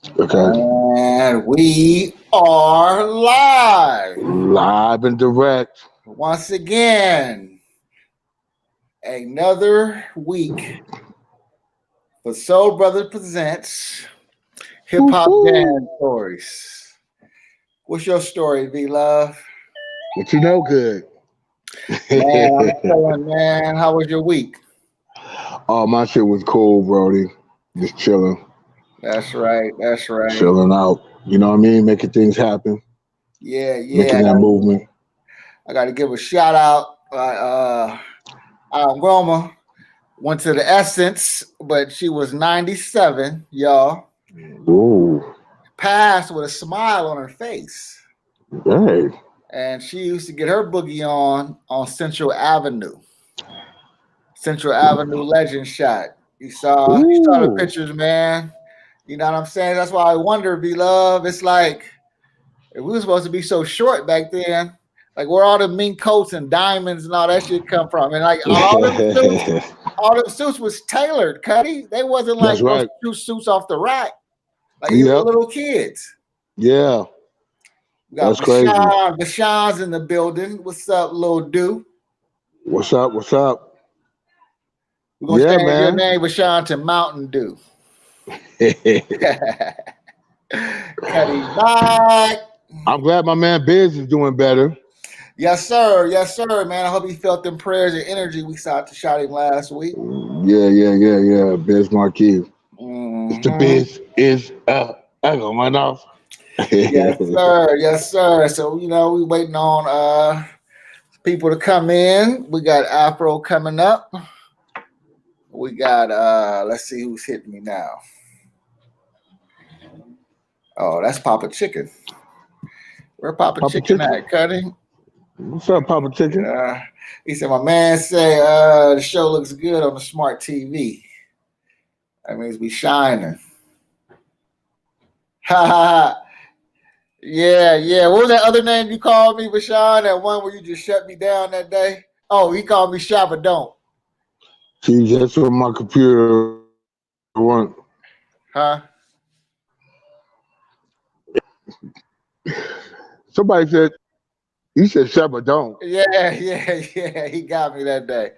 Okay. And we are live Live and direct. once again. Another week for Soul Brothers Presents Hip Hop Dance Woo-hoo. Stories. What's your story, V Love? But you know good. Man, I'm telling man, how was your week? Oh, my shit was cool, Brody. Just chilling. That's right. That's right. Chilling out. You know what I mean? Making things happen. Yeah, yeah. Making that movement. I got to give a shout out. Roma went to the Essence, but she was 97, y'all. Ooh. Passed with a smile on her face. Hey. And she used to get her boogie on Central Avenue. Central Avenue Legend Shot. You saw the Ooh. pictures, man. You know what I'm saying? That's why I wonder, be love. It's like if we were supposed to be so short back then, like where all the mink coats and diamonds and all that shit come from. And like all them suits was tailored, Cuddy. They wasn't like That's those right. suits off the rack. Like you were Yep. little kids. Yeah. We got That's crazy. Bashan's in the building. What's up, Lil Do? What's up? What's up? We're gonna Yeah, change your man. name, Bashan, to Mountain Dew. Cuddy back. I'm glad my man Biz is doing better. Yes, sir. Yes, sir, man. I hope he felt them prayers and energy we shot him last week. Yeah. Biz Marquis. It's the Mm-hmm. biz is I go my off. Yes, sir. Yes, sir. So we waiting on people to come in. We got Afro coming up. We got let's see who's hitting me now. Oh, that's Papa Chicken. Where Papa Papa Chicken Chicken? at, Cuddy? What's up, Papa Chicken? He said, my man say the show looks good on the smart TV. That means we shining. Ha ha ha. Yeah. What was that other name you called me, Bashan? That one where you just shut me down that day? Oh, he called me Shabba Don't. See, that's what my computer want. Huh? Somebody said, you said Shabba don't. Yeah. He got me that day.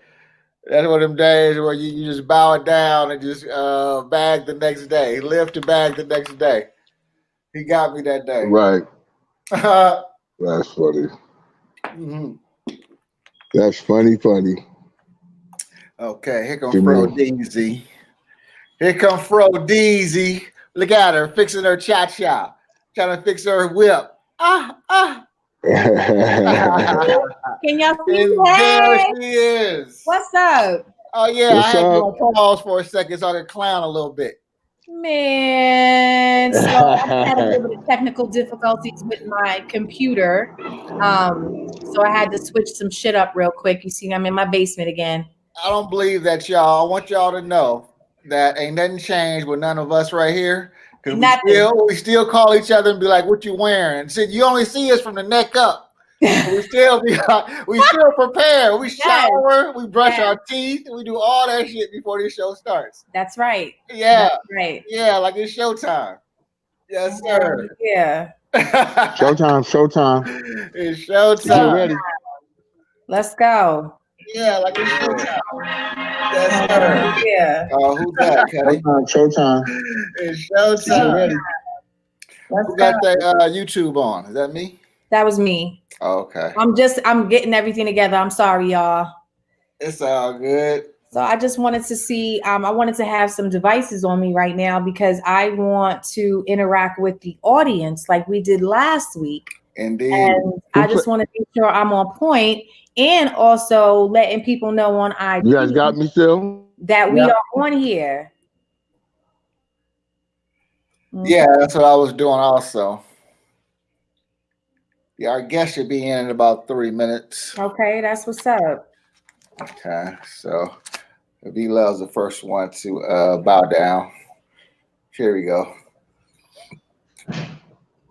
That's one of them days where you just bow it down and just bag the next day. Lift and bag the next day. He got me that day. Right. Mhm. That's funny. That's funny. Okay, here come Give Fro me. Deezy. Here come Fro Deezy. Look at her fixing her cha-cha. Trying to fix her whip. Ah. Can y'all see And me? there Hey, she is. what's up? Oh, yeah, I What's had you up? on pause for a second so I could clown a little bit. Man, so I had a little bit of technical difficulties with my computer. So I had to switch some shit up real quick. You see, I'm in my basement again. I don't believe that, y'all. I want y'all to know that ain't nothing changed with none of us right here. Because Nothing. we still call each other and be like, "What you wearing?" And said, "You only see us from the neck up." We still prepare. We shower, we brush our teeth, we do all that shit before this show starts. That's right. Yeah, That's right. yeah, like it's showtime. Yes, sir. Yeah. Showtime. It's Get showtime. ready. Let's go. Yeah, like it's showtime. Yes, sir. Yeah. Who's that, Cuddy? Showtime. It's Get showtime. ready. Who got that YouTube on? Is that me? That was me. Oh, okay. I'm getting everything together. I'm sorry, y'all. It's all good. So I just wanted to see, I wanted to have some devices on me right now because I want to interact with the audience like we did last week. Indeed. And I just want to make sure I'm on point and also letting people know on IG You guys got me still? that we are on here. Yeah, that's what I was doing also. Yeah, our guest should be in about 3 minutes. Okay, that's what's up. Okay, so V Love's the first one to bow down. Here we go.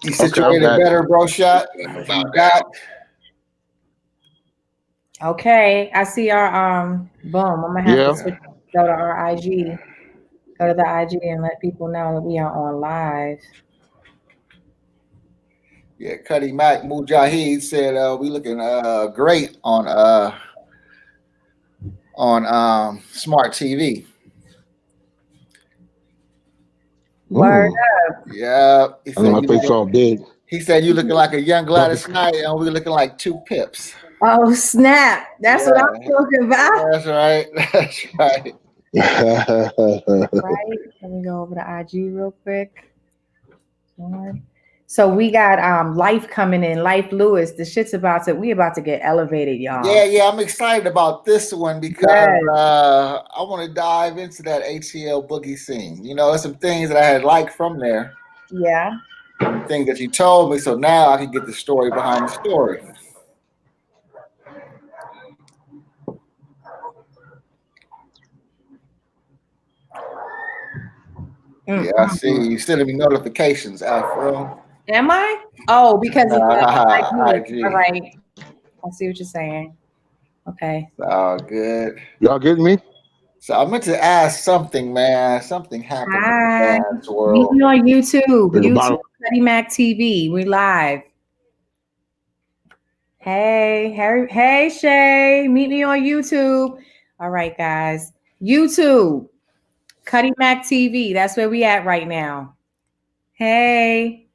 You situated better, bro? Shot. Okay, I see our boom. I'm gonna have to switch, go to our IG. Go to the IG and let people know that we are on live. Yeah, Cuddy Mac Mujahid said we looking great on smart TV. Word up. Yeah, he I said know my you face all looking. big. He said you looking like a young Gladys Knight, and we looking like two Pips. Oh snap! That's what I'm talking about. That's right. That's right. Right. Let me go over to IG real quick. So we got Life coming in. Life Lewis. The shit's we about to get elevated, y'all. Yeah, I'm excited about this one because I want to dive into that ATL boogie scene. You know, there's some things that I had liked from there. Yeah. Things that you told me, so now I can get the story behind the story. Yeah, I see you sending me notifications, Afro. Am I? Oh, because of the IG. All right. I see what you're saying. Okay. Oh, good. Y'all getting me? So I meant to ask something, man. Something happened in the dance Meet world. me on YouTube. In the YouTube, bottom. Cuddy Mac TV. We live. Hey, Harry. Hey, Shay. Meet me on YouTube. All right, guys. YouTube, Cuddy Mac TV. That's where we at right now. Hey.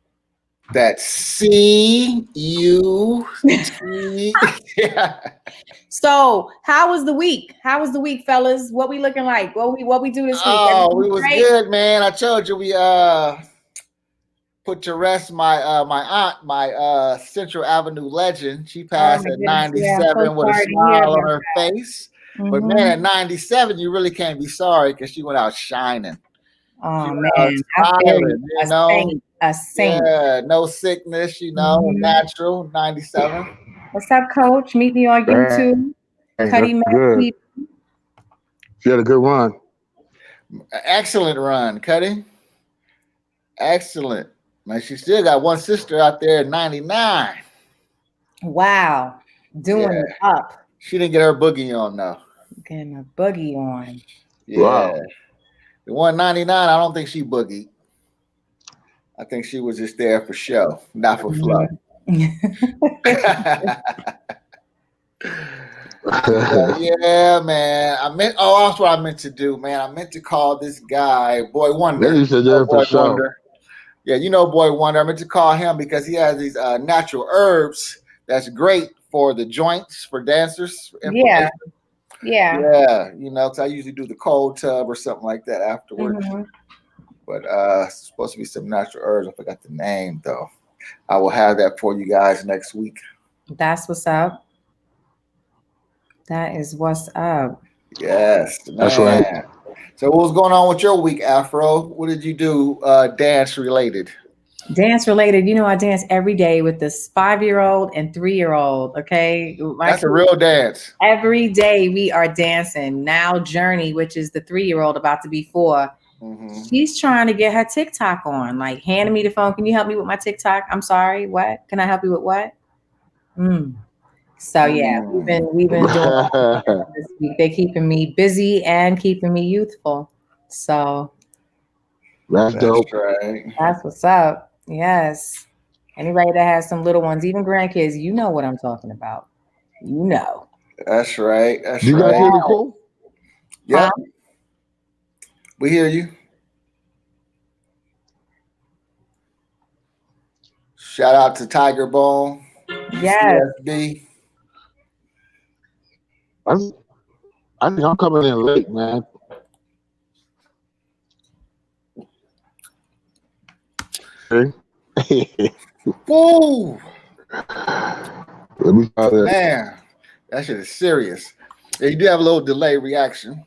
That's C-U-T. Yeah. So, how was the week? How was the week, fellas? What we looking like? What we do this week? Oh, we was good, man. I told you we put to rest my aunt, my Central Avenue legend. She passed at 97 with a smile on her face. But man, at 97, you really can't be sorry because she went out shining. Oh man, smiling, you know. A saint. Yeah, no sickness, you know, natural, 97. What's up, Coach? Meet me on YouTube. Cuddy Mac TV. She had a good run. Excellent run, Cuddy. Excellent. Man, she still got one sister out there at 99. Wow. Doing it up. She didn't get her boogie on, though. Getting a boogie on. Yeah. Wow. The 199, I don't think she boogied. I think she was just there for show, not for flow. Yeah, man. That's what I meant to do, man. I meant to call this guy Boy Wonder. Then you said there for show. Wonder. Yeah, you know Boy Wonder. I meant to call him because he has these natural herbs that's great for the joints, for dancers. Yeah. Yeah, you know, because I usually do the cold tub or something like that afterwards. But it's supposed to be some natural herbs. I forgot the name, though. I will have that for you guys next week. That's what's up. That is what's up. Yes, man. That's right. So what was going on with your week, Afro? What did you do dance related? Dance related. You know, I dance every day with this 5-year-old and 3-year-old. Okay. That's a real dance. Every day we are dancing. Now Journey, which is the 3-year-old about to be 4. She's trying to get her TikTok on. Like, handing me the phone. Can you help me with my TikTok? I'm sorry. What? Can I help you with what? So yeah, we've been doing this week. They're keeping me busy and keeping me youthful. So that's dope. Right. That's what's up. Yes. Anybody that has some little ones, even grandkids, you know what I'm talking about. You know. That's right. That's you guys hear me cool? Yeah. We hear you. Shout out to Tiger Bone. Yes. CSB. I think I'm coming in late, man. Woo! Let me try that. Man, that shit is serious. Yeah, you do have a little delay reaction.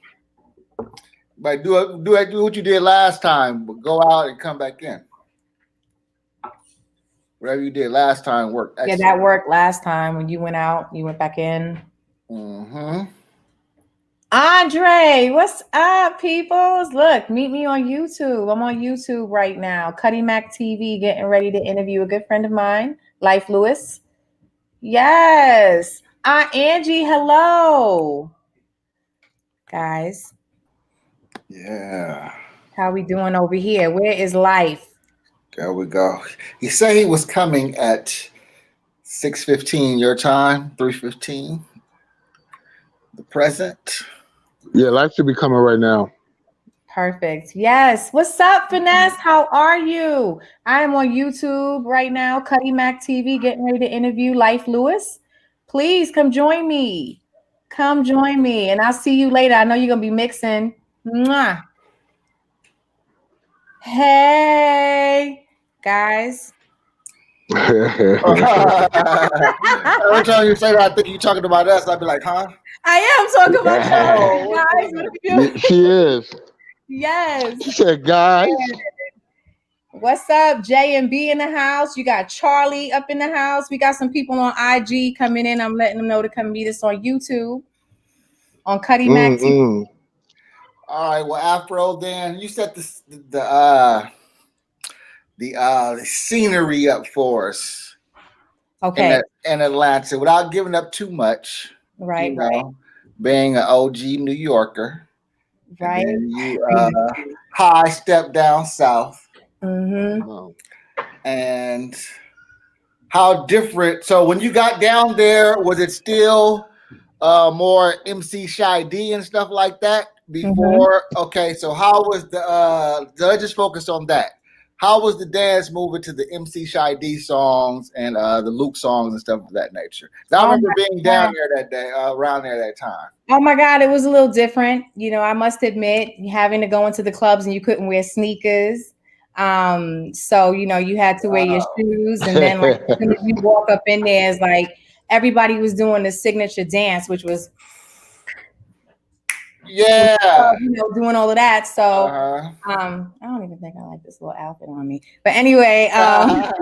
But do what you did last time, but go out and come back in. Whatever you did last time worked. Excellent. Yeah, that worked last time when you went out, you went back in. Andre, what's up, peoples? Look, meet me on YouTube. I'm on YouTube right now. Cuddy Mac TV, getting ready to interview a good friend of mine, Life Lewis. Yes. Angie, hello. Guys. Yeah. How we doing over here? Where is life? There we go. He said he was coming at 6:15 your time, 3:15 the present. Yeah, life should be coming right now. Perfect. Yes. What's up, Finesse? How are you? I am on YouTube right now, Cuddy Mac TV, getting ready to interview Life Lewis. Please come join me. Come join me, and I'll see you later. I know you're gonna be mixing. Mwah. Hey, guys. Every time you say that, I think you're talking about us. I'd be like, huh? I am talking about Oh, y'all, guys. What are you? She is. Yes. She said, guys. What's up? J and B in the house. You got Charlie up in the house. We got some people on IG coming in. I'm letting them know to come meet us on YouTube on Cuddy Mac TV. All right. Well, Afro, then you set the scenery up for us. Okay. In Atlanta, without giving up too much. Right. Being an OG New Yorker. Right. And then you high step down south. Mm-hmm. And how different. So when you got down there, was it still more MC Shy D and stuff like that before? Mm-hmm. Okay, so how was let's just focus on that. How was the dance moving to the MC Shy D songs and the Luke songs and stuff of that nature? I remember being down there that day, around there that time. Oh my God, it was a little different. You know, I must admit, having to go into the clubs and you couldn't wear sneakers. So, you know, you had to wear your shoes. And then like as soon as you walk up in there, it's like everybody was doing the signature dance, which was doing all of that. So I don't even think I like this little outfit on me. But anyway, but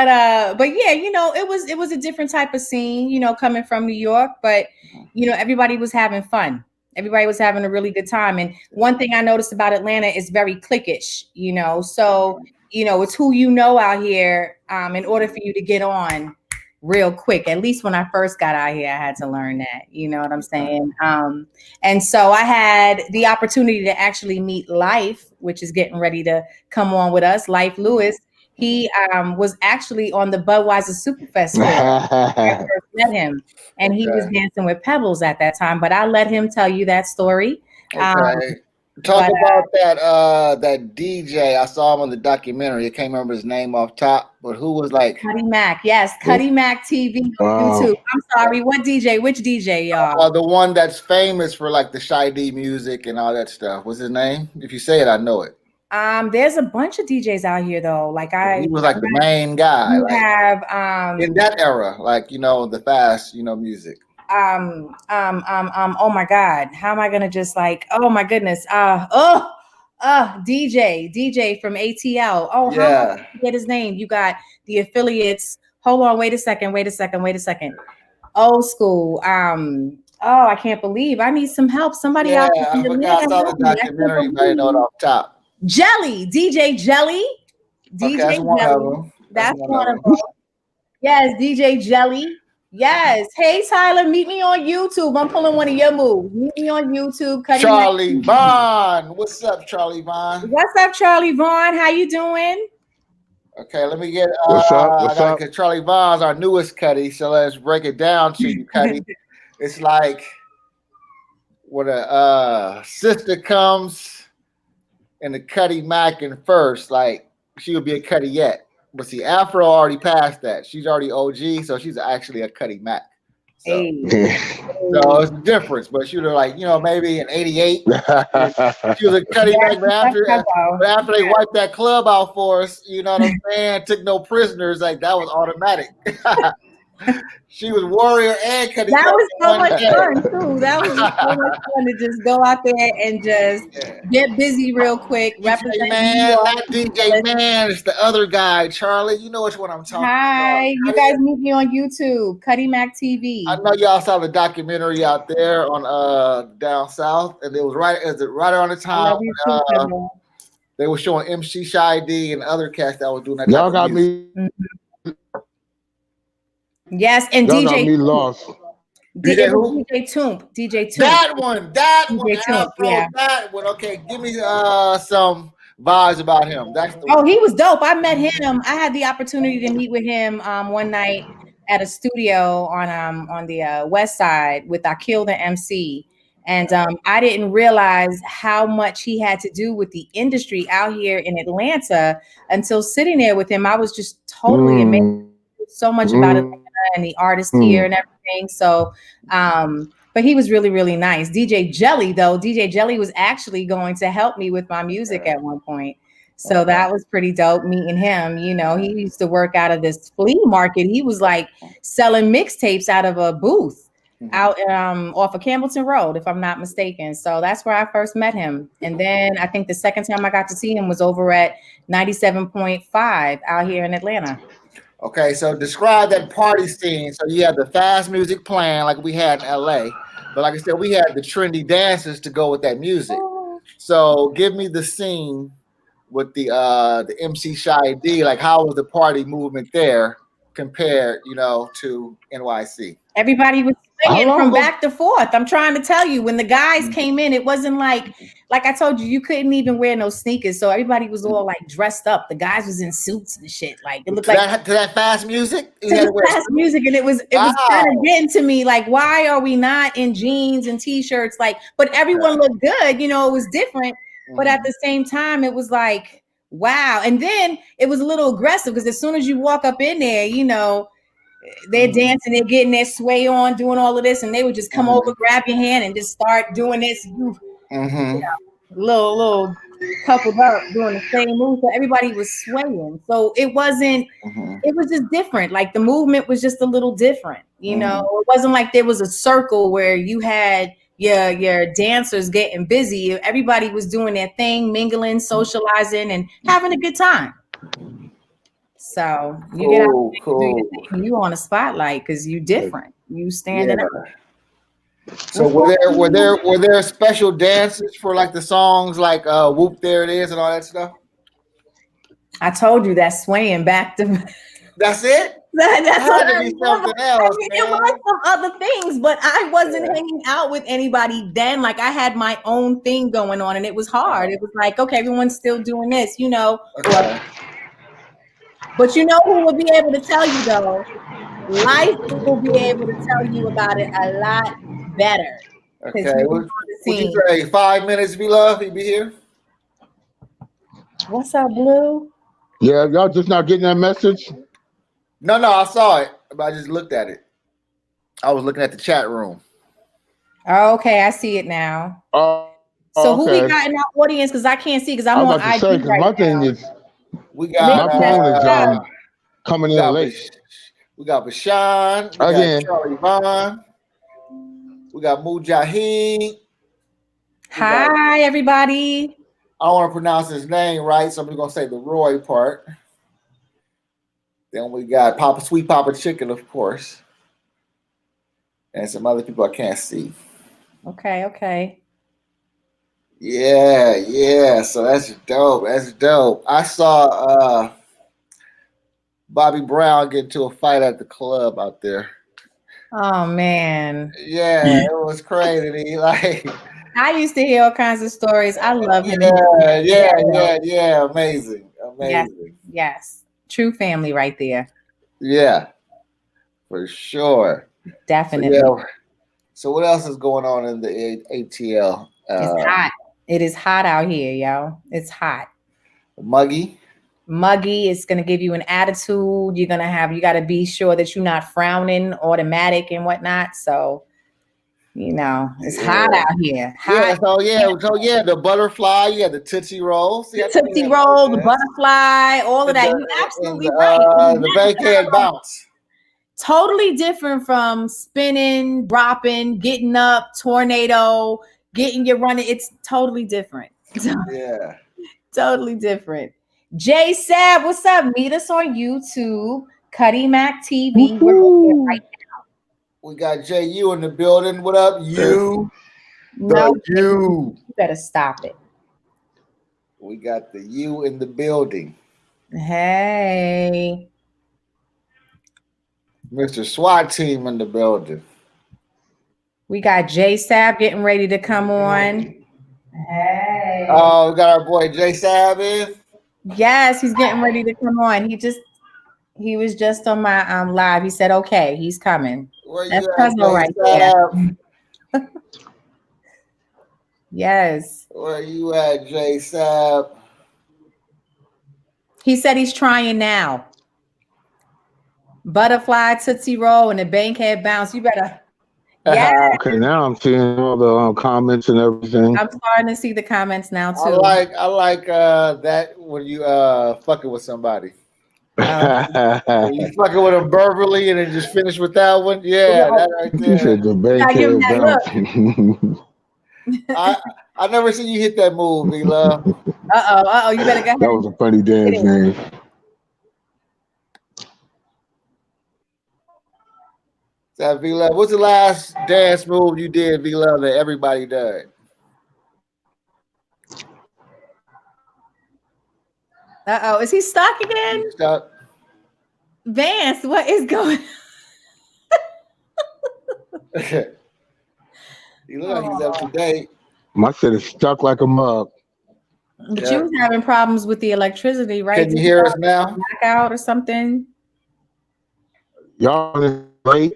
yeah, you know, it was a different type of scene, you know, coming from New York, but you know, everybody was having fun. Everybody was having a really good time. And one thing I noticed about Atlanta is very cliquish, you know. So, you know, it's who you know out here in order for you to get on real quick. At least when I first got out here, I had to learn that, you know what I'm saying? And so I had the opportunity to actually meet Life, which is getting ready to come on with us, Life Lewis. He was actually on the Budweiser Superfest tour. I first met him, and he was dancing with Pebbles at that time. But I'll let him tell you that story. Okay. Talk about that DJ. I saw him on the documentary. I can't remember his name off top, but who was like Cuddy Mac? Yes, Cuddy Mac TV on YouTube. I'm sorry, what DJ? Which DJ, y'all? The one that's famous for like the Shy D music and all that stuff. What's his name? If you say it, I know it. There's a bunch of DJs out here though. Like he was like the main guy. You like, have in that era, like you know, the fast, you know, music. Oh my God, how am I gonna just like? Oh my goodness. DJ from ATL. Oh, how am I gonna get his name? You got the affiliates. Hold on, wait a second. Old school. Oh, I can't believe I need some help. Somebody out there. I forgot. I saw the documentary, but I know it off top. Jelly, DJ Jelly. DJ that's one Jelly. of them. That's one of them. Yes, DJ Jelly. Yes. Hey, Tyler, meet me on YouTube. I'm pulling one of your moves. Meet me on YouTube. Charlie Vaughn. What's up, Charlie Vaughn? What's up, Charlie Vaughn? How you doing? Okay, let me get what's up? Because Charlie Vaughn's our newest Cuddy, so let's break it down to you, Cuddy. It's like when a sister comes and the Cuddy Mac in first, like she would be a Cuddy yet. But see, Afro already passed that. She's already OG, so she's actually a Cuddy Mac. So, so it's the difference. But she was like, you know, maybe in '88, she was a Cuddy Mac. But after they wiped that club out for us, you know what I'm saying? Took no prisoners, like that was automatic. She was Warrior and Cuddy. That was so much fun too. That was just so much fun to just go out there and just get busy real quick. Represent man, not DJ Man. It's the other guy, Charlie. You know which one I'm talking about. Hi, you guys meet me on YouTube, Cuddy Mac TV. I know y'all saw the documentary out there on down south, and it was right around the time they were showing MC Shy D and other cats that was doing that. Y'all got me. Yes, and Y'all DJ got me lost. DJ who? DJ Toomp. DJ Toomp. That one, DJ Toomp, Afro, yeah. that one. Okay, give me some vibes about him. That's the Oh, one. he was dope. I met him. I had the opportunity to meet with him one night at a studio on the west side with Akil the MC. And I didn't realize how much he had to do with the industry out here in Atlanta until sitting there with him. I was just totally amazed. So much about Atlanta and the artists here and everything. So, but he was really, really nice. DJ Jelly, though, DJ Jelly was actually going to help me with my music at one point. So that was pretty dope meeting him. You know, he used to work out of this flea market. He was like selling mixtapes out of a booth out off of Campbellton Road, if I'm not mistaken. So that's where I first met him. And then I think the second time I got to see him was over at 97.5 out here in Atlanta. Okay, so describe that party scene. So you had the fast music playing like we had in LA, but like I said, we had the trendy dances to go with that music. So give me the scene with the MC Shy D. Like, how was the party movement there compared, to NYC? Everybody was swinging from back to forth. I'm trying to tell you, when the guys came in, it wasn't like I told you, you couldn't even wear no sneakers. So everybody was all like dressed up. The guys was in suits and shit. Like it looked like to that fast music. To the fast music, and it was kind of getting to me. Like, why are we not in jeans and t-shirts? Like, but everyone looked good. You know, it was different. But at the same time, it was like, wow. And then it was a little aggressive because as soon as you walk up in there, they're dancing, they're getting their sway on, doing all of this, and they would just come over, grab your hand, and just start doing this. Little coupled up doing the same move. So everybody was swaying. So it wasn't. It was just different. Like the movement was just a little different. It wasn't like there was a circle where you had your dancers getting busy. Everybody was doing their thing, mingling, socializing, and having a good time. So you get out and do your thing. You on a spotlight because you different. You standing out. So were there special dances for like the songs like Whoop There It Is and all that stuff? I told you that swaying back to. That's it. That's had to be something else. It was some other things, but I wasn't hanging out with anybody then. Like I had my own thing going on, and it was hard. It was like, okay, everyone's still doing this, Okay. But who will be able to tell you though? Life will be able to tell you about it a lot better. Okay. Would you say 5 minutes, Beloved? He be here. What's up, Blue? Yeah, y'all just not getting that message? No, I saw it, but I just looked at it. I was looking at the chat room. Oh, okay, I see it now. So who we got in our audience? Because I can't see because I'm on IG right my now. thing is, we got my phone is coming in late. We got Bashan. We got Charlie Vaughn. We got Mujahid. Hi, everybody. I don't want to pronounce his name right, so I'm just gonna say the Roy part. Then we got Sweet Papa Chicken, of course, and some other people I can't see. Okay. Yeah. So that's dope. I saw Bobby Brown get into a fight at the club out there. Oh man. Yeah, it was crazy. I used to hear all kinds of stories. I love him. Yeah. Amazing. Yes. True family right there. Yeah, for sure. Definitely. So what else is going on in the ATL? It's hot. It is hot out here, yo. It's hot. Muggy. It's going to give you an attitude. You got to be sure that you're not frowning, automatic and whatnot. So, it's hot out here. Hot. Yeah. The butterfly. Yeah, the Tootsie Roll. The Tootsie Roll, the butterfly, all of that. You're absolutely right. The bankhead bounce. Totally different from spinning, dropping, getting up, tornado, getting your running. It's totally different. Yeah. Totally different. Jay Sab, what's up? Meet us on YouTube, Cuddy Mac TV. We're here right now. We got JU in the building. What up, you? No, you better stop it. We got the U in the building. Hey. Mr. SWAT team in the building. We got J Sab getting ready to come on. Hey. Oh, we got our boy J Sab in. Yes, he's getting ready to come on. He was just on my live. He said, okay, he's coming. Where That's you at, Puzzle J right there. Sab? Yes. Where you at, J Sab? He said he's trying now. Butterfly, Tootsie Roll, and the Bankhead Bounce. You better. Yeah. Okay, now I'm seeing all the comments and everything. I'm starting to see the comments now too. I like that when you fucking with somebody. When you fucking with them verbally and then just finish with that one. Yeah, that right You there. said the Bankhead Bounce. I never seen you hit that move, V-Love. Uh-oh. You better go ahead. That was a funny dance name. That V-Love. What's the last dance move you did, V-Love, that everybody does? Uh-oh. Is he stuck again? You stuck? Vance, what is going on? You look like he's up to date. My shit is stuck like a mug. But you was having problems with the electricity, right? Can you hear us now? Blackout or something? Y'all late?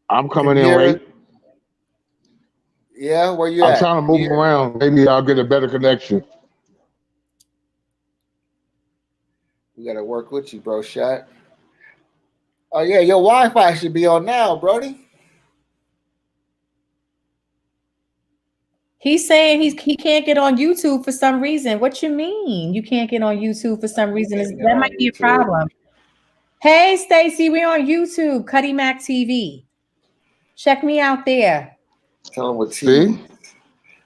I'm coming in late. Yeah, where you at? I'm trying to move around. Maybe I'll get a better connection. We gotta work with you, bro. Shot. Oh yeah, your Wi-Fi should be on now, Brody. He's saying he can't get on YouTube for some reason. What you mean? You can't get on YouTube for some reason? That might be a problem. Hey, Stacy, we're on YouTube, Cuddy Mac TV. Check me out there. Tell him what TV.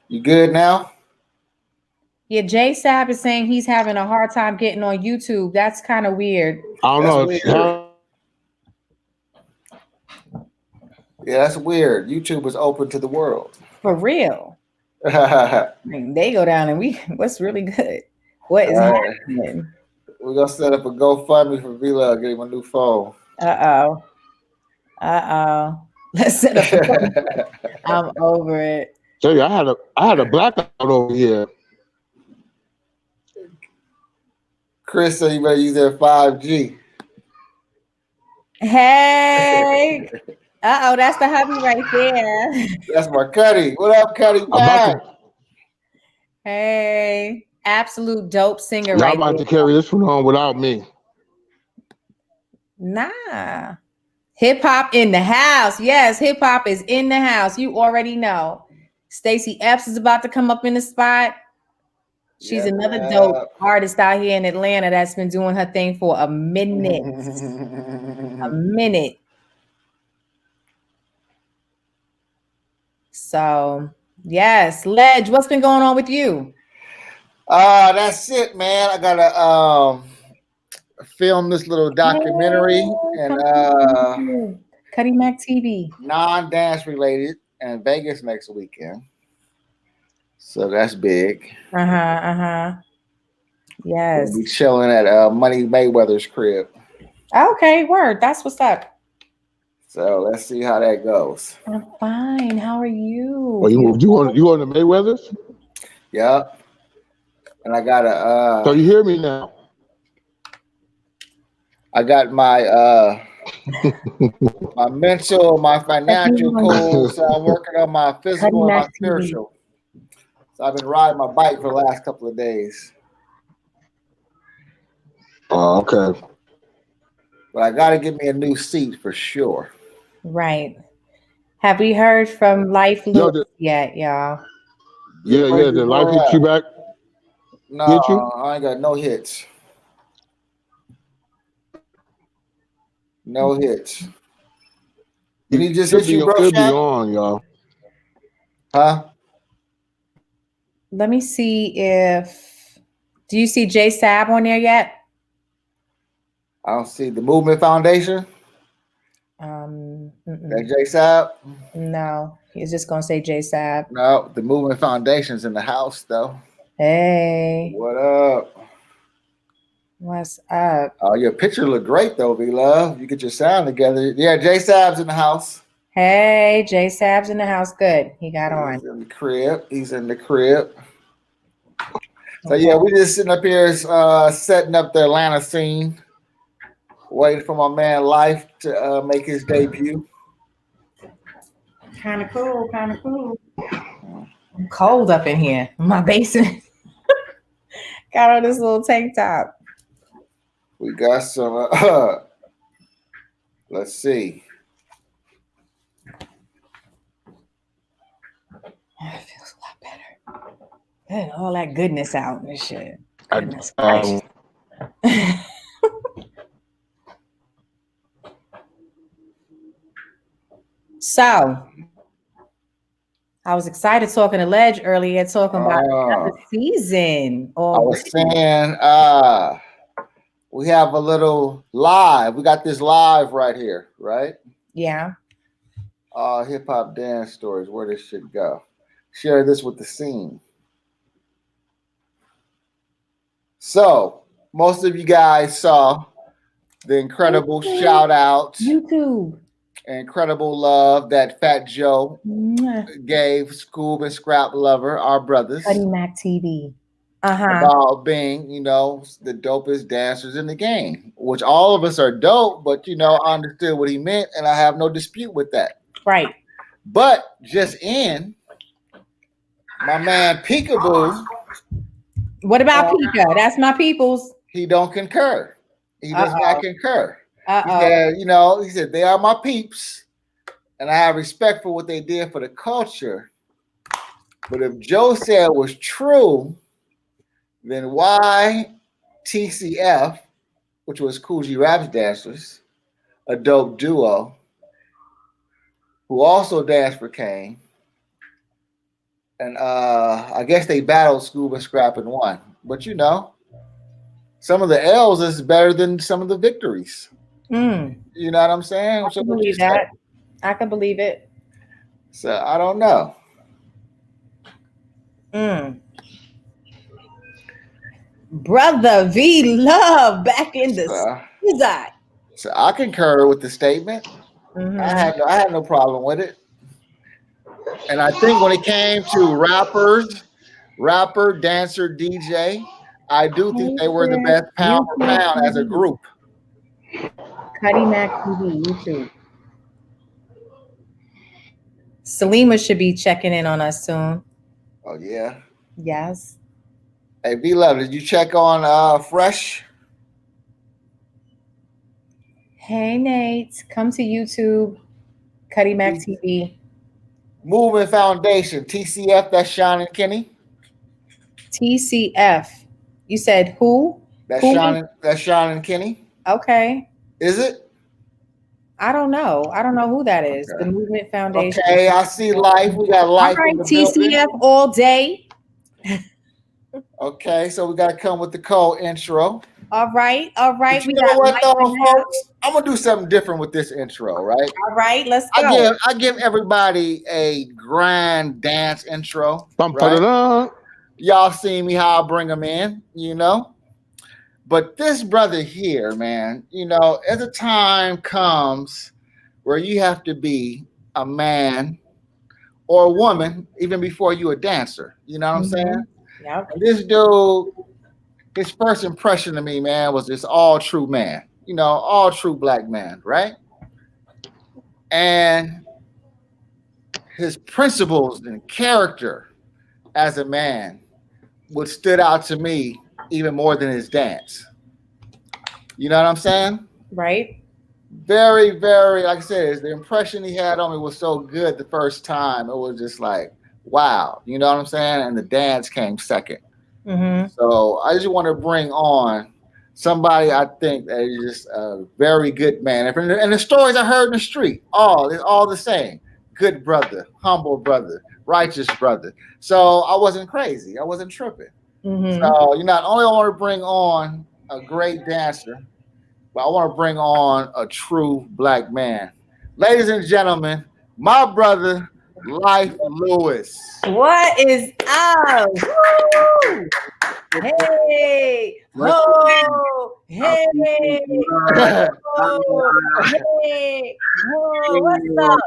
You good now? Yeah, J Sab is saying he's having a hard time getting on YouTube. That's kind of weird. I don't know. Yeah, that's weird. YouTube is open to the world. For real. I mean, they go down and what's really good? What is happening? We're gonna set up a GoFundMe for V-Love, get him a new phone. Uh-oh. Let's set up I'm over it. Tell you, I had a blackout over here. Chris said you better use that 5G. Hey. Uh-oh, that's the hubby right there. That's my Cuddy. What up, Cuddy? Hey. Absolute dope singer Y'all right about to carry this one on without me. Nah. Hip-hop in the house. Yes, hip-hop is in the house. You already know. Stacey Epps is about to come up in the spot. She's another dope artist out here in Atlanta that's been doing her thing for a minute. A minute. So, yes. Ledge, what's been going on with you? That's it, man. I gotta film this little documentary and Cuddy Mac TV. Non-dance related in Vegas next weekend. So that's big. Yes. We'll be chilling at Money Mayweather's crib. Okay, word. That's what's up. So let's see how that goes. I'm fine. How are you? Well, you on the Mayweathers? Yep. And I got a so you hear me now? I got my my mental, my financial goals. So I'm working on my physical and my spiritual. So I've been riding my bike for the last couple of days. Oh, okay. But I got to get me a new seat for sure. Right. Have we heard from Life Lewis yet, y'all? Yeah. Did Life hit you back? No, I ain't got no hits. No hits. Did he just hit you, bro? It'll be on, y'all. Huh? Let me see if... Do you see J Sab on there yet? I don't see the Movement Foundation. That J Sab? No, he's just gonna say J Sab. No, the Movement Foundation's in the house though. Hey. What up? What's up? Oh, your picture look great though, V-Love. You get your sound together. Yeah, J Sab's in the house. Hey, Jay Sab's in the house. Good. He got on. He's in the crib. He's in the crib. So yeah, we just sitting up here setting up the Atlanta scene, waiting for my man Life to make his debut. Kind of cool. Kind of cool. I'm cold up in here. My basement. Got on this little tank top. We got some. Let's see. That feels a lot better. Get all that goodness out and shit. Goodness So, I was excited talking to Ledge earlier, talking about another season. I was saying, we have a little live. We got this live right here, right? Yeah. Hip hop dance stories. Where this should go. Share this with the scene. So, most of you guys saw the incredible shout out, YouTube, incredible love that Fat Joe gave Scoob and Scrap Lover, our brothers, Cuddy Mac TV, about being, the dopest dancers in the game. Which all of us are dope, but I understood what he meant, and I have no dispute with that. Right. But just in, my man Peekaboo. What about Pika? That's my people's. He don't concur. He does not concur. He said, they are my peeps, and I have respect for what they did for the culture. But if Joe said it was true, then why TCF, which was Cool G Rap's dancers, a dope duo, who also danced for Kane, and I guess they battled Scoob and Scrap and won. But some of the L's is better than some of the victories. You know what I'm saying? I can believe that. I can believe it. So I don't know. Brother V Love back in the season. So I concur with the statement. I had no problem with it. And I think when it came to rapper, dancer, DJ, I do think they were the best pound for pound as a group. Cuddy Mac TV, YouTube. Salima should be checking in on us soon. Oh, yeah? Yes. Hey, V-Love, did you check on Fresh? Hey, Nate. Come to YouTube. Cuddy Mac TV. Movement Foundation. TCF, that's Sean and Kenny? TCF. You said who? That's Sean and Kenny? Okay. Is it? I don't know. I don't know who that is. Okay. The Movement Foundation. Okay, I see Life. We got Life. All right, TCF all day. Okay, so we got to come with the cold intro. All right. But you know what, though, folks? I'm going to do something different with this intro, right? All right, let's go. I give everybody a grand dance intro. Right? Y'all see me how I bring them in, But this brother here, man, as a time comes where you have to be a man or a woman even before you a dancer. You know what I'm saying? Yeah. This dude, his first impression of me, man, was this all true man. All true black man, right? And his principles and character as a man would stood out to me even more than his dance. You know what I'm saying? Right. Very, very, like I said, the impression he had on me was so good the first time. It was just like, wow. You know what I'm saying? And the dance came second. So I just want to bring on somebody I think that is just a very good man. And the stories I heard in the street, it's all the same. Good brother, humble brother, righteous brother. So I wasn't crazy. I wasn't tripping. So not only I want to bring on a great dancer, but I want to bring on a true black man. Ladies and gentlemen, my brother, Life Lewis. What is up? Woo! Hey! Oh! Hey! Oh! Hey! Oh! What's up?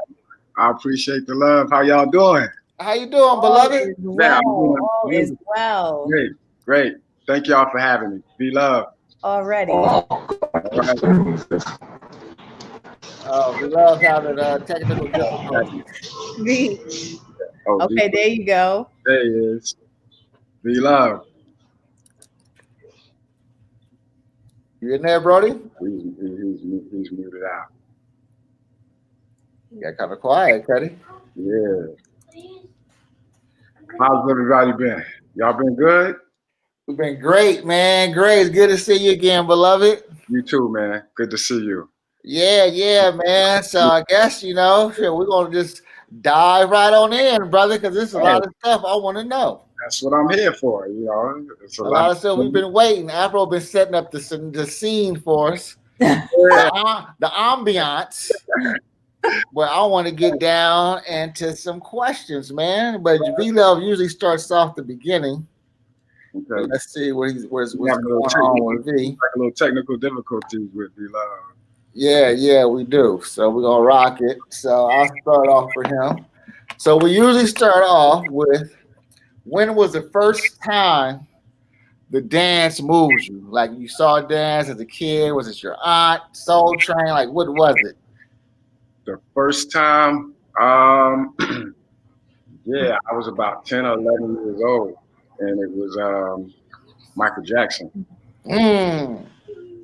I appreciate the love. How y'all doing? How you doing, All beloved? is Man, well. I'm doing All is amazing. well. Great, great. Thank y'all for having me. Be love. Already. All right. Oh, we love having technical Thank you. difficulties. Me. Oh, Okay, there you go. there he is. Be love. You in there, Brody? He's muted out. You got kind of quiet, Cuddy. Yeah. How's everybody been? Y'all been good? We've been great, man. Great. It's good to see you again, beloved. You too, man. Good to see you. Yeah, man. So I guess, sure, we're going to just dive right on in, brother, because there's a Hey, lot of stuff I want to know. that's what I'm here for. You know, it's a A lot. lot of stuff we've been waiting. Afro been setting up the scene for us, Yeah. the ambiance. Well, I want to get down into some questions, man. But V Love usually starts off the beginning. Okay. Let's see what's We have going on with V. a little technical difficulties with Be love. Yeah, we do. So we're gonna rock it. So I'll start off for him. So we usually start off with when was the first time the dance moved you? Like you saw a dance as a kid? Was it your aunt, Soul Train? Like what was it? The first time, yeah, I was about 10 or 11 years old, and it was Michael Jackson, Mm.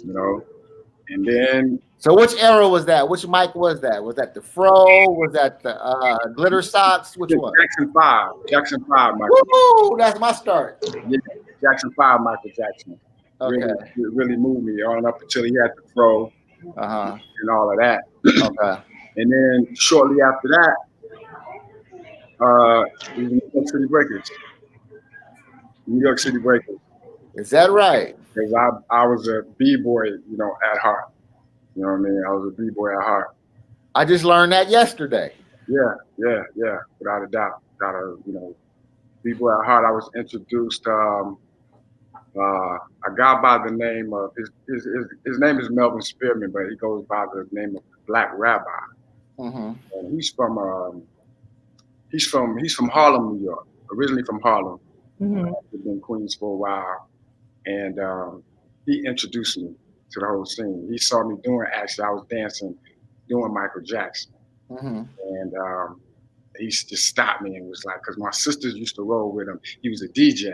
you know. And then So which era was that? Which mic was that? Was that the Fro? Was that the glitter socks? Which one? Jackson 5, Michael. Woo! That's my start. Yeah, Jackson 5, Michael Jackson. Okay. Really moved me on up until he had the fro Uh-huh. and all of that. Okay. And then shortly after that, it was New York City Breakers. New York City Breakers. Is that right? Because I was a b-boy, at heart. You know what I mean? I was a b-boy at heart. I just learned that yesterday. Yeah, without a doubt. B-boy at heart. I was introduced a guy by the name of his name is Melvin Spearman, but he goes by the name of Black Rabbi. Mm-hmm. And he's from Harlem, New York. Originally from Harlem. Mhm. Lived in Queens for a while, and he introduced me to the whole scene. He saw me actually I was dancing, doing Michael Jackson, Mm-hmm. and he just stopped me and was like, because my sisters used to roll with him. He was a DJ,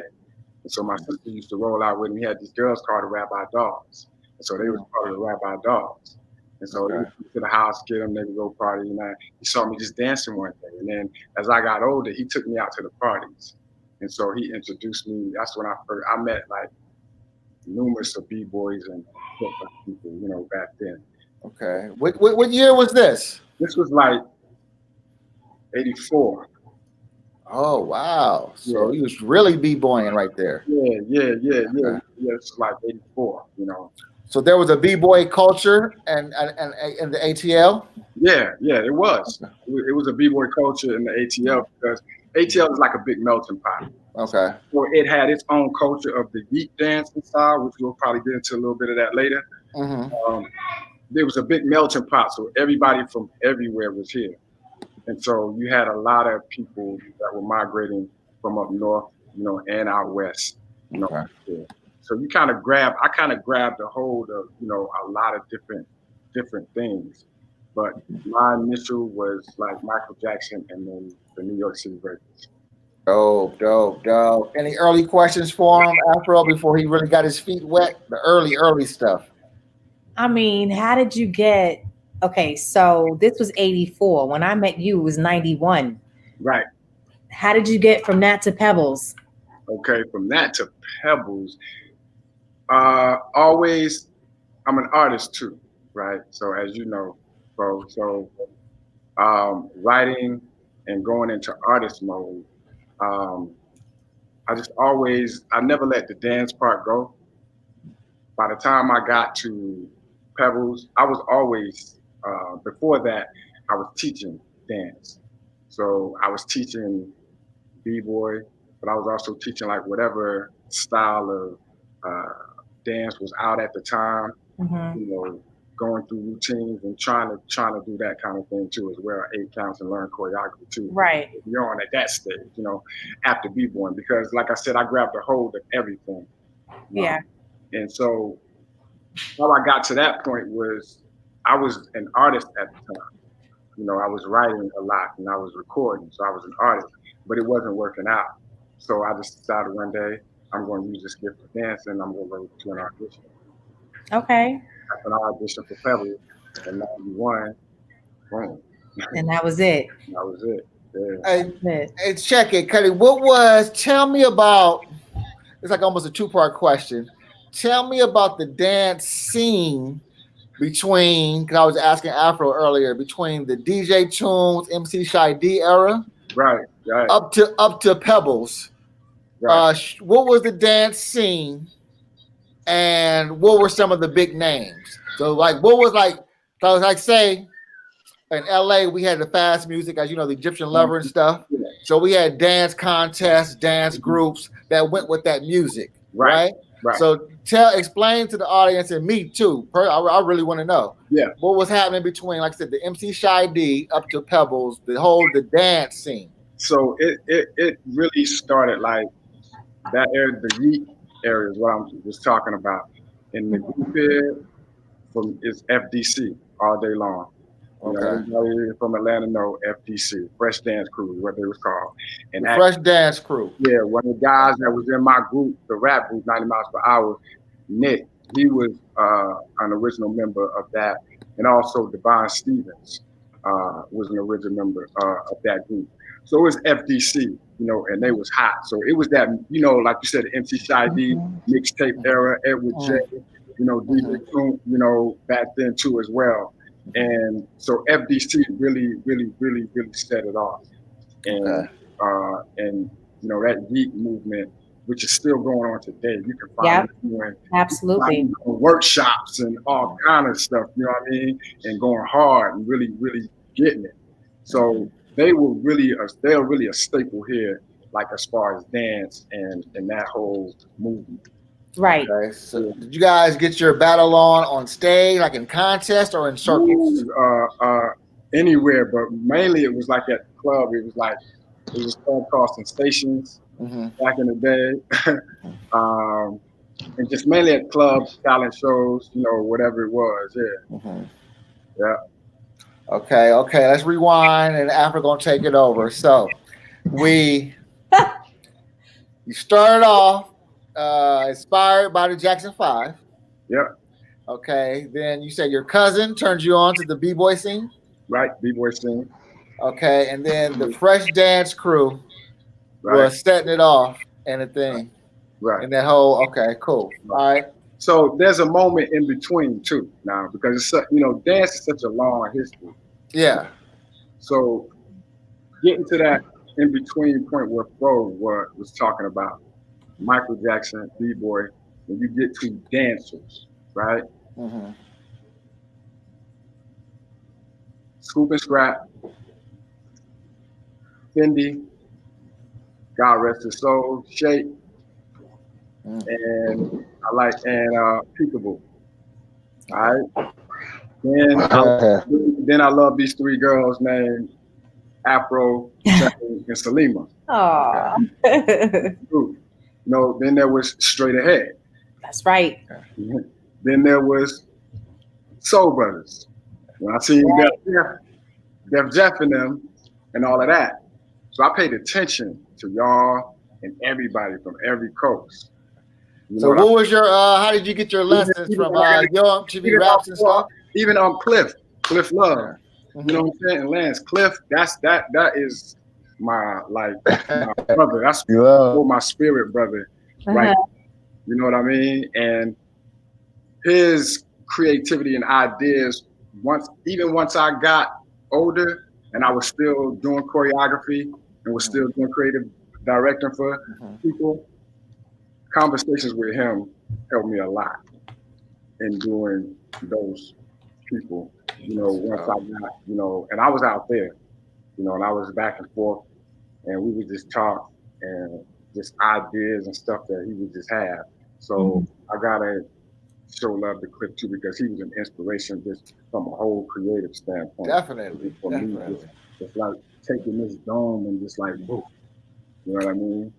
and so my sister used to roll out with him. He had these girls called the Rabbi Dogs, and so they was part of the Rabbi Dogs. And so he Okay. would come to the house, get them, they would go party, and he saw me just dancing one day. And then as I got older, he took me out to the parties. And so he introduced me. That's when I met like numerous of b-boys and hip-hop people, back then. Okay. What year was this? This was like 84. Oh wow. Yeah, So he was really b-boying right there. yeah. It's like 84, So there was a b-boy culture and the ATL. Yeah, it was. It was a b-boy culture in the ATL because ATL is like a big melting pot. Okay. So it had its own culture of the yeet dancing style, which we'll probably get into a little bit of that later. Mm-hmm. There was a big melting pot, so everybody from everywhere was here. And so you had a lot of people that were migrating from up north, and out west, Okay. here. So I kind of grabbed a hold of, a lot of different things. But my initial was like Michael Jackson and then the New York City Breakers. Dope. Any early questions for him, Afro, before he really got his feet wet? The early stuff. I mean, how did you get? Okay, so this was 84. When I met you, it was 91. Right. How did you get from that to Pebbles? Okay. From that to Pebbles, always, I'm an artist too, right? So as you know, writing and going into artist mode, um, I never let the dance part go. By the time I got to Pebbles, I was always, before that, I was teaching dance. So I was teaching b-boy, but I was also teaching like whatever style of dance was out at the time. Mm-hmm. going through routines and trying to do that kind of thing too as well, 8 counts and learn choreography too. Right. You're on at that stage, after b-boying, because like I said, I grabbed a hold of everything. Yeah. And so how I got to that point was I was an artist at the time. I was writing a lot and I was recording, so I was an artist, but it wasn't working out. So I just decided one day I'm going to use this gift for dancing. I'm going to go to an audition. Okay. After an audition for Pebbles in '91, boom, And that was it. that was it. Yeah. Hey, check it, Cuddy. Tell me about, it's like almost a two-part question. Tell me about the dance scene between, because I was asking Afro earlier, between the DJ Tunes, MC Shy D era, Right. up to Pebbles. Right. What was the dance scene, and what were some of the big names? So like, what was like? So I was like, say, in LA, we had the fast music, as you know, the Egyptian Lover and stuff. Yeah. So we had dance contests, dance groups that went with that music, right? So explain to the audience and me too. I really want to know. Yeah. What was happening between, like I said, the MC Shy D up to Pebbles, the dance scene. So it really started like that area, the Yeet area is what I was talking about. In the group here, it's FDC all day long. Everybody from Atlanta know FDC, Fresh Dance Crew, is what they was called. And Fresh Dance Crew. Yeah, one of the guys that was in my group, the rap group, 90 Miles Per Hour, Nick, he was an original member of that. And also Devon Stevens was an original member of that group. So it was FDC, and they was hot. So it was that, like you said, the MC Shy D mixtape era, Edward J, DJ Tune, back then too as well. And so FDC really, really, really, really set it off. And that Yeet movement, which is still going on today. You can find it doing absolutely workshops and all kind of stuff, you know what I mean? And going hard and really, really getting it. So they're really a staple here, like as far as dance and that whole movement. Right. Okay. So did you guys get your battle on stage, like in contest or in circles? Anywhere, but mainly it was like at the club. It was a club called Sensations back in the day. And just mainly at clubs, talent shows, whatever it was. Yeah. Yeah. Okay. Let's rewind, and Afro gonna take it over. So you started off inspired by the Jackson 5. Yeah. Okay. Then you said your cousin turned you on to the b-boy scene. Right, b-boy scene. Okay, and then the Fresh Dance Crew was setting it off and a thing. Right. And that whole, okay, cool. All right. So there's a moment in between too now, because it's, dance is such a long history. Yeah. So getting to that in between point where Fro was talking about Michael Jackson, b-boy, when you get to dancers, right? Scoop and Scrap, Fendi, God rest his soul, Shake, and Peekaboo. All right. Then I love these three girls named Afro, and Salima. Oh. Then there was Straight Ahead. That's right. Then there was Soul Brothers. When I seen Def Jeff and them and all of that. So I paid attention to y'all and everybody from every coast. So what was your, how did you get your lessons from your TV raps and stuff? Even on Cliff Love. You know what I'm saying? And Lance, Cliff, that is my brother. That's my spirit brother. Right. You know what I mean? And his creativity and ideas, once I got older and I was still doing choreography and was still doing creative directing for people, conversations with him helped me a lot in doing those people, once I got, and I was out there, and I was back and forth, and we would just talk and just ideas and stuff that he would just have. So I got a show love to Cliff too, because he was an inspiration just from a whole creative standpoint. Definitely, For me, it's like taking this dome and just like, whoa, you know what I mean?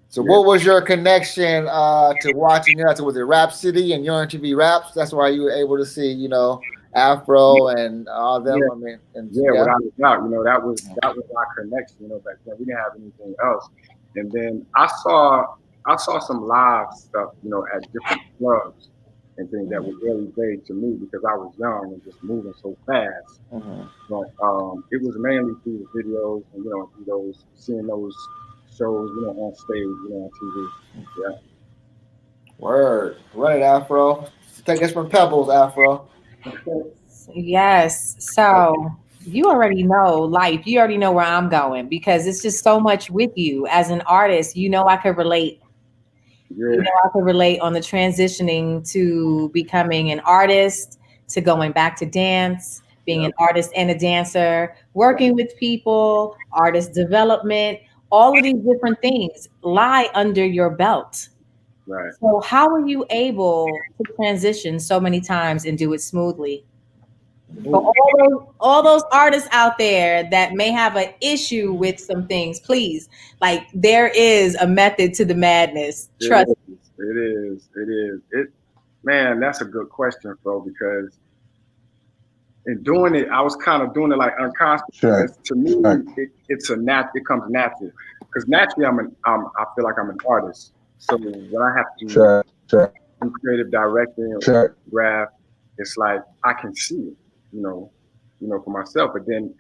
So what was your connection to watching that? So was it Rap City and Young TV Raps? That's why you were able to see, you know, Afro and all them. Yeah. I mean, and, Without a doubt, you know, that was our connection. You know, back then we didn't have anything else. And then I saw some live stuff, you know, at different clubs and things that were very vague to me because I was young and just moving so fast. But it was mainly through the videos and, you know, through those, seeing those shows, you know, on stage, you know, on TV. Yeah. Word. Run it, Afro. Take us from Pebbles, Afro. Yes. So you already know life. You already know where I'm going because it's just so much with you as an artist. You know, I could relate. Yeah. You know, I could relate on the transitioning to becoming an artist, to going back to dance, being an artist and a dancer, working with people, artist development, all of these different things lie under your belt. Right. So how are you able to transition so many times and do it smoothly? For all those artists out there that may have an issue with some things, please, like there is a method to the madness. Trust me. It is. Man, that's a good question, bro, because in doing it, I was kind of doing it like unconscious. Check. To me, it's it comes natural. Because naturally, I feel like I'm an artist. So when I have to do creative directing or graph, it's like I can see it, for myself. But then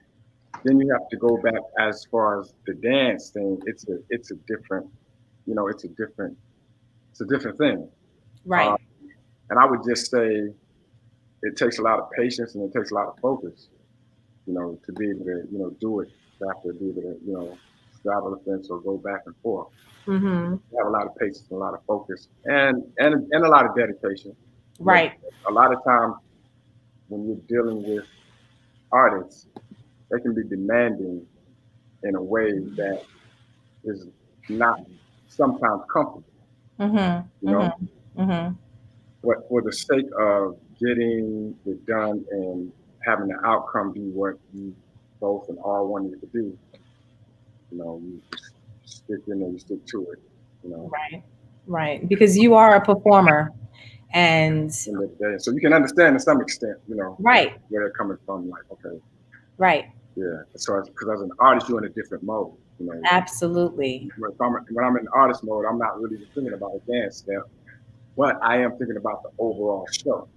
you have to go back as far as the dance thing. It's a different, it's a different thing. Right. And I would just say it takes a lot of patience and it takes a lot of focus, to be able to, do it. You have to be able to, straddle the fence or go back and forth. Mm-hmm. You have a lot of patience and a lot of focus and a lot of dedication. Right. A lot of times when you're dealing with artists, they can be demanding in a way that is not sometimes comfortable. Mm-hmm. You know, Mm-hmm. but for the sake of getting it done and having the outcome be what you both and all wanted to do, you just stick in there, you stick to it, Right. Right. Because you are a performer and in the day. So you can understand to some extent, right. where they're coming from. Like, okay, right. yeah. So because as an artist, you're in a different mode. Absolutely. When I'm in artist mode, I'm not really thinking about a dance step, but I am thinking about the overall show.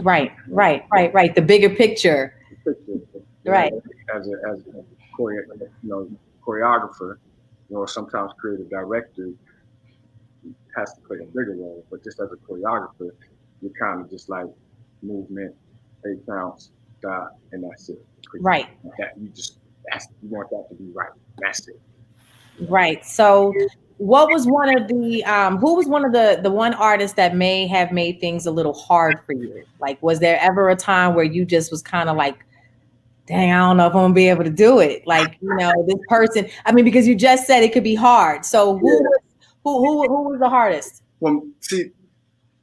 Right. The bigger picture. The picture, right. As a choreographer, sometimes creative director has to play a bigger role. But just as a choreographer, you're kind of just like movement, 8 counts, dot, and that's it. Right. That you want that to be right. That's it. Right. So what was one of the who was one of the one artist that may have made things a little hard for you? Like, was there ever a time where you just was kind of like, dang, I don't know if I'm gonna be able to do it? Like, this person, I mean, because you just said it could be hard. So who was the hardest? Well, see,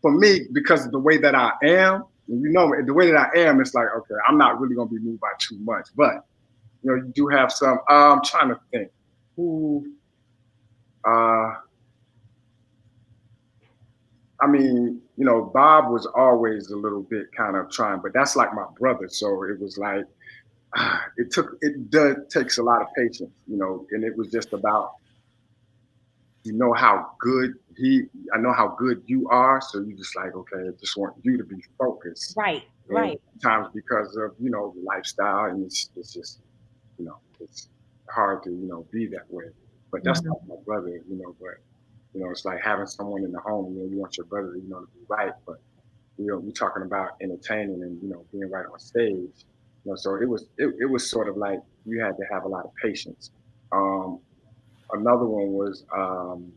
for me, because of the way that I am, the way that I am, it's like, okay, I'm not really gonna be moved by too much. But you do have some. I'm trying to think who. I mean, Bob was always a little bit kind of trying, but that's like my brother. So it was like, it takes a lot of patience, and it was just about, how good I know how good you are. So you just like, okay, I just want you to be focused. Right. And right. Sometimes because of, the lifestyle and it's just, it's hard to, be that way. But that's not my brother, but it's like having someone in the home, you want your brother, to be right. But, we're talking about entertaining and, being right on stage. So it was sort of like you had to have a lot of patience. Another one was, I'm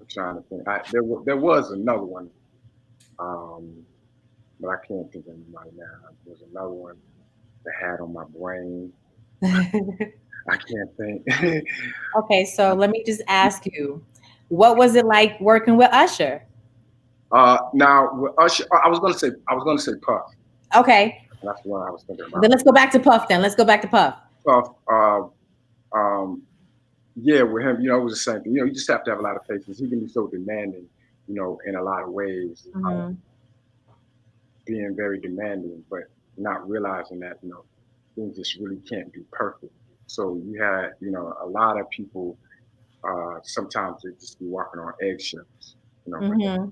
trying to think. There was another one, but I can't think of it right now. There's another one that had on my brain. I can't think. Okay, so let me just ask you, what was it like working with Usher? Now with Usher, I was gonna say Puff. Okay. That's what I was thinking about. Then let's go back to Puff. Then let's go back to Puff. Puff. Um, yeah, with him, it was the same thing. You just have to have a lot of patience. He can be so demanding, in a lot of ways, being very demanding, but not realizing that, things just really can't be perfect. So you had, a lot of people, sometimes they just be walking on eggshells, but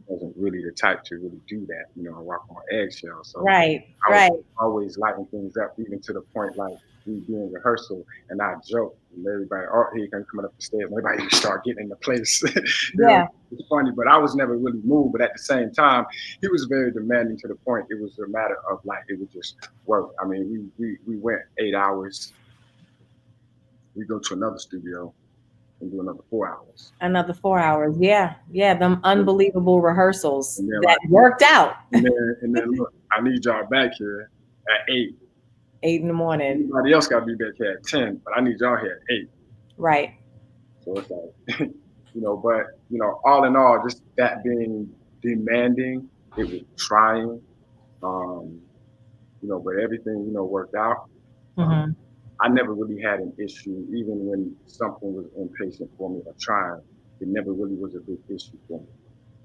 wasn't really the type to really do that, walk on eggshells. So Right. I was Right. always lighting things up, even to the point like we be in rehearsal and I joke and everybody, oh, here you come coming up the stairs, and everybody start getting into place. Yeah. It's funny, but I was never really moved. But at the same time, he was very demanding to the point it was a matter of like it was just work. I mean, we went 8 hours. We go to another studio and do another 4 hours. Another 4 hours. Yeah. Yeah. Them unbelievable rehearsals And then that like, worked out. and then look, I need y'all back here at 8. 8 in the morning. Everybody else got to be back here at 10, but I need y'all here at 8. Right. So it's like, but all in all, just that being demanding, it was trying, but everything, worked out. I never really had an issue, even when something was impatient for me or trying. It never really was a big issue for me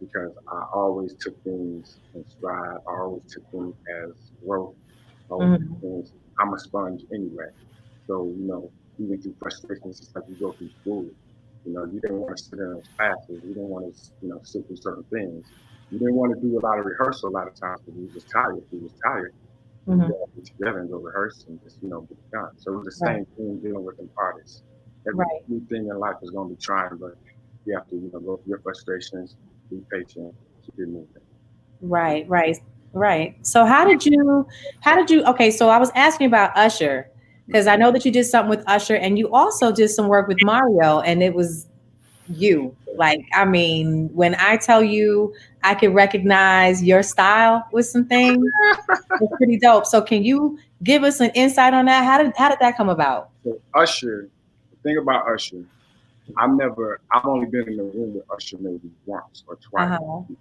because I always took things in stride. I always took things as growth. I always took things. I'm a sponge anyway. So, even through frustrations, it's like you go through school. You didn't want to sit in those classes. You didn't want to, sit through certain things. You didn't want to do a lot of rehearsal a lot of times because you were just tired. You was tired. You gotta get together and go rehearse and just, get it done. So it was the same thing dealing with an artist. Everything in life is going to be trying, but you have to, go through your frustrations, be patient, keep it moving. Right. Right. Right. So okay, so I was asking about Usher because I know that you did something with Usher and you also did some work with Mario and it was you. Like, I mean, when I tell you I can recognize your style with some things, it's pretty dope. So can you give us an insight on that? How did that come about? So Usher, the thing about Usher, I've only been in the room with Usher maybe once or twice,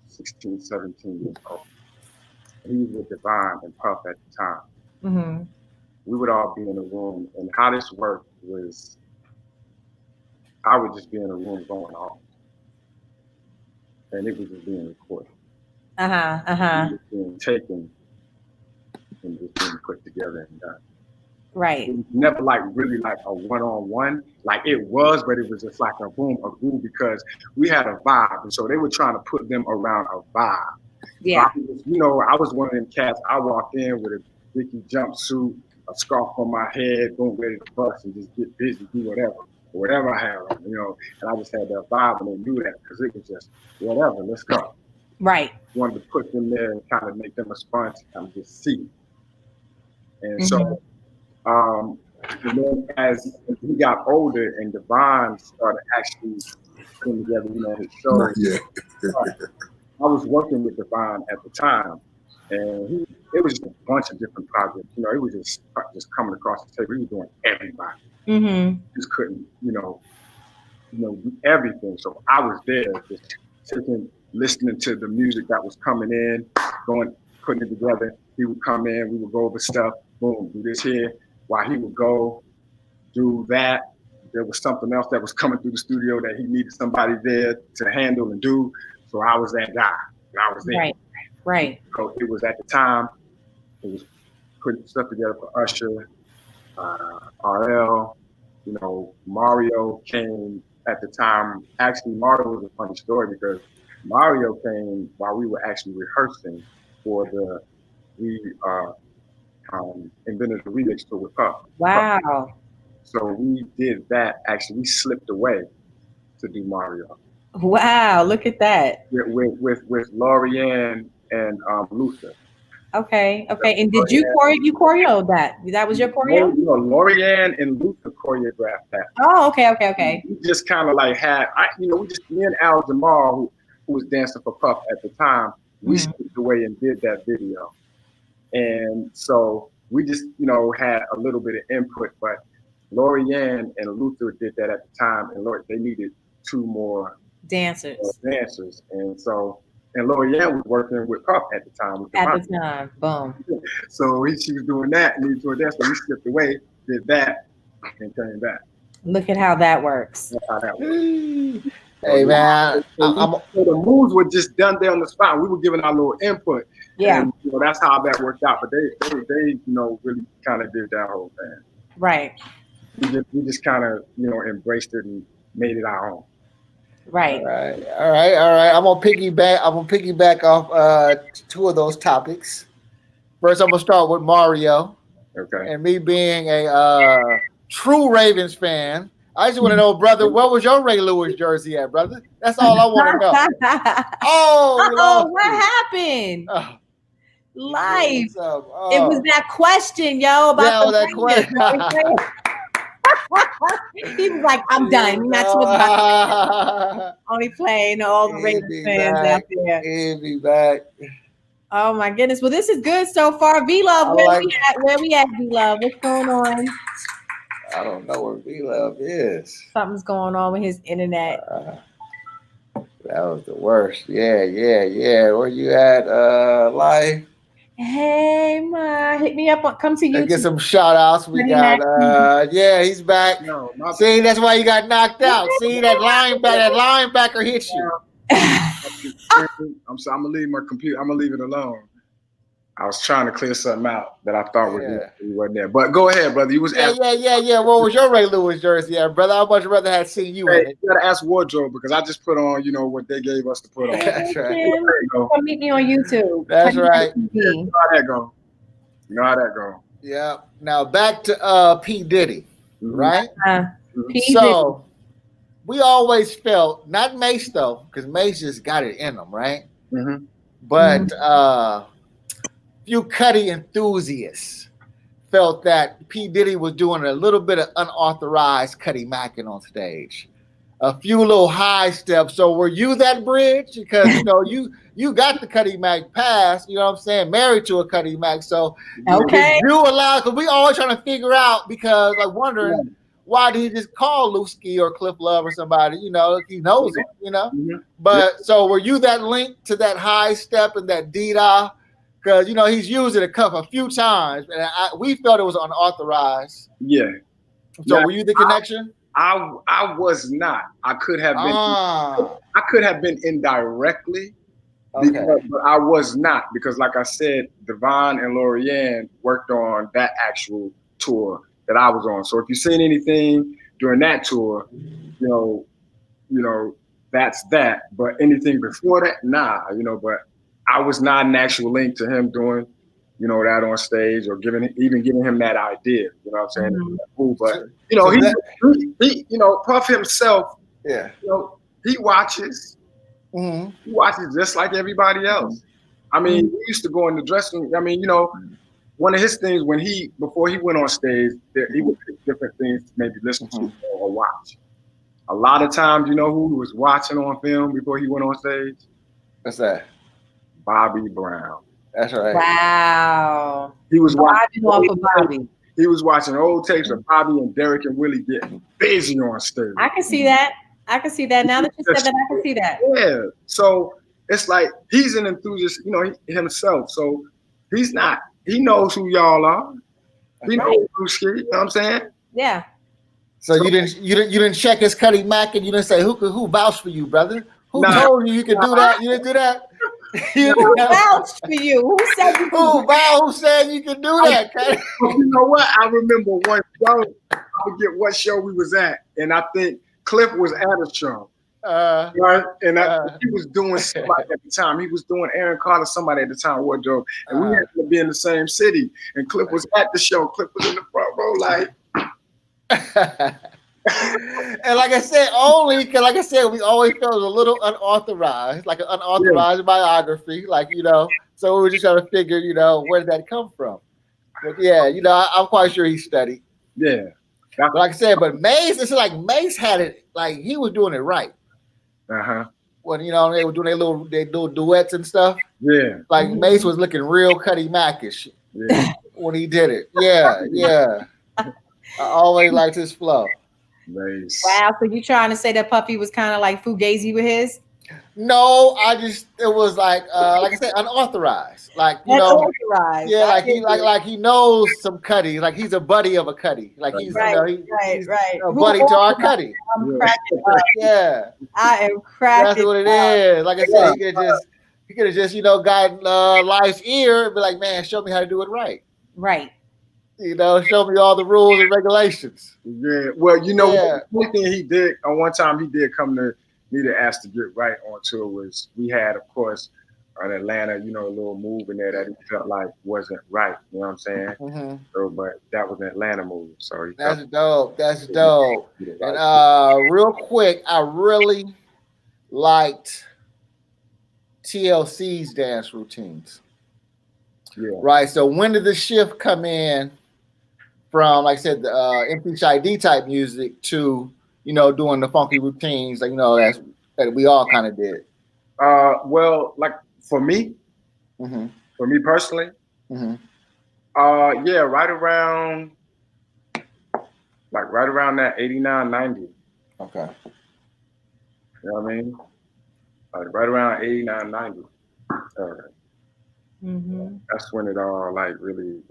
16, 17 years old. He was with Divine and Puff at the time. We would all be in a room, and how this worked was I would just be in a room going off, and it was just being recorded. It was being taken and just being put together and done. Right. It was never like really like a one-on-one. Like it was, but it was just like a group because we had a vibe. And so they were trying to put them around a vibe. Yeah. So I was one of them cats. I walked in with a Dickie jumpsuit, a scarf on my head, boom, ready to bust and just get busy, do whatever I had on, and I just had that vibe and they knew that because it was just whatever, let's go. Right. Wanted to put them there and kind of make them a sponge and just see. And so and then as he got older and Divine started actually putting together, his show. Yeah. I was working with Divine at the time, and it was just a bunch of different projects. It was just coming across the table. He was doing everybody. Just couldn't, do everything. So I was there, just listening to the music that was coming in, putting it together. He would come in, we would go over stuff. Boom, do this here. While he would go do that, there was something else that was coming through the studio that he needed somebody there to handle and do. So I was that guy. I was there. Right. So it was at the time, it was putting stuff together for Usher, RL, Mario came at the time. Actually, Mario was a funny story because Mario came while we were actually rehearsing for we invented a remix tour with Puff. Wow. So we did that. Actually, we slipped away to do Mario. Wow, look at that. With Lorianne and Luther. Okay. And did you choreo that? That was your choreo? No, Lorianne and Luther choreographed that. Oh, okay. We just kind of like had, me and Al Jamal, who was dancing for Puff at the time, we slipped away and did that video. And so we just, had a little bit of input, but Lorianne and Luther did that at the time, and they needed 2 more dancers. And so and L'Oreal was working with Puff at the time. With At the time, boom. So she was doing that, and he was doing that. So we slipped away, did that, and came back. Look at how that works. That's how that works. Hey man, So the moves were just done there on the spot. We were giving our little input, Yeah. and that's how that worked out. But they really kind of did that whole thing. Right. We just kind of embraced it and made it our own. Right. All right. I'm gonna piggyback off two of those topics. First, I'm gonna start with Mario. Okay. And me being a true Ravens fan, I just want to know, brother, where was your Ray Lewis jersey at, brother? That's all I want to know. Oh, what happened? Life. It was that question, yo, about that question. He was like, I'm done. We're not talking about only playing all the Ravens fans out there. He'll be back. Oh my goodness. Well, this is good so far. V-Love, where we at, V-Love? What's going on? I don't know where V-Love is. Something's going on with his internet. That was the worst. Yeah. Where you at, Life? Hey, Ma, hit me up. Come to you. Let's get some shout outs. We got, he's back. No, see, that's why you got knocked out. See, that linebacker hit you. I'm sorry, I'm gonna leave my computer. I'm gonna leave it alone. I was trying to clear something out that I thought he wasn't there. But go ahead, brother. You was asking. Yeah. What was your Ray Lewis jersey at, brother? I much rather had seen you in it. You gotta ask wardrobe because I just put on, what they gave us to put on. That's right. Come meet me on YouTube. That's right. You know how that go. Yeah. Now back to P Diddy, right? So we always felt, not Mace though, because Mace just got it in him, right? Mm-hmm. But few Cuddy enthusiasts felt that P Diddy was doing a little bit of unauthorized Cuddy Mackin on stage, a few little high steps. So were you that bridge? Because you got the Cuddy Mac pass, you know what I'm saying, married to a Cuddy Mac. So okay, you allowed, because we always trying to figure out, because like wondering why did he just call Lusky or Cliff Love or somebody? He knows him, Mm-hmm. But so were you that link to that high step and that D-da? Because he's used it a few times, and we felt it was unauthorized. Yeah. So were you the connection? I was not. I could have been. I could have been indirectly, but I was not, because, like I said, Devon and Lorianne worked on that actual tour that I was on. So if you've seen anything during that tour, that's that. But anything before that, nah. But I was not an actual link to him doing, that on stage, or giving him that idea. You know what I'm saying? Mm-hmm. But he Puff himself. Yeah. He watches. Mm-hmm. He watches just like everybody else. I mean, we used to go in the dressing room. I mean, one of his things before he went on stage, he would pick different things to maybe listen to or watch. A lot of times, who was watching on film before he went on stage? What's that? Bobby Brown. That's right. Wow. He was watching off of Bobby. He was watching old tapes of Bobby and Derek and Willie getting busy on stage. I can see that. Now that you said that, I can see that. Yeah. So it's like he's an enthusiast, himself. So he's not. He knows who y'all are. He knows who's you know what I'm saying? Yeah. So you didn't check his Cuddy Mac, and you didn't say who vouched for you, brother? Who told you could do that? You didn't do that. Who vouched for you? Who said you could Who said you could do that? You know what? I remember one show. I forget what show we was at, and I think Cliff was at a show. Right? And he was doing somebody at the time. He was doing Aaron Carter, somebody at the time, wardrobe. And we happened to be in the same city. And Cliff was at the show. Cliff was in the front row, like. And like I said, we always felt it was a little unauthorized, like an unauthorized biography, so we were just trying to figure, where did that come from? But yeah, I'm quite sure he studied. Yeah. But like I said, but Mace, it's like Mace had it, like he was doing it right. When they were doing their little duets and stuff. Yeah. Like Mace was looking real Cuddy Mac-ish when he did it. Yeah. I always liked his flow. Nice. Wow, so you trying to say that Puffy was kind of like Fugazi with his? No, it was like I said, unauthorized. Like Unauthorized. yeah, I like get it. he knows some Cuddy. Like he's a buddy of a Cuddy. Like he's Right, he's right. a Who buddy to our authorized? Cuddy. I'm Yeah. cracking up. Yeah, I am that's cracking what it up. is. Like I said, Yeah. he could have just gotten Life's ear and be like, man, show me how to do it right. Right. Show me all the rules and regulations. Yeah. Well, Yeah. the only thing he did on one time he did come to me to ask to get right on tour was we had, of course, in Atlanta, a little move in there that he felt like wasn't right. You know what I'm saying? Mm-hmm. So, but that was an Atlanta move. So he That's felt dope. That's dope. it And right. real quick, I really liked TLC's dance routines. Yeah. Right. So when did the shift come in from, like I said, the MPCID type music to doing the funky routines, like that we all kind of did. Well, like for me personally, yeah, right around that 89, 90. Okay. You know what I mean? Like right around 89, 90. That's when it all like really,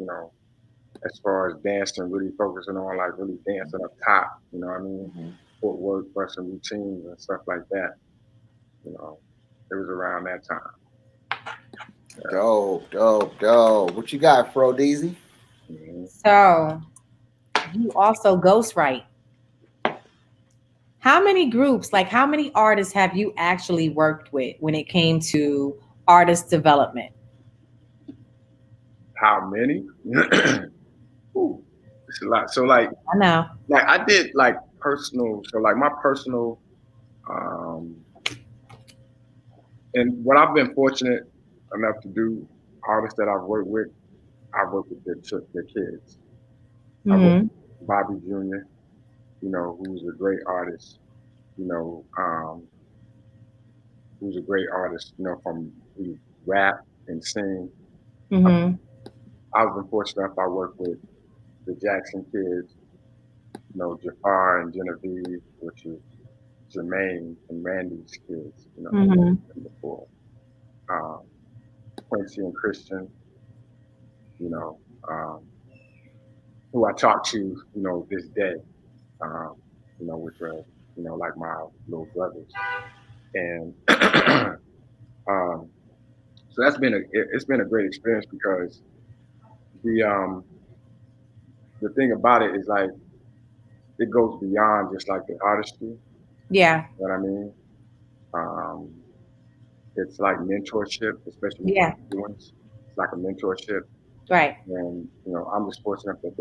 as far as dancing, really focusing on like really dancing up top. You know what I mean? Footwork, busting routines and stuff like that. It was around that time. Yeah. Dope. What you got, Frodeezy? So you also ghostwrite. How many groups, like how many artists have you actually worked with when it came to artist development? How many? Ooh, it's a lot. So like I know. Like I did like personal, so like my personal and what I've been fortunate enough to do, artists that I've worked with their kids. I worked with Bobby Jr., who's a great artist, who's a great artist, from who rap and sing. I've been fortunate enough I worked with the Jackson kids, Jafar and Genevieve, which is Jermaine and Randy's kids, before. Quincy and Christian, who I talk to, this day, which are, like my little brothers. And so it's been a great experience because the thing about it is like, it goes beyond just like the artistry. Yeah. You know what I mean? It's like mentorship, especially Yeah. with students. It's like a mentorship. Right. And, I'm just fortunate that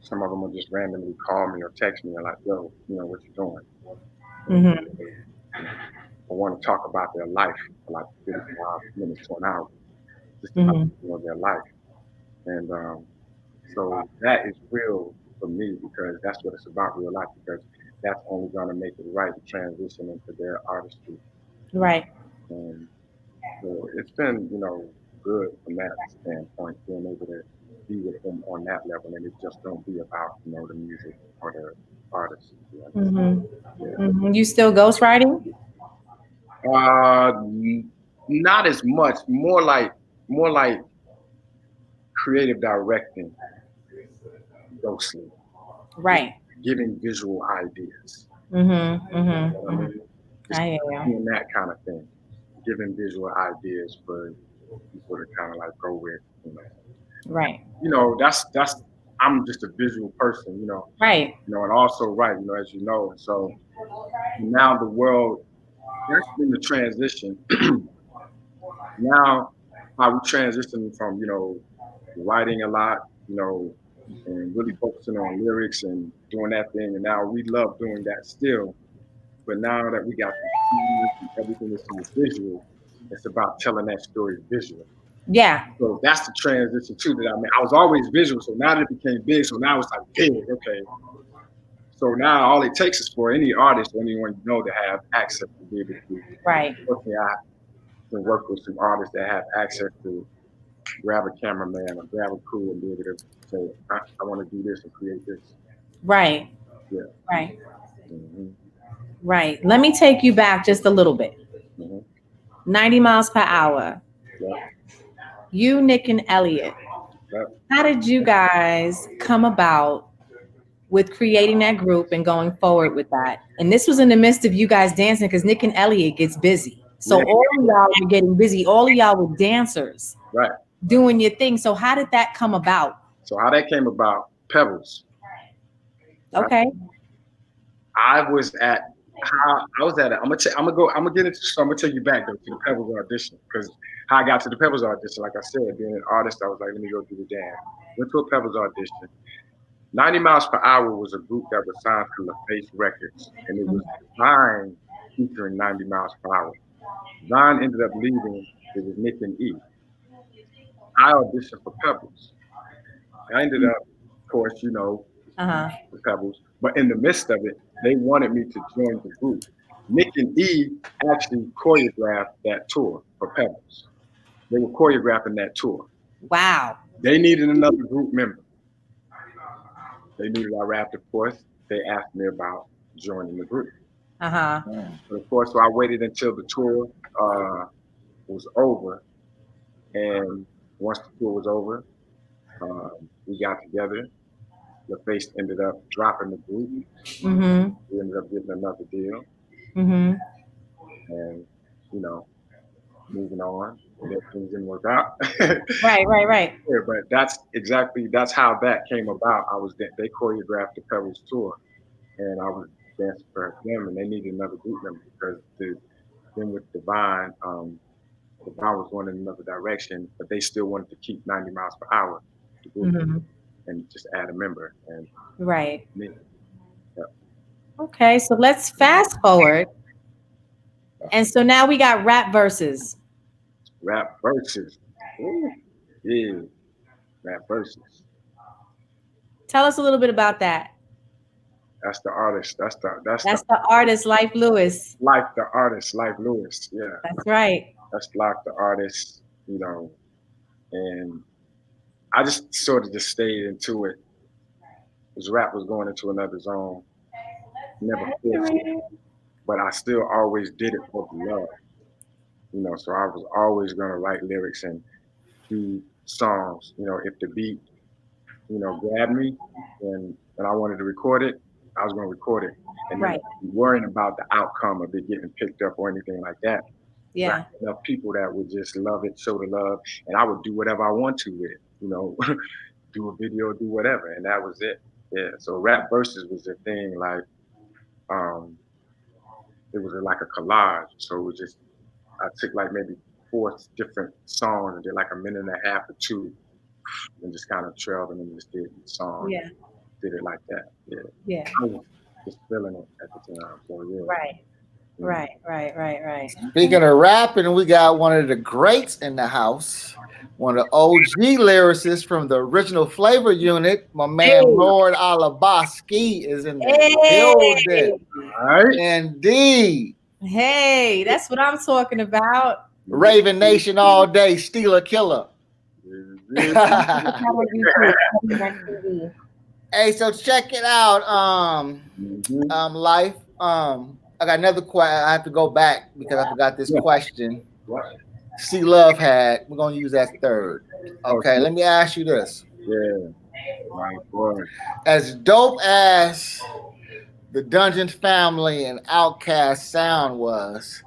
some of them will just randomly call me or text me and like, yo, what you doing? I want to talk about their life for like 55 minutes to an hour, just about their life. And so that is real for me because that's what it's about, real life, because that's only going to make it right to transition into their artistry. Right. And so it's been, good from that standpoint, being able to be with them on that level, and it just don't be about, the music or the artist. You still ghostwriting? Not as much. More like creative directing, ghostly. Right. Giving visual ideas. Just doing that kind of thing. Giving visual ideas for people to kind of like go with. Right. That's I'm just a visual person. Right. And also write. As you know. So now the world. That's been the transition. Now, how we transitioning from writing a lot, and really focusing on lyrics and doing that thing, and now we love doing that still. But now that we got everything is so visual, it's about telling that story visually. Yeah. So that's the transition too. That I was always visual, so now that it became big, so now it's like big. Okay. So now all it takes is for any artist or anyone to have access to be able to. Right. Okay, I can work with some artists that have access to grab a cameraman or grab a crew and be able to say, I want to do this and create this. Right. Yeah. Right. Right. Let me take you back just a little bit. 90 miles per hour. Yep. You, Nick, and Elliot. Yep. How did you guys come about with creating that group and going forward with that? And this was in the midst of you guys dancing because Nick and Elliot gets busy. So Yeah. all of y'all were getting busy. All of y'all were dancers. Right. Doing your thing. So how did that come about? So how that came about, Pebbles. Okay. I was at I'm gonna take you back though to the Pebbles audition, because how I got to the Pebbles audition, like I said, being an artist, I was like, let me go do the dance. Went to a Pebbles audition. 90 Miles Per Hour was a group that was signed to LaFace Records, and it was Vine featuring 90 Miles Per Hour. Vine ended up leaving. It was Nick and E. I auditioned for Pebbles. I ended up, of course, for Pebbles. But in the midst of it, they wanted me to join the group. Nick and E actually choreographed that tour for Pebbles. They were choreographing that tour. Wow. They needed another group member. They knew that I rapped, of course. They asked me about joining the group. Uh-huh. But of course, so I waited until the tour was over. And once the tour was over, we got together. LaFace ended up dropping the group. Mm-hmm. We ended up getting another deal. Mm-hmm. And, moving on. And things didn't work out. Right. Yeah, but that's how that came about. They choreographed the Pebbles tour, and I was dancing for them, and they needed another group member because then with Divine, Divine was going in another direction, but they still wanted to keep 90 miles per hour, the group, and just add a member. And right. Me. Yeah. Okay, so let's fast forward. And so now we got rap verses. Rap verses. Ooh. Yeah. Rap verses. Tell us a little bit about that. That's the artist. That's the artist, Life Lewis. Life the artist, Life Lewis. Yeah. That's right. That's Life the artist, and I just sort of just stayed into it. Because rap was going into another zone. Never forced it, but I still always did it for the love. So I was always gonna write lyrics and do songs. If the beat, grabbed me and I wanted to record it, I was gonna record it. And right. Not worrying about the outcome of it getting picked up or anything like that. Yeah. Enough people that would just love it, show the love, and I would do whatever I want to with it. Do a video, do whatever, and that was it. Yeah. So rap verses was the thing, like, it was like a collage. So it was just, I took like maybe 4 different songs and did like a minute and a half or 2, and just kind of trailed them and just did the song. Yeah. Did it like that. Yeah. Yeah. I was just feeling it at the time. So yeah. Right. Right. Speaking of rapping, we got one of the greats in the house, one of the OG lyricists from the original Flavor Unit. My man Lord Alabaski is in the building. All right. Indeed. Hey, that's what I'm talking about. Raven Nation all day, stealer killer. Hey, so check it out. Life. I got another question. I have to go back because I forgot this question. C Love had. We're gonna use that third. Okay, let me ask you this. Yeah. My boy. As dope as the Dungeon Family and Outkast sound was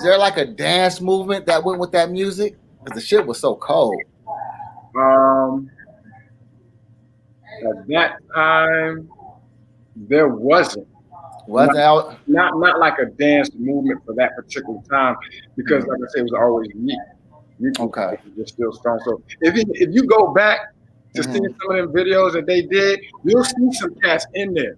there like a dance movement that went with that music? Because the shit was so cold. At that time, there wasn't. Not like a dance movement for that particular time, because like I said, it was always me. Okay. Was still strong. So if you go back to see some of them videos that they did, you'll see some cats in there.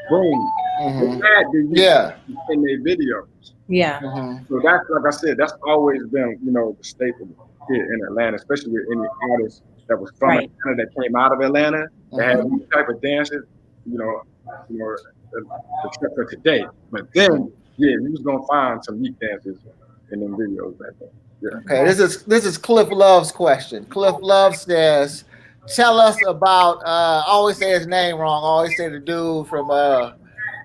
Boom. In their videos. Yeah. So that's, like I said, that's always been, the staple here in Atlanta, especially with any artist that was from Atlanta that came out of Atlanta that had these type of dances, except for today. But then, you was gonna find some meat dances in them videos back then. Yeah. Okay, this is Cliff Love's question. Cliff Love says, tell us about I always say his name wrong. I always say the dude from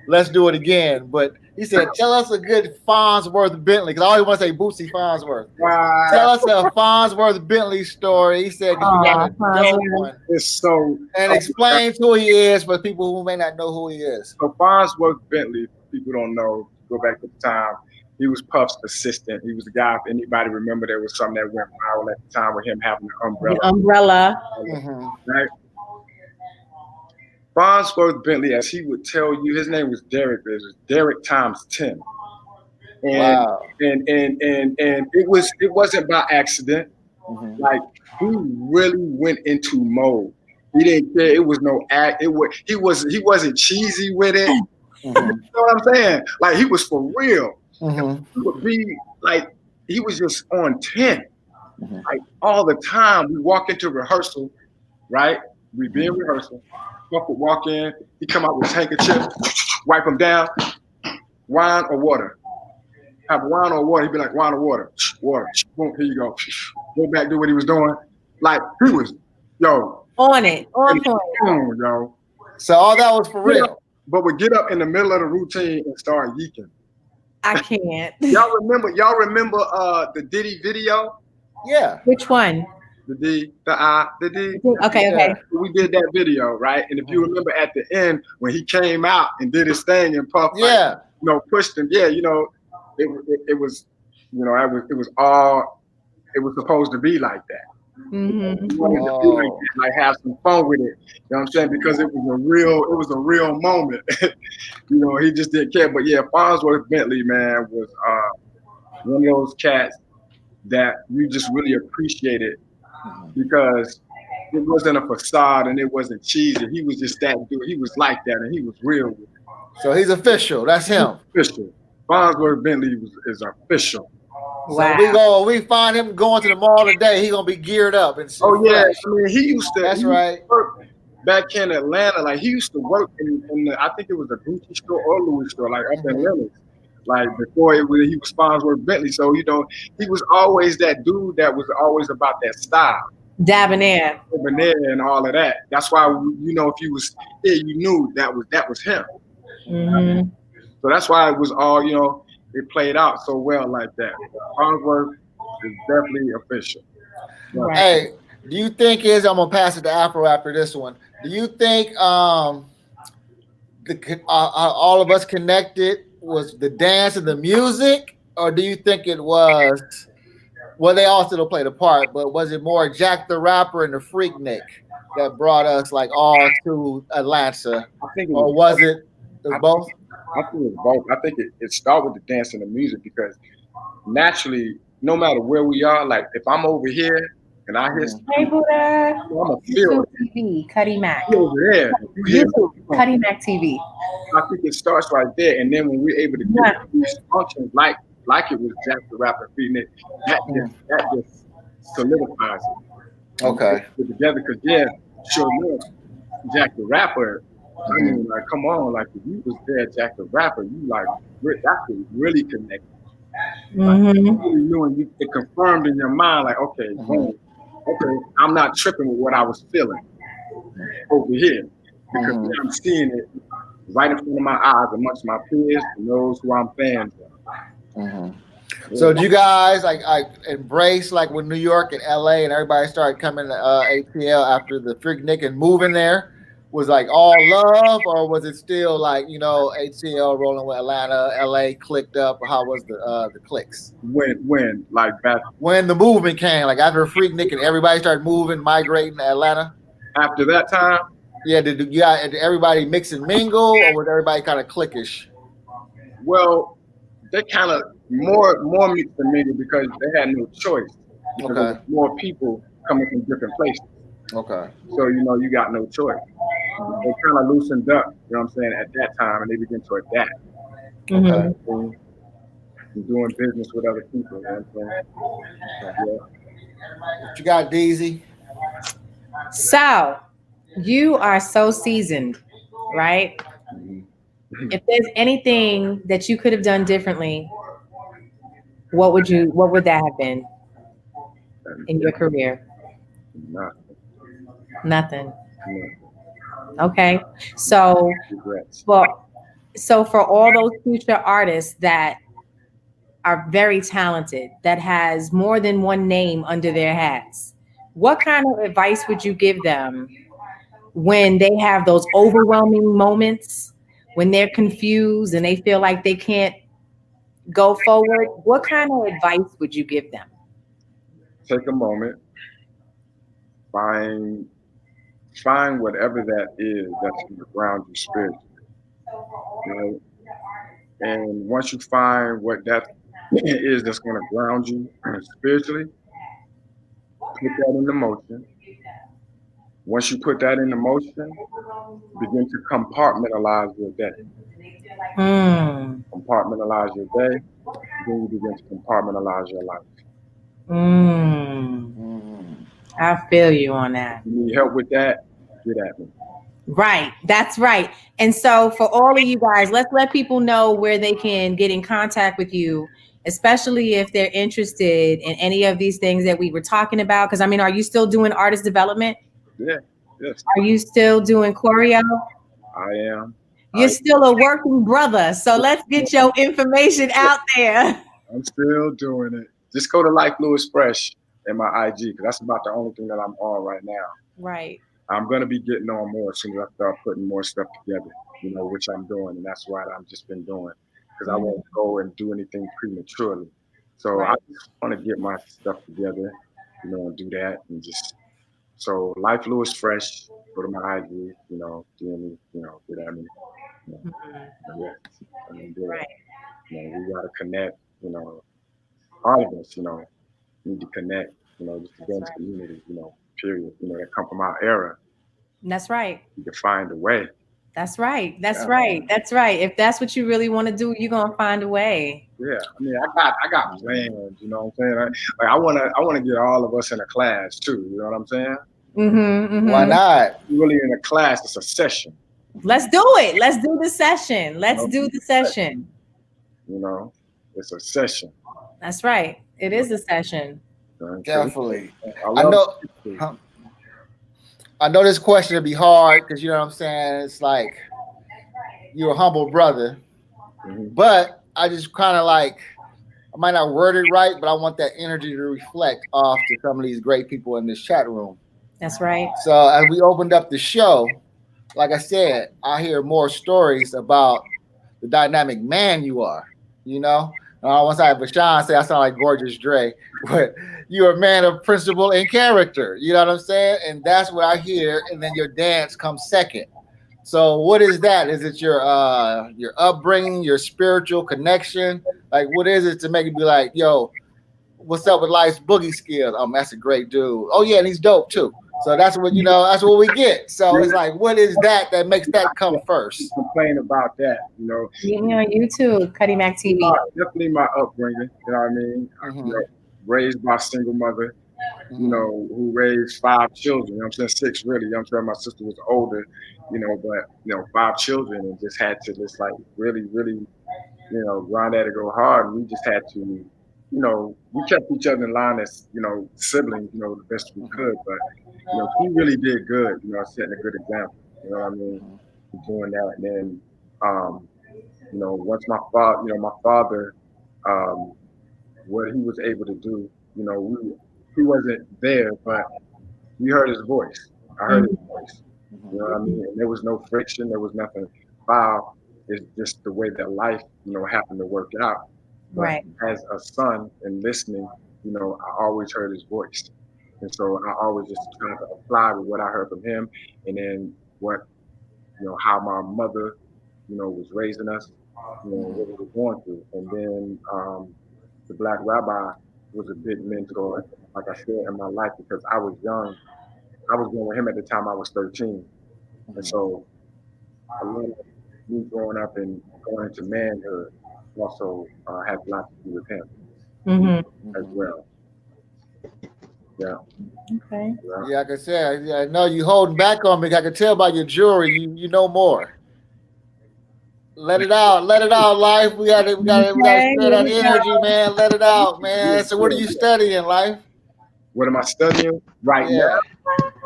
Let's Do It Again, but He said, "Tell us a good Farnsworth Bentley," because I always want to say Bootsy Farnsworth. Wow. Tell us a Farnsworth Bentley story. He said, "Because you got a dope one." It's so. And explain who he is for people who may not know who he is. So Farnsworth Bentley, people don't know, go back to the time, he was Puff's assistant. He was the guy, if anybody remember, there was something that went viral at the time with him having an umbrella. The umbrella. Right? Farnsworth Bentley, as he would tell you, his name was Derek. It was Derek times 10. And, Wow. and it wasn't by accident. Like, he really went into mode. He didn't care. It was no act. He wasn't cheesy with it. You know what I'm saying? Like, he was for real. He would be like, he was just on 10. Like, all the time. We walk into rehearsal, right? We'd be in rehearsal. Puff would walk in. He'd come out with his handkerchief, wipe him down. Wine or water? Have wine or water? He'd be like, wine or water? Water. Boom, here you go. Go back, do what he was doing. Like, he was, yo. On it. On point. Yo. So all that was for real. But would get up in the middle of the routine and start yeeking. I can't. Y'all remember the Diddy video? Yeah. Which one? The D, the I, the D. Okay. We did that video, right? And if you remember at the end when he came out and did his thing and Puff, like, pushed him. Yeah, it was, it was supposed to be like that. Mm-hmm. Like have some fun with it. You know what I'm saying? Because it was a real moment. He just didn't care. But yeah, Farnsworth Bentley, man, was one of those cats that you just really appreciated because it wasn't a facade and it wasn't cheesy. He was just that dude. He was like that and he was real with it. So he's official. That's him. Official. Farnsworth Bentley is official. Wow. So we find him going to the mall today. He's gonna be geared up and yeah, I mean he used to. That's right. Work back in Atlanta, like he used to work in the, I think it was a Gucci store or Louis store, like up in Lennox. Like before he was Farnsworth Bentley, so he was always that dude that was always about that style, debonair and all of that. That's why if you was here, you knew that was him. Mm-hmm. So that's why it was all it played out so well like that. Farnsworth is definitely official. Right. Hey, do you think I'm gonna pass it to Afro after this one? Do you think all of us connected was the dance and the music, or do you think it was? Well, they all still played a part, but was it more Jack the Rapper and the Freaknik that brought us like all to Atlanta, or was it both? I think it's both. I think it started with the dance and the music because naturally, no matter where we are, like if I'm over here and I hear Hey Buddha, I'm gonna feel TV, Cuddy Mac. Over there. YouTube, Cuddy Mac TV. I think it starts right there, and then when we're able to get these functions like it was Jack the Rapper, Freaknik, that just solidifies it. Okay. Together, because sure enough, Jack the Rapper. I mean, like, come on, like if you was there, Jack the Rapper, you like that could really connect. Like, you really knew, and it confirmed in your mind, like, okay, boom, okay, I'm not tripping with what I was feeling over here because I'm seeing it right in front of my eyes amongst my peers and those who I'm fans of. So do you guys like embrace like when New York and LA and everybody started coming to ATL after the Freaknik and moving there? Was like all love, or was it still like ATL rolling with Atlanta, LA clicked up? Or how was the clicks? When like back when the movement came, like after Freaknik and everybody started moving, migrating to Atlanta. After that time, did everybody mix and mingle, or was everybody kind of cliquish? Well, they kind of more mixed and mingle because they had no choice. Because there was more people coming from different places. Okay. So you got no choice. They kind of loosened up, you know what I'm saying, at that time, and they began to adapt. Okay. And doing business with other people, you know what I'm saying? What you got, Deezy? So, you are so seasoned, right? If there's anything that you could have done differently, what would that have been in your career? Nothing. Okay. So, well, So for all those future artists that are very talented, that has more than one name under their hats, what kind of advice would you give them when they have those overwhelming moments, when they're confused and they feel like they can't go forward? What kind of advice would you give them? Take a moment, find find whatever that is that's going to ground you spiritually, right? And once you find what that is that's going to ground you spiritually, put that into motion. Once you put that into motion, begin to compartmentalize your day. Mm, Compartmentalize your day, then you begin to compartmentalize your life. mm. I feel you on that. If you need help with that, get at me. Right. That's right. And so for all of you guys, let's let people know where they can get in contact with you, especially if they're interested in any of these things that we were talking about. Because I mean, are you still doing artist development? Yeah, yes, Are you still doing choreo? I am. You're I still a working brother. So let's get your information out there. I'm still doing it. Just go to Life Lewis Fresh in my IG because that's about the only thing that I'm on right now. Right. I'm gonna be getting on more as soon as I start putting more stuff together, which I'm doing, and that's what I've just been doing because I won't go and do anything prematurely. So I just want to get my stuff together, and do that, and just so Life Lewis Fresh. Go to my IG, DM me, get at me. Yeah, I mean, Right. we gotta connect. All of us, need to connect. Just to dance community. Period. That come from our era. That's right. You can find a way. That's right. That's right. That's right. If that's what you really want to do, you're gonna find a way. Yeah, I mean, I got plans. You know what I'm saying? I wanna get all of us in a class too. You know what I'm saying? Why not? Really in a class, it's a session. Let's do it. Let's do the session. Let's do the session. It's a session. That's right. It is a session. Definitely. I know this question will be hard because you know what I'm saying. It's like you're a humble brother, but I just kind of I might not word it right, but I want that energy to reflect off to some of these great people in this chat room. That's right. So as we opened up the show, like I said, I hear more stories about the dynamic man you are. Once I have Bashan say I sound like Gorgeous Dre, but you're a man of principle and character. You know what I'm saying? And that's what I hear. And then your dance comes second. So what is that? Is it your upbringing, your spiritual connection? Like, what is it to make you be like, yo, what's up with life's boogie skills? Oh, that's a great dude. Oh yeah, and he's dope too. So that's what that's what we get. So it's like, what is that makes that come first? Complain about that, Meet me on YouTube, Cuddy Mac TV. Definitely my upbringing. You know what I mean? Raised by a single mother, who raised 5 children. You know what I'm saying? 6 really. You know what I'm saying? My sister was older, but 5 children and just had to just really, really, grind at it, go hard. And we just had to. We kept each other in line as, siblings, the best we could. But, he really did good, setting a good example. You know what I mean? Doing that. And then, once my father, what he was able to do, he wasn't there, but we heard his voice. I heard his voice. You know what I mean? And there was no friction. There was nothing foul. It's just the way that life, happened to work out. But as a son and listening, I always heard his voice. And so I always just tried to apply with what I heard from him and then what, how my mother, was raising us, what we were going through. And then the Black Rabbi was a big mentor, like I said, in my life because I was young. I was going with him at the time I was 13. And so a lot of me growing up and going into manhood also has a lot to do with him as well. Yeah. Okay. Yeah, like I said, I know you holding back on me. I can tell by your jewelry, you know more. Let it out, life. We gotta spare that energy, man. Let it out, man. So what are you studying, life? What am I studying right now?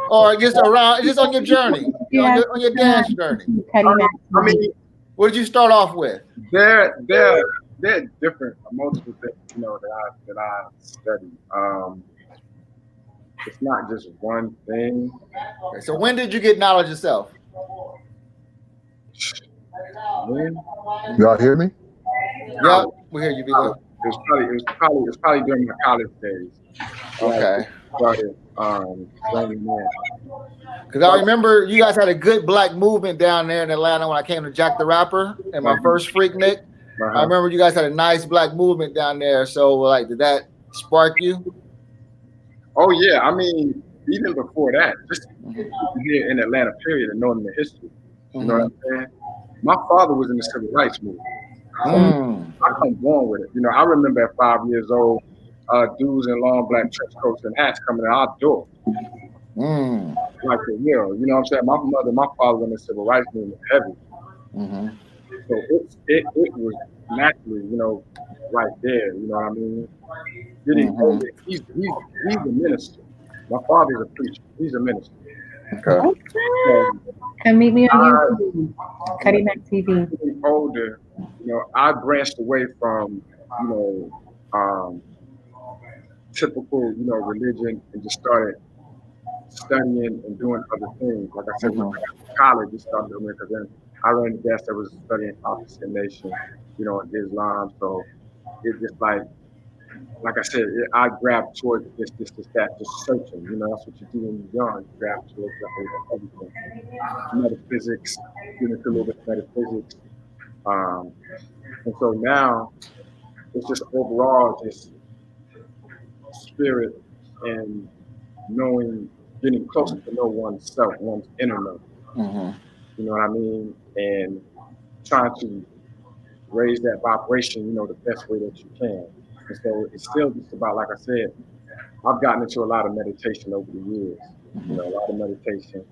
Or just on your journey, on your dance journey? I mean, What did you start off with? They're different, multiple things, you know, that I study. It's not just one thing. Okay, so when did you get knowledge yourself? When? Y'all hear me? Yep, we hear you, B-Love. It was probably during my college days. Okay. Started joining in. Because I remember you guys had a good black movement down there in Atlanta when I came to Jack the Rapper and my first Freaknik. I remember you guys had a nice black movement down there. So, like, did that spark you? Oh yeah, I mean, even before that, just here in Atlanta, period, and knowing the history. You know what I'm saying? My father was in the civil rights movement. I come born with it. You know, I remember at 5 years old, dudes in long black trench coats and hats coming to our door. Like for real. You know what I'm saying? My mother, my father were in the civil rights movement heavy. So it was naturally, you know, right there. You know what I mean? Getting older, he's a minister. My father's a preacher. He's a minister. Okay. So Come meet me on YouTube. Cutty Mac TV. getting older, you know, I branched away from, you know, typical, you know, religion and just started studying and doing other things. Like I said, when I got to college, I started doing it because then I ran the desk that was studying opposite nation, you know, and Islam. So it's just like I said, I grabbed towards that, just searching. You know, that's what you do when you're young. You grab towards everything. Metaphysics, get into a little bit of metaphysics. And so now it's just overall just spirit and knowing, getting closer to know oneself, one's inner knowing. You know what I mean? And trying to raise that vibration, you know, the best way that you can. And so it's still just about, like I said, I've gotten into a lot of meditation over the years. You know, a lot of meditation,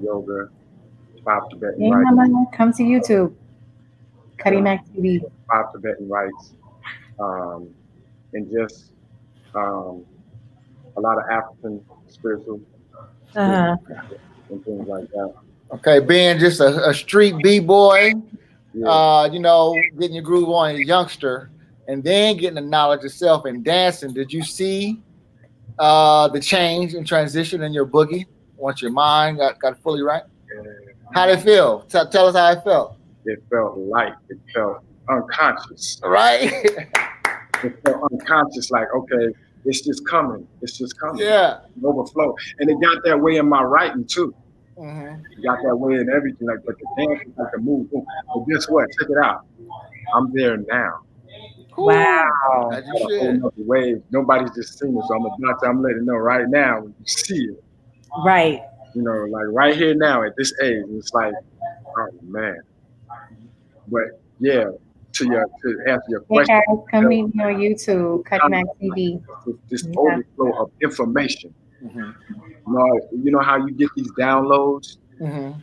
yoga, 5 Tibetan Hey, rites. mama, come to YouTube. Cutty Mac TV. 5 Tibetan rites, and just a lot of African spiritual Uh-huh. and things like that. Okay, being just a street B-boy, Yeah. you know, getting your groove on as a youngster, and then getting the knowledge of self and dancing. Did you see the change and transition in your boogie once your mind got fully right? How did it feel? Tell us how it felt. It felt light. It felt unconscious. Right? It felt unconscious, like, okay, it's just coming. It's just coming. Yeah. Overflow. And it got that way in my writing too. Mm-hmm. It got that way in everything. Like, but the dance is like a move. But guess what? Check it out. I'm there now. Wow. As you Got a whole should. nother wave. Nobody's just seen it. So I'm letting you know right now when you see it. Right. You know, like right here now at this age, it's like, oh man. But yeah, to answer your Hey question, guys, come meet me on YouTube. Cutty Mac TV. this Yeah. overflow of information. You know how you get these downloads. You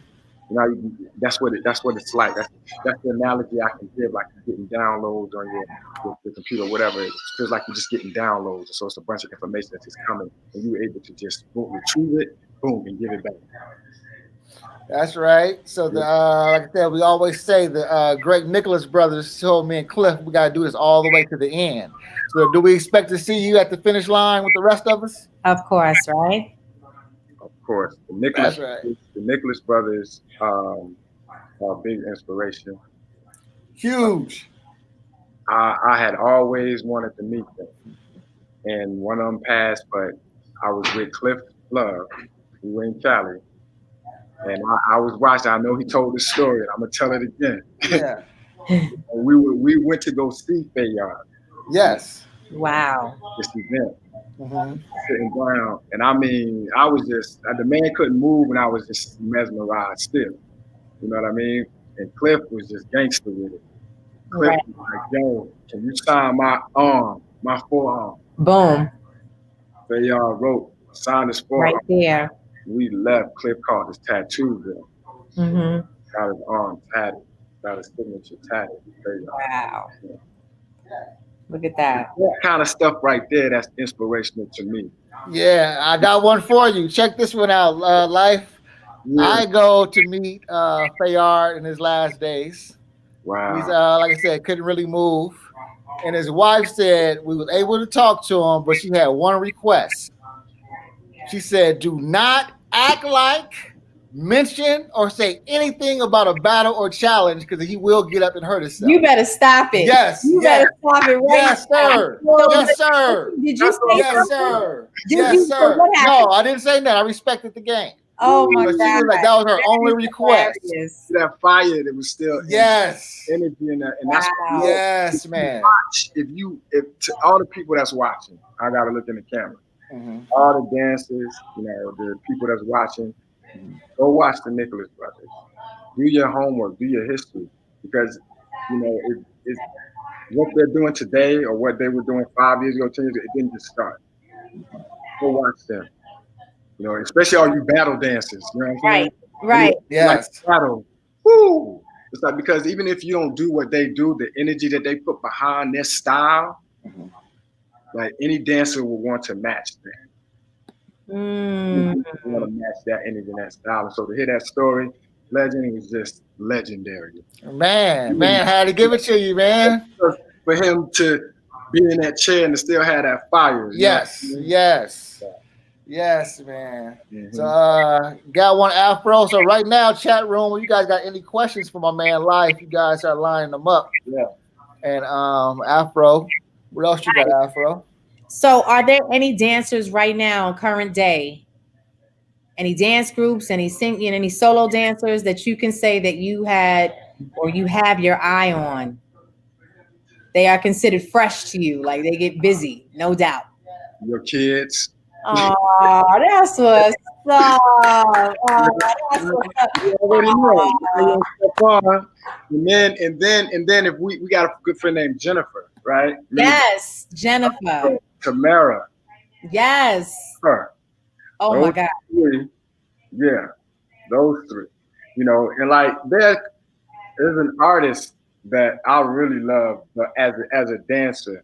know, that's what it's like. That's the analogy I can give. Like you're getting downloads on your computer, whatever. It feels like you're just getting downloads. So it's a bunch of information that's just coming, and you're able to just boom, retrieve it, boom, and give it back. That's right. So the like I said, we always say the great Nicholas brothers told me and Cliff, we got to do this all the way to the end. So do we expect to see you at the finish line with the rest of us? Of course, right? Of course, That's right. The Nicholas brothers are a big inspiration. Huge. I had always wanted to meet them, and one of them passed, but I was with Cliff Love, we were in Cali. And I was watching. I know he told this story, and I'm gonna tell it again. Yeah. we went to go see Fayard. Yes. Wow. This event, sitting down, and I mean, I was just the man couldn't move, and I was just mesmerized still. You know what I mean? And Cliff was just gangster with it. Cliff was like, "Yo, can you sign my arm, my forearm?" Boom. Fayard wrote, signed his forearm. Right there. We left. Cliff called his tattoo bill. Got his arm tatted. Got his signature tatted. Wow. Look at that. That kind of stuff right there, that's inspirational to me. Yeah, I got one for you. Check this one out, Life. Yeah. I go to meet Fayard in his last days. He's Wow. like I said, couldn't really move. And his wife said we was able to talk to him, but she had one request. She said, "Do not act like, mention, or say anything about a battle or challenge because he will get up and hurt himself." You better stop it. Yes, You yes, better stop it right yes, now. sir. So, Yes, sir. did you That's say what Yes, something? sir. Did Yes, you? So sir. what happened? No, I didn't say that. I respected the game. Oh my But she God. was like, that was her That only is request. hilarious. that fire that was still Yes. energy in that, and that's Wow. Yes, man. if to all the people that's watching, I gotta look in the camera. Mhm. All the dancers, the people that's watching, go watch the Nicholas brothers. Do your homework, do your history, because it's what they're doing today or what they were doing 5 years ago, 10 years ago. It didn't just start. Go watch them. Especially all you battle dancers. You know what I'm saying? Right. Right. Like Yes. battle. Woo! It's like because even if you don't do what they do, the energy that they put behind their style, like any dancer will want to match that. Mm. Want to match that energy and that style. And so to hear that story, Legend was just legendary. Man, I had to give it to you, man. For him to be in that chair and to still have that fire. Yes, You know? yes. Yes, man. Mhm. So got one Afro. So right now, chat room, if you guys got any questions for my man Life, you guys are lining them up. Yeah. And Afro. What else you got, Afro? So, are there any dancers right now, current day? Any dance groups, any solo dancers that you can say that you had or you have your eye on? They are considered fresh to you, like they get busy, no doubt. Your kids. Oh, that's what's up. Oh, that's what's up. You already know. So far. And then if we got a good friend named Jennifer, right? Yes, Jennifer. Tamara. Yes. Her. Oh Those my God. three. Yeah. Those three. And like there's an artist that I really love as a dancer.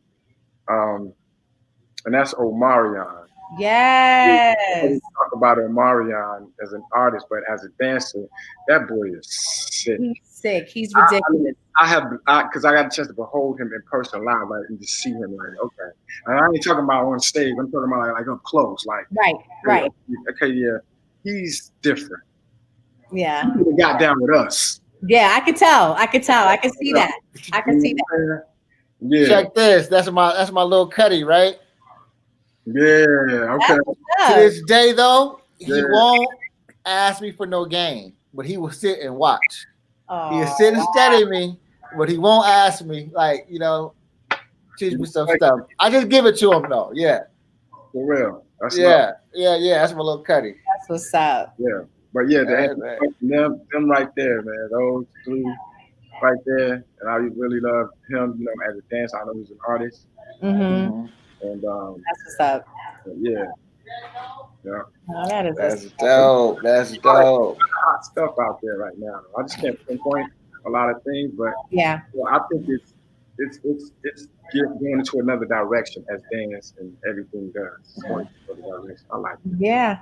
And that's Omarion. Yes. We talk about Omarion as an artist, but as a dancer, that boy is sick. He's sick. He's ridiculous. Because I got a chance to behold him in person live, like, and to see him, like, okay. And I ain't talking about on stage. I'm talking about like up close, like, Right. okay, yeah, he's different. Yeah. He got down with us. Yeah, I could tell. I can see that. I can see that. Yeah. Check this. That's my little Cuddy, right? Yeah. Okay. To this day, though, he Yeah. won't ask me for no game, but he will sit and watch. Oh, He'll sit and study me, but he won't ask me, like, teach me some stuff. I just give it to him, though. Yeah. For real. That's yeah. That's my little Cuddy. That's what's up. Yeah. But yeah, them right there, man. Those three right there. And I really love him, as a dancer. I know he's an artist. Mm-hmm. And that's what's up. Yeah. Oh, that's dope. That's dope. Hot stuff out there right now. I just can't pinpoint a lot of things, but yeah, I think it's going into another direction as dance and everything does. I like it. Yeah.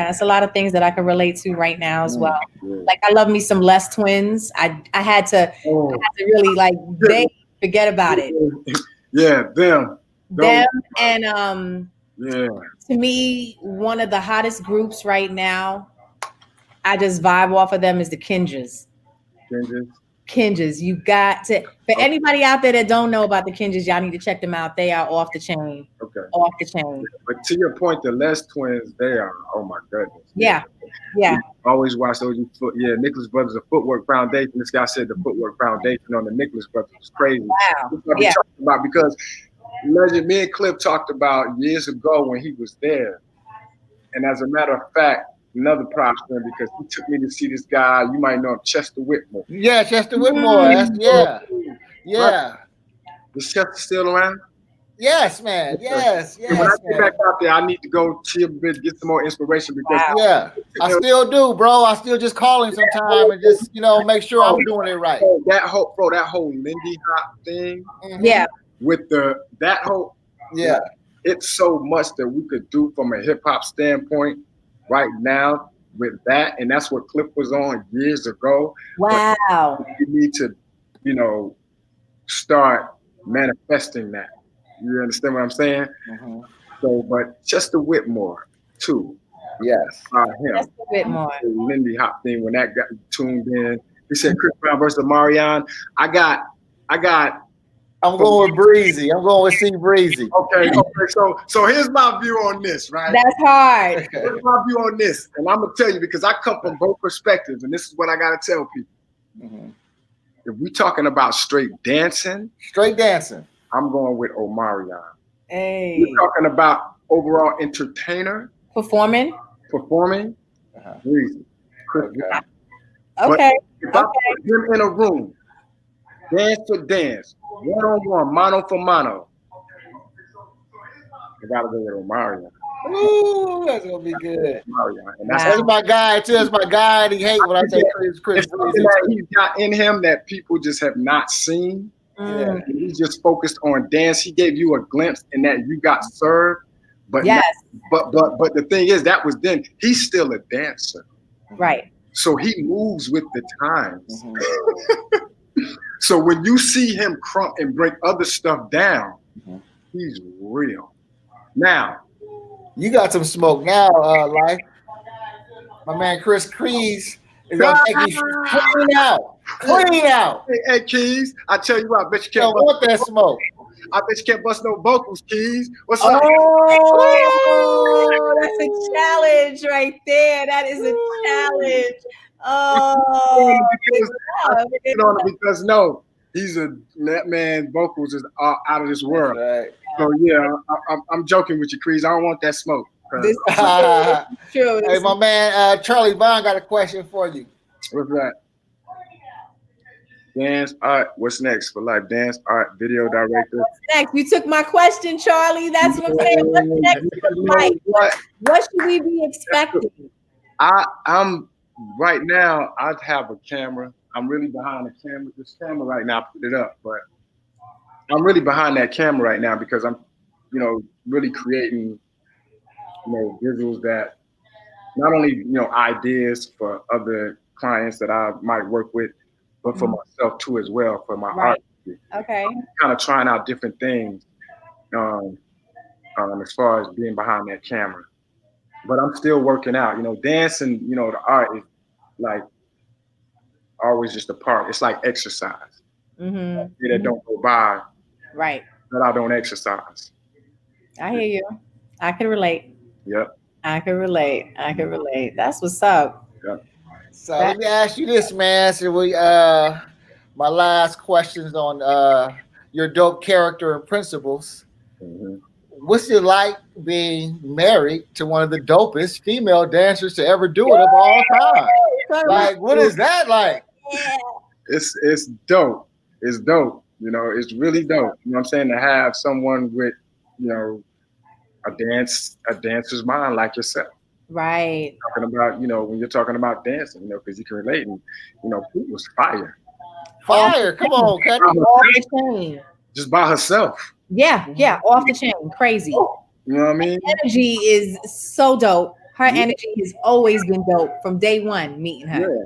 It's a lot of things that I can relate to right now as well. Yeah. Like I love me some Les Twins. I had to really like they forget about it. Yeah, them and to me, one of the hottest groups right now, I just vibe off of them is the Kinjas. Kinjas. You got to, for anybody out there that don't know about the Kinjas, y'all need to check them out. They are off the chain. Okay. Off the chain. But to your point, the Les Twins, they are, oh my goodness. Yeah. Always watch those. Nicholas Brothers, the Footwork Foundation. This guy said the Footwork Foundation on the Nicholas Brothers was crazy. Wow. That's what we talking about, because Legend, me and Clip talked about years ago when he was there. And as a matter of fact, another props for him, because he took me to see this guy. You might know him, Chester Whitmore. Yeah, Chester Whitmore. Yeah. Right. Is Chester still around? Yes, man. Yes. When I get back out there, I need to go see a bit, get some more inspiration, because I still do, bro. I still just call him sometime and just make sure I'm doing it right. That whole Lindy Hop thing. Yeah. With it's so much that we could do from a hip hop standpoint right now with that, and that's what Cliff was on years ago. Wow. But you need to, you know, start manifesting that. You understand what I'm saying? Mm-hmm. So, but Chester Whitmore too. Yes. Him. Just a bit more. The Lindy Hop thing when that got tuned in. He said Chris Brown versus Marion. I got. I'm going with Breezy. I'm going with C Breezy. Okay. So here's my view on this, right? That's hard. Here's my view on this, and I'm gonna tell you because I come from both perspectives, and this is what I gotta tell people. Mm-hmm. If we talking about straight dancing, I'm going with Omarion. Hey. We're talking about overall entertainer, Performing. Breezy. Chris Brown. Okay. If I put him in a room, dance for dance, one-on-one, mano for mano, I gotta go with Omarion. Ooh, that's gonna be good. Omarion. And That's my guy too. That's my guy. And he hates when I say Chris it's something that he's got in him that people just have not seen. Yeah. He's just focused on dance. He gave you a glimpse in that you got served. But yes. But the thing is, that was then. He's still a dancer. Right. So he moves with the times. Mm-hmm. So when you see him crump and break other stuff down, he's real. Now, you got some smoke now, Life. My man Chris Crees is gonna take you clean out. Hey, Keys, I tell you what, I bet you can't want that smoke. I bet you can't bust no vocals, Keys. What's up? Oh, that's a challenge right there. That is a challenge. Oh, because no, that man's vocals is out of this world. Right. So yeah, I'm joking with you, Crees. I don't want that smoke. This true. Hey, my man, Charlie Vaughn got a question for you. What's that? Dance art. What's next for life? Dance art, video director. What's next? You took my question, Charlie. That's what I'm saying. What's next for life? What should we be expecting? I'm right now. I have a camera. I'm really behind the camera. This camera right now, I put it up, but I'm really behind that camera right now because I'm, really creating, visuals that not only, ideas for other clients that I might work with, but for myself too as well, for my art. Okay. I'm kind of trying out different things as far as being behind that camera. But I'm still working out. Dancing, the art is like always just a part. It's like exercise. That don't go by. Right. That I don't exercise. I hear you. I can relate. Yep. I can relate. That's what's up. Yep. So let me ask you this, man. So my last questions on your dope character and principles. What's it like being married to one of the dopest female dancers to ever do it of all time? Like, what is that like? Yeah. It's dope. It's dope. It's really dope. You know what I'm saying? To have someone with, a dancer's mind like yourself. Right. Talking about, when you're talking about dancing, because you can relate, and people's fire. Fire, come on, Kenny. Off the chain. Just by herself. Yeah, off the chain. Crazy. You know what I mean? Her energy is so dope. Her energy has always been dope from day one meeting her. Yeah.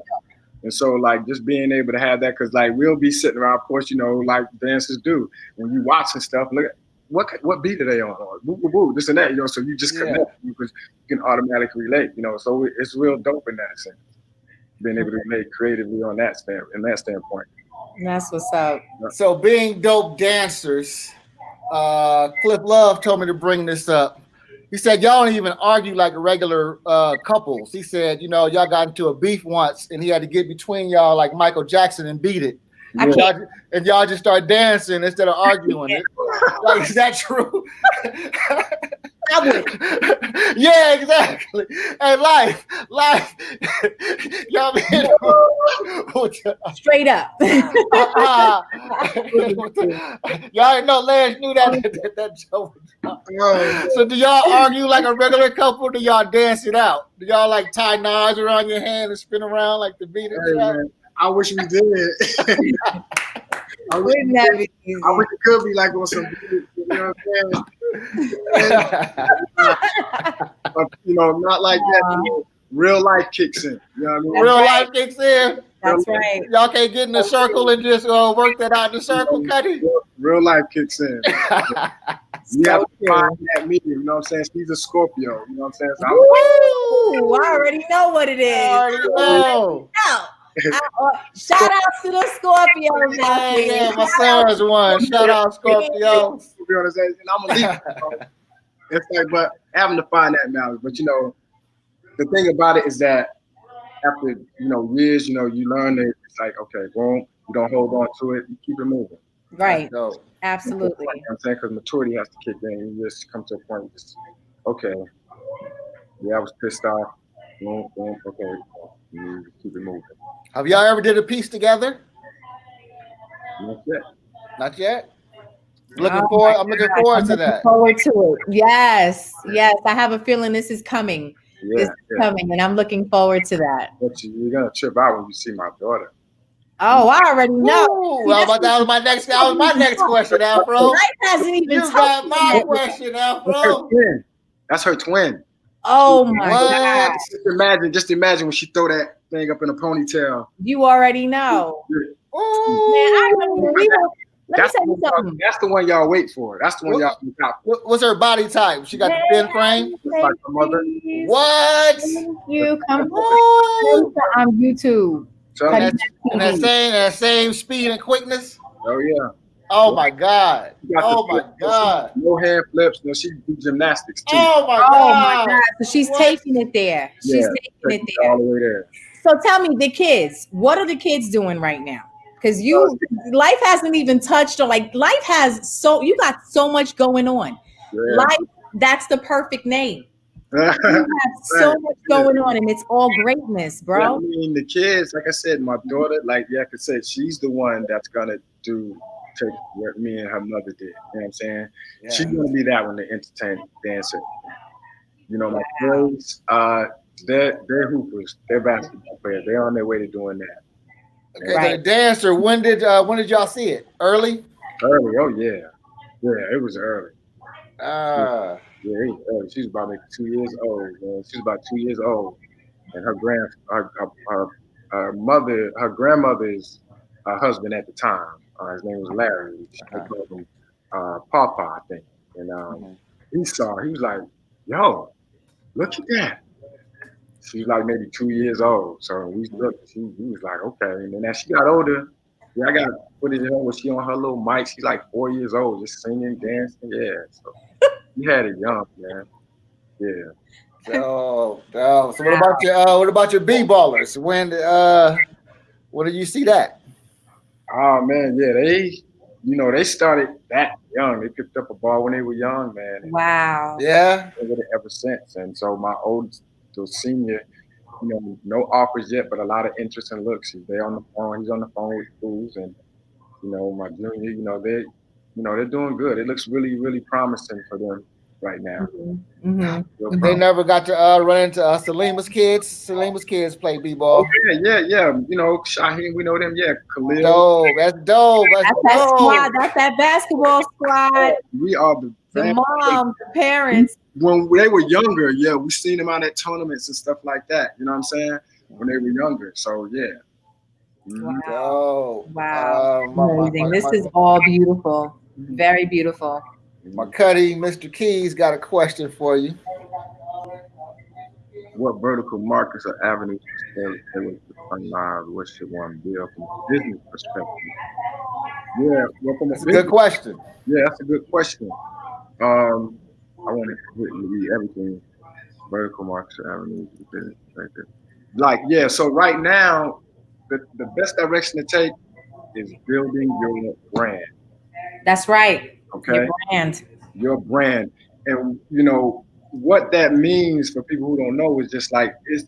And so, like, just being able to have that, because, like, we'll be sitting around, of course, like dancers do. When you watching stuff, look at what beat are they on? Woo, woo, woo, this and that, so you just connect because you can automatically relate, So it's real dope in that sense, being able to relate creatively on that standpoint. That's what's up. So being dope dancers, Cliff Love told me to bring this up. He said y'all don't even argue like regular couples. He said, y'all got into a beef once and he had to get between y'all like Michael Jackson and beat it. And y'all just start dancing instead of arguing it. Like, is that true? I would. Yeah, exactly. And life, y'all straight up. Y'all didn't know Lance knew that joke. So do y'all argue like a regular couple? Do y'all dance it out? Do y'all like tie knives around your hand and spin around like the beat? I wish we did. I wish it could be like on some, you know what I'm saying? But, not like that. real life kicks in. You know what I mean? Real right. life kicks in. That's right. Y'all can't get in the circle and just work that out in the circle, Cuddy. Real life kicks in. You have So to find true. that medium. You know what I'm saying? She's a Scorpio. You know what I'm saying? So Woo! I already know what it is. I already know. Shout out to the Scorpios out Yeah, there. yeah, my son's one. Shout out Scorpio. and I'm a leader. It's like, but having to find that balance. But you know, the thing about it is that after years, you learn that it's like, okay, boom, you don't hold on to it, you keep it moving. Right. So, Absolutely. You know what I'm saying? Because maturity has to kick in. You just come to a point, just okay, yeah, I was pissed off. Boom, boom, okay, you keep it moving. have y'all ever did a piece together? And that's it. Not yet. Oh I'm looking forward to that. Forward to it. Yes. Yes. I have a feeling this is coming. Yeah, This is coming, and I'm looking forward to that. But you're gonna trip out when you see my daughter. Oh, I already know. Ooh, that was my next question, Afro. Life hasn't even You got my yet. question, That's her Afro. twin. That's her twin. Oh my God. What? Just imagine when she throw that thing up in a ponytail. You already know. Man, I remember when we were, let me tell you something. That's the one y'all wait for. That's the one y'all look out for. What's her body type? She got the thin frame? Just like her mother. What? Thank you. Come on YouTube. So, And that same speed and quickness? oh yeah. Oh my God. She got Oh the- my God. No hand flips. No, she do gymnastics too. Oh my Oh God. my God. So she's What? taking it there. She's Yeah, taking it Take it there. all the way there. So tell me, the kids, what are the kids doing right now? Because life hasn't even touched, or like life has you got so much going on. Yeah. Life, that's the perfect name. You have so much going on, and it's all greatness, Yeah, bro. I mean, the kids, like I said, my daughter, like Yaka said, she's the one that's gonna take what me and her mother did. You know what I'm saying? Yeah. She's gonna be that one, the entertainment dancer. You know, my boys, they're hoopers, they're basketball players. They're on their way to doing that. Okay, so the dancer, when did y'all see it? Early? Early, oh yeah. Yeah, it was early. Uh Yeah, it was early. She was about maybe 2 years old, man. She was about 2 years old. And her mother, her grandmother's husband at the time, his name was Larry. They called him Papa, I think. And he was like, yo, look at that. She was like maybe 2 years old. So we looked, he was like, okay. And then as she got older, yeah, I got footage of her when she on her little mic. She's like 4 years old, just singing, dancing. Yeah. So you had it young, man. Yeah. so what about your B-ballers? When did you see that? Oh man, yeah, they started that young. They picked up a ball when they were young, man. And Wow. Yeah. they with it ever since. And so my oldest, the senior, no offers yet, but a lot of interest and looks. He's on the phone. He's on the phone with schools, and my junior, they're doing good. It looks really, really promising for them right now. Mm-hmm. They never got to run into Salima's kids. Salima's kids play B-ball. Oh, yeah. Shaheen, we know them. Yeah, Khalil. Dope. That's dope. That's that squad. That's that basketball squad. We are the moms, the parents. When they were younger, yeah, we seen them out at tournaments and stuff like that. You know what I'm saying? When they were younger. So yeah. Wow. Amazing. This is all beautiful. Very beautiful. My Cuddy, Mr. Keys, got a question for you. What vertical markets or avenues what should one build from a business perspective? Yeah, That's a good question. Yeah, that's a good question. I want to read everything. Vertical markets or avenues of business perspective. Like, yeah, so right now, the best direction to take is building your brand. That's right. Okay. Your brand. And what that means for people who don't know is just like it's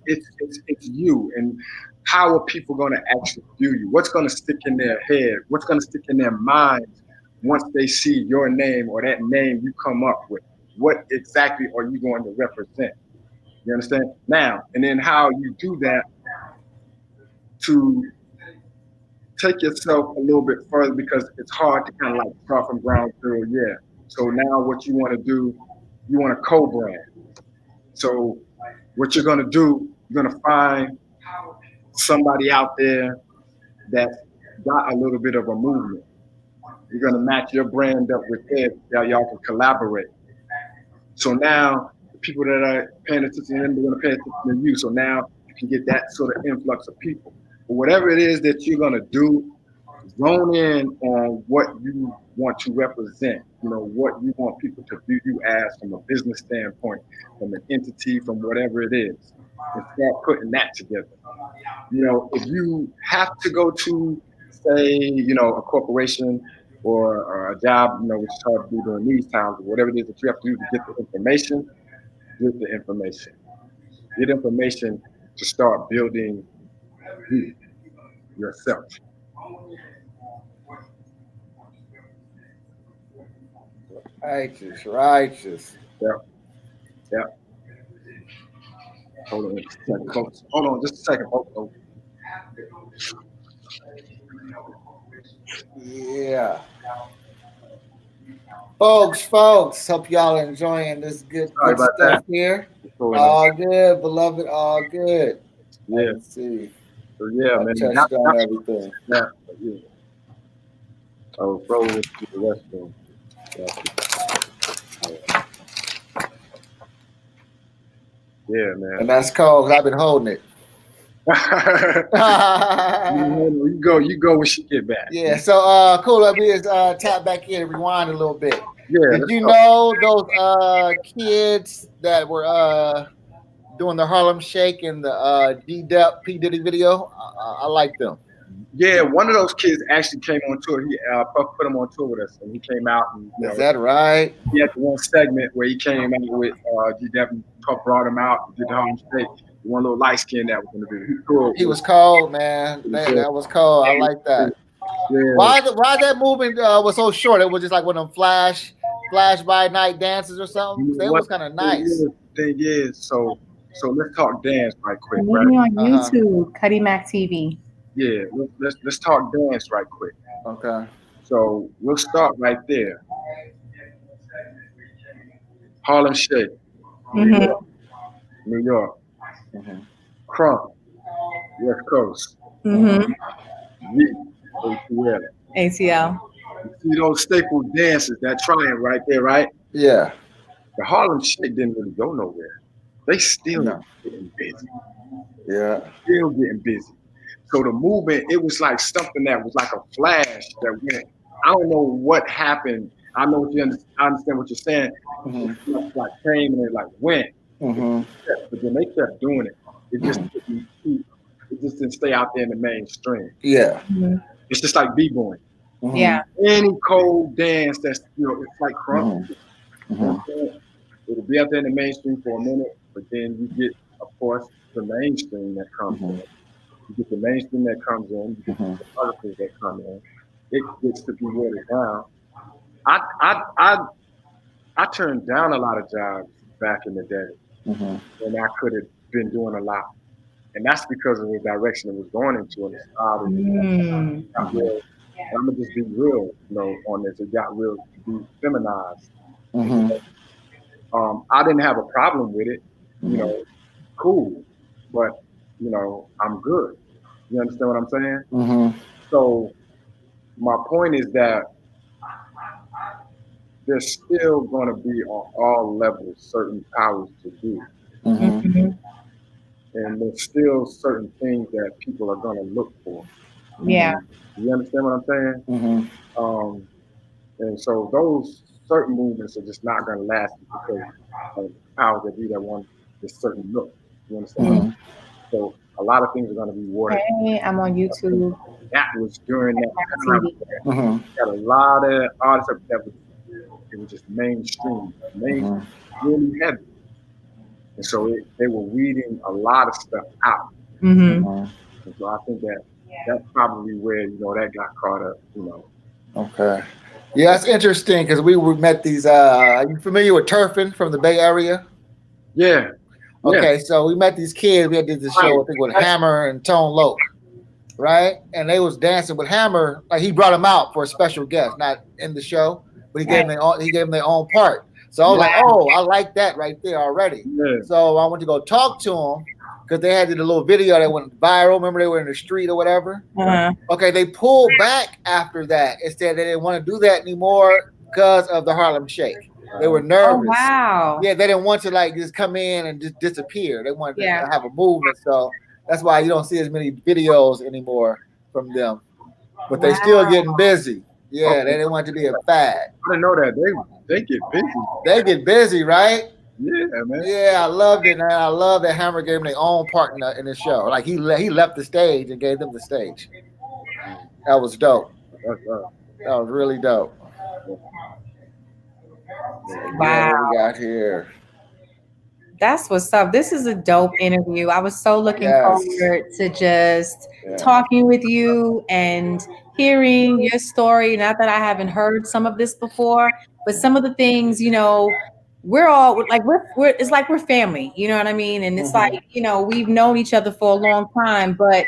you, and how are people going to actually view you? What's going to stick in their head? What's going to stick in their minds once they see your name or that name you come up with? What exactly are you going to represent? You understand? Now, and then how you do that to take yourself a little bit further, because it's hard to kind of like start from ground zero. Yeah. So now what you want to do, you want to co-brand. So what you're going to do You're gonna find somebody out there that got a little bit of a movement. You're gonna match your brand up with theirs, y'all can collaborate. So now the people that are paying attention to them, they're gonna pay attention to you. So now you can get that sort of influx of people. But whatever it is that you're gonna do, zone in on what you want to represent, what you want people to view you as from a business standpoint, from an entity, from whatever it is, and start putting that together. If you have to go to, say, a corporation or a job, which is hard to do during these times, or whatever it is that you have to do to get the information, get the information. Get information to start building you, yourself. Righteous. Yeah. Hold on just a second, folks. Hold on just a second, folks. Yeah. Folks, hope y'all are enjoying this good stuff that. here. All good, beloved, all good. Yeah. Let's see. So yeah, man. Touched on everything. Yeah. Oh, bro, went to the restroom. Yeah, man. And that's cold. I've been holding it. You go when she get back. Yeah, so cool. Let me just tap back in and rewind a little bit. Yeah. Did you know those kids that were doing the Harlem Shake and the P Diddy video? I like them. Yeah, one of those kids actually came on tour. He put him on tour with us, and he came out. And, Is that right? He had one segment where he came out with G-Dep, Puff brought him out, did the Harlem Shake. One little light skin that was in the video. Cool. He was cold, man. That was cold. I like that. Yeah. Why that movement was so short? It was just like one of them flash by night dances or something. It was kind of nice. Thing is, so let's talk dance right quick. Right? On YouTube, Cuddy Mac TV. Yeah, let's talk dance right quick. Okay. So we'll start right there. Harlem Shake, New York. Crump, West Coast. ATL. ATL. You see those staple dances, that triangle right there, right? Yeah. The Harlem Shake didn't really go nowhere. They still getting busy. Yeah. Still getting busy. So the movement, it was like something that was like a flash that went. I don't know what happened. I know what I understand what you're saying. It like came and it like went. But then they kept doing it. It just didn't stay out there in the mainstream. Yeah. It's just like b-boying. Yeah. Any cold dance that's it's like crump. It'll be out there in the mainstream for a minute, but then you get, of course, the mainstream that comes in. You get the mainstream that comes in. You get the other things that come in. It gets to be watered down. I turned down a lot of jobs back in the day, and I could have been doing a lot, and that's because of the direction it was going into, and it started. I'm gonna just be real, on this. It got real to be feminized. I didn't have a problem with it, cool, but I'm good. You understand what I'm saying? So my point is that there's still going to be on all levels certain powers to do, and there's still certain things that people are going to look for. Yeah. You understand what I'm saying? And so those certain movements are just not going to last because of powers that be that want this certain look. You understand? So a lot of things are going to be watered. Hey, I'm on YouTube. That was during that time. Got a lot of artists that was just mainstream, really heavy. And so they were weeding a lot of stuff out. And so I think that's probably where, that got caught up, Okay. Yeah, that's interesting because we met these, are you familiar with Turfin from the Bay Area? Yeah. Okay, so we met these kids. We did this show, I think, with Hammer and Tone Loc, right? And they was dancing with Hammer. Like he brought them out for a special guest, not in the show, but he gave them their own part. So I was like, oh, I like that right there already. So I went to go talk to him, because they had the little video that went viral. Remember, they were in the street or whatever. Uh-huh. Okay, they pulled back after that. Instead, they didn't want to do that anymore because of the Harlem Shake. They were Oh nervous. wow. Yeah, they didn't want to like just come in and just disappear. They wanted Yeah. to have a movement. So that's why you don't see as many videos anymore from them. But they still Wow. getting busy. Yeah, they didn't want it to be a fad. I didn't know that they get busy. They get busy, right? Yeah, man. Yeah, I loved it, man. I love that Hammer gave them their own part in the show. Like he left the stage and gave them the stage. That was dope. That's That was really dope. Wow. Yeah, what we got here. That's what's up. This is a dope interview. I was so looking Yes. forward to just Yeah. talking with you and hearing your story. Not that I haven't heard some of this before, but some of the things, you know, we're all like we're it's like we're family, you know what I mean? And it's like, you know, we've known each other for a long time, but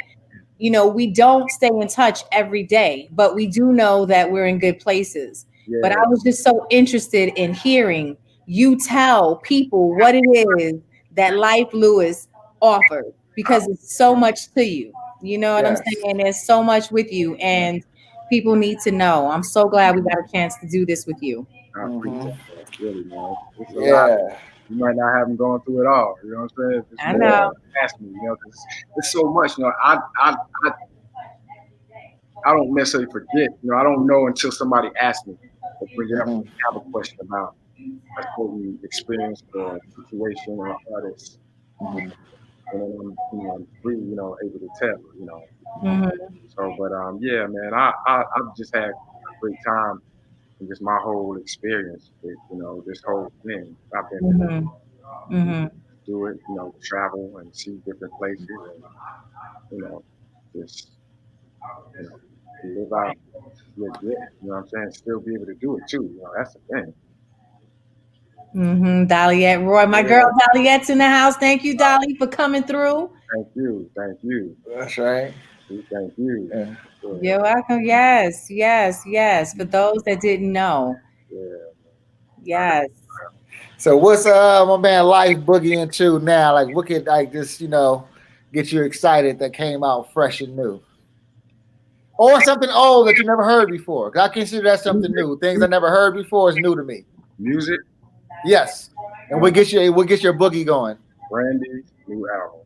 you know, we don't stay in touch every day, but we do know that we're in good places. Yeah. But I was just so interested in hearing you tell people what it is that Life Lewis offers, because it's so much to you. You know what I'm Yes. saying? There's so much with you, and people need to know. I'm so glad we got a chance to do this with you. I appreciate that, really, man. It's a lot. Yeah. You might not have them going through it all. You know what I'm saying? It's I more know. ask me, you know, 'cause it's so much. You know, I don't necessarily forget. You know, I don't know until somebody asks me or bring it up. Mhm. Have a question about a certain experience or situation or artist, Mhm. and then I'm, you know, free, you know, able to tell. You know, Mhm. so but yeah, man, I've just had a great time and just my whole experience with, you know, this whole thing. I've been Mhm. Mhm. do it, you know, travel and see different places and, you know, just, you know, live out legit, you know what I'm saying? Still be able to do it too, you know, that's the thing. Daliette Roy, my girl Daliette's in the house. Thank you, Dolly, for coming through. Thank you, thank you, That's right. thank you. Yeah. Sure. You're welcome. Yes, yes, yes. For those that didn't know, Yeah. yes. So what's my man Life Boogie into now? Like what could like just, you know, get you excited that came out fresh and new? Or something old that you never heard before. 'Cause I consider that something new. Things I never heard before is new to me. Music, Yes. And what gets your boogie going? Brandy's new album.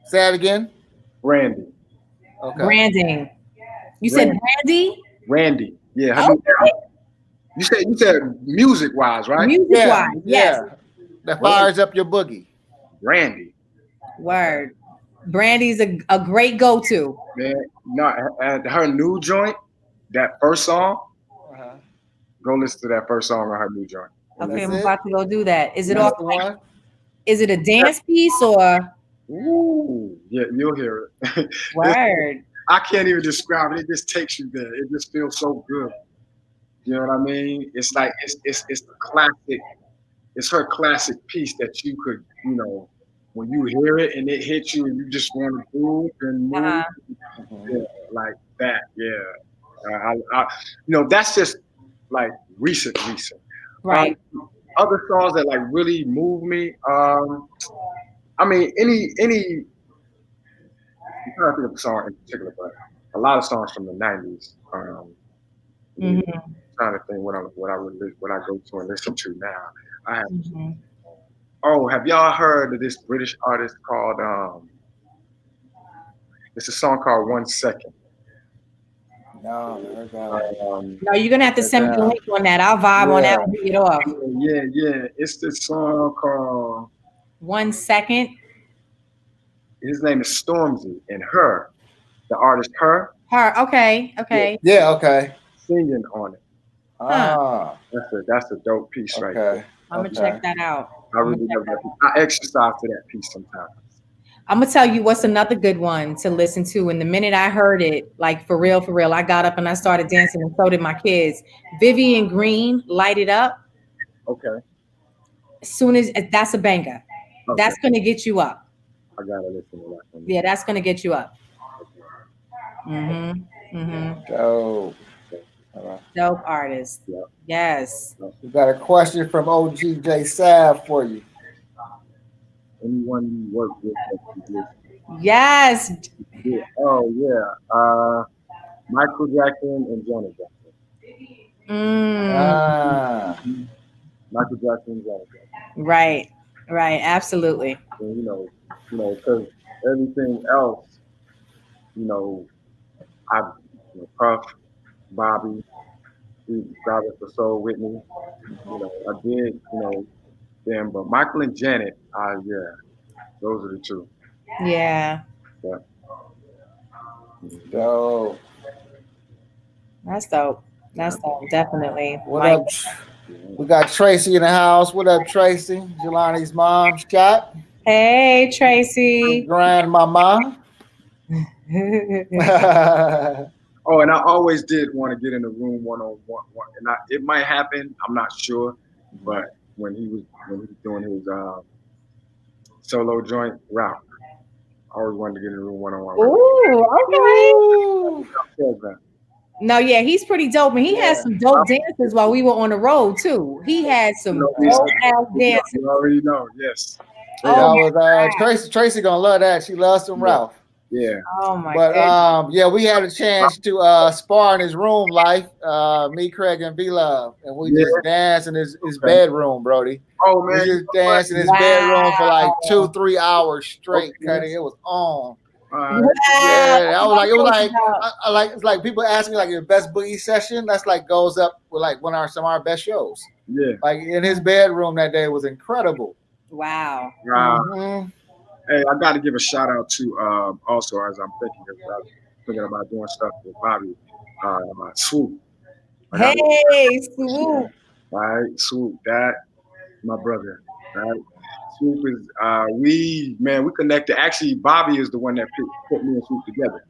Say that again. Brandy. Okay. Branding. You said Brandy? Randy. Yeah, her new Okay. album. You said music wise, right? Music Yeah, wise, yes. yeah. That fires up your boogie. Randy. Word. Brandy's a great go-to. Man, no, her new joint, that first song, Uh-huh. go listen to that first song on her new joint. Okay, That's I'm it? about to go do that. Is it That's off? the one. Is it a dance piece or Ooh, yeah, you'll hear it. word? I can't even describe it. It just takes you there. It just feels so good. You know what I mean? It's like it's the classic. It's her classic piece that you could, you know, when you hear it and it hits you and you just want to move and move, Uh-huh. yeah, like that. Yeah, you know, that's just like recent. Right. Other songs that like really move me. I mean, any. I'm trying to think of a song in particular, but a lot of songs from the '90s. Mhm. Trying to think what I go to and listen to now. I have. Mhm. Oh, have y'all heard of this British artist called? It's a song called 1 Second. No, never got it. No, you're gonna have to send me a link on that. I'll vibe on that and read it off. Yeah. It's this song called. 1 second. His name is Stormzy, and her, the artist, her. Her. Okay. Okay. Yeah, okay. Singing on it. Ah. That's a dope piece right there. I'm gonna check that out. I really love that piece. I exercise to that piece sometimes. I'm gonna tell you what's another good one to listen to. And the minute I heard it, like for real, I got up and I started dancing, and so did my kids. Vivian Green, Light It Up. Okay. As soon as that's a banger, that's gonna get you up. I gotta listen to that one. Yeah, that's gonna get you up. Mm-hmm. Dope. Dope artist. Yep. Yes. We got a question from OGJ Sav for you. Anyone you work with that you Yes. did. Oh yeah. Michael Jackson and Janet Jackson. Mm, Ah, Mhm. Michael Jackson and Janet Jackson. right. Right. Absolutely. And because everything else, I, Puff, Bobby, Driving for Soul, Whitney, I did, them, but Michael and Janet, yeah, those are the two. Yeah. Yeah. Mhm. so That's dope. Yeah. That's dope. Definitely. what Mike. up? Yeah. We got Tracy in the house. What up, Tracy? Jelani's mom, shot. Hey, Tracy. Grandmama. Oh, and I always did want to get in the room one on one, and it might happen. I'm not sure, but when he was doing his solo joint, Ralph, I always wanted to get in the room one on one with Ooh, okay. Woo. him. No, yeah, he's pretty dope, and he had Yeah. some dope dances while we were on the road too. He had some dope ass dances. You already know, yes. Oh That my was Tracy. Tracy gonna love that. She loves some Yeah. Ralph. Yeah. Oh my But goodness. yeah, we had a chance to spar in his room, life. Me, Craig, and V Love, and we Yeah. just danced in his Okay. bedroom, Brody. Oh We man, just danced in his Wow. bedroom for like 2-3 hours straight, Okay. cutting. It was on. All right. Wow. Yeah, I was like, it was like, About- it's like people ask me like your best boogie session. That's like goes up with like some of our best shows. Yeah. Like in his bedroom that day was incredible. Wow. Mhm. Hey, I got to give a shout out to also as I'm thinking about doing stuff with Bobby, Swoop. I got Hey, Swoop. right, Swoop, that my brother, right. Swoop is we connected. Actually, Bobby is the one that put me and Swoop together.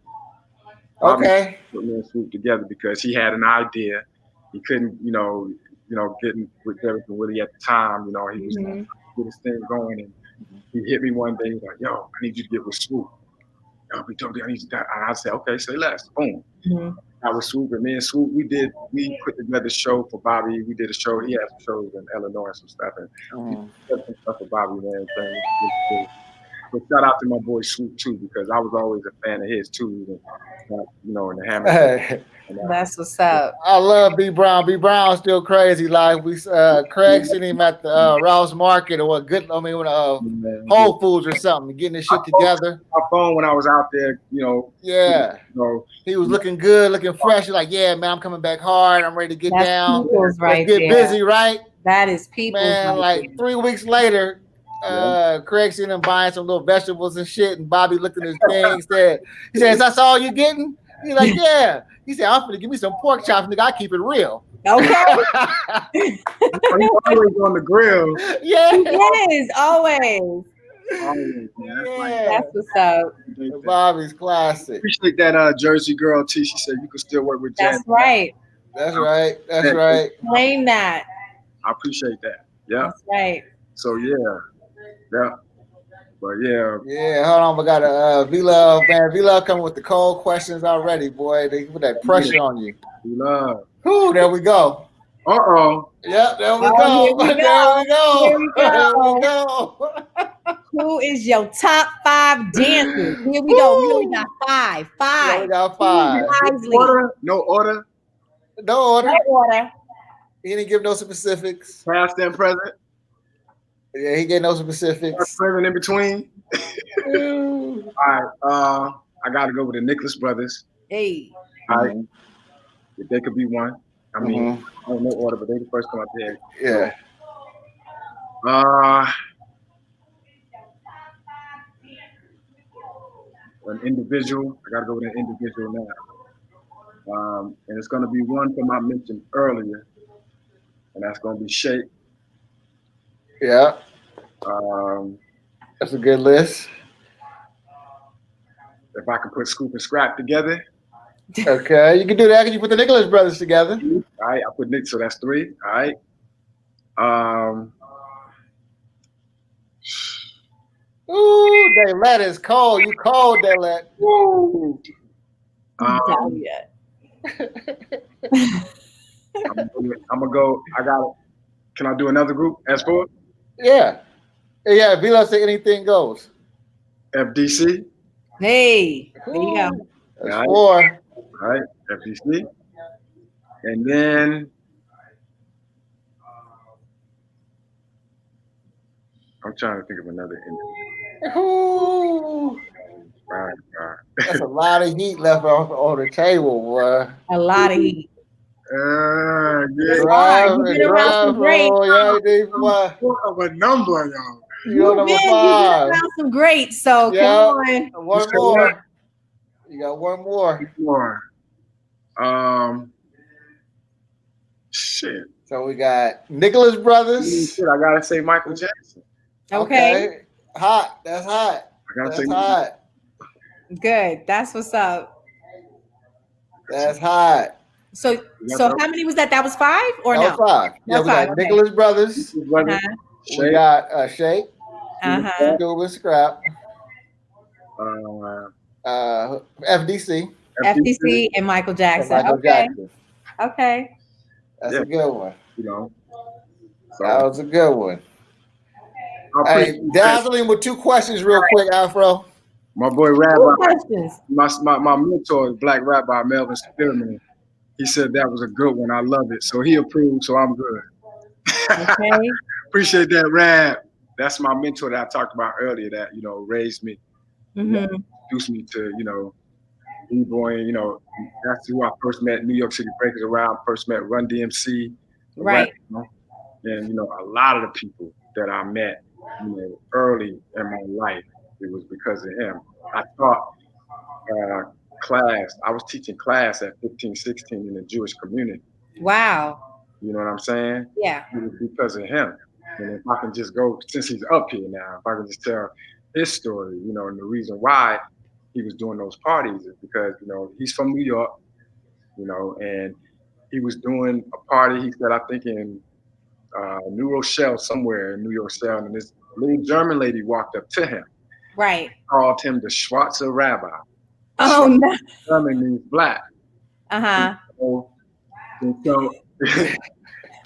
Bobby Okay. put me and Swoop together because he had an idea. He couldn't, getting with everything really at the time. He was Mhm. get his thing going, and he hit me one day. He's like, "Yo, I need you to get with Swoop." We told me I need you. And I said, "Okay, say less." Boom. Mhm. I was Swoop, and me and Swoop, we put together a show for Bobby. We did a show. He had some shows in Illinois and some stuff, and we Mhm. did some stuff for Bobby, man. But shout out to my boy Swoop too, because I was always a fan of his too, and the Hammer. And, That's what's up. I love B Brown. B Brown's still crazy. Like we, Craig seen him at the Rouse Market or Whole Foods or something, getting his shit together. my phone when I was out there, Yeah, he was looking good, looking fresh. He's like, yeah, man, I'm coming back hard. I'm ready to get That's down. people's right Let's get there. busy, right? That is people's Man, right like 3 weeks later, Craig seen him buying some little vegetables and shit, and Bobby looked at his thing, he said, "Is that all you getting?" He's like, "Yeah." He said, "I'm gonna give me some pork chops, nigga. I keep it real." there. Okay. He's always on the grill. Yeah. He is always. Always, man. Yeah. That's what's up. Bobby's classic. Appreciate that Jersey girl T. She said you can still work with Jen. That's right. That's right. That's right. Claim that. I appreciate that. Yeah. That's right. So yeah. But yeah. Yeah, hold on. We got a V Love, man. V Love coming with the cold questions already, boy. They put that pressure on you. We love. Whew, there we go. Uh-oh. Yep, there we Oh, go. here we There we go. Here we There we go. go. Who is your top 5 dancers? Here we go. We only got 5. Yeah, we got 5. Wisely. No order. No order. No order. He didn't give no specifics. Past and present. Yeah, he gave no specifics. Present in between. All right. I got to go with the Nicholas brothers. Hey. All right. If they could be one. I mean, Mm-hmm. I don't know order, but they the first come out there. Yeah. An individual. I got to go with an individual now. And it's going to be one from I mentioned earlier, and that's going to be Shake. Yeah. That's a good list. If I could put Scoop and Scrap together. Okay, you can do that. Can you put the Nicholas brothers together? All right, I put Nick, so that's 3. All right. Ooh, Daylette is cold. You cold, Daylette. Woo. Yeah. I'm gonna go. I got it. Can I do another group? S4? Yeah. Yeah, V-Love said anything goes. FDC. Hey, there you go. That's Right. 4. Right. FDC. And then I'm trying to think of another entity. Ooh, Right. that's a lot of heat left on the table, boy. A lot of heat. Yeah. It's hard. You've been around some Drive, greats. oh yeah, they, boy. What of a number, y'all? You're number You've been 5. around some greats. So come Yeah, on. one more. You got one more. More. Shit. So we got Nicholas Brothers. I gotta say Michael Jackson. Okay. Hot. That's hot. I gotta That's say hot. Good. That's what's up. That's hot. So how many was that? That was 5 or That no? was 5. Yeah, we got Nicholas Brothers. Uh-huh. We got Shake. Uh-huh. Cuban Scrap. FDC. FDC and Michael Jackson. And Michael Jackson. Okay. That's a good one. You know. So That was a good one. Hey, dazzling with 2 questions real quick, Afro. My boy 2 Rabbi, questions. my mentor, Black Rabbi Melvin Spearman, he said that was a good one. I love it. So he approved, so I'm good. Okay. Appreciate that, Rab. That's my mentor that I talked about earlier that, raised me, introduced me to, B-boy, that's who I first met, New York City Breakers around, first met Run DMC. Right. And, a lot of the people that I met, early in my life, it was because of him. I taught class. I was teaching class at 15, 16 in the Jewish community. Wow. You know what I'm saying? Yeah. It was because of him. And if I can just go, since he's up here now, if I can just tell his story, and the reason why he was doing those parties is because, he's from New York, and he was doing a party, he said, I think in New Rochelle, somewhere in New York City, and this little German lady walked up to him. Right. Called him the Schwarzer Rabbi. Oh, no. German means black. Uh-huh. And so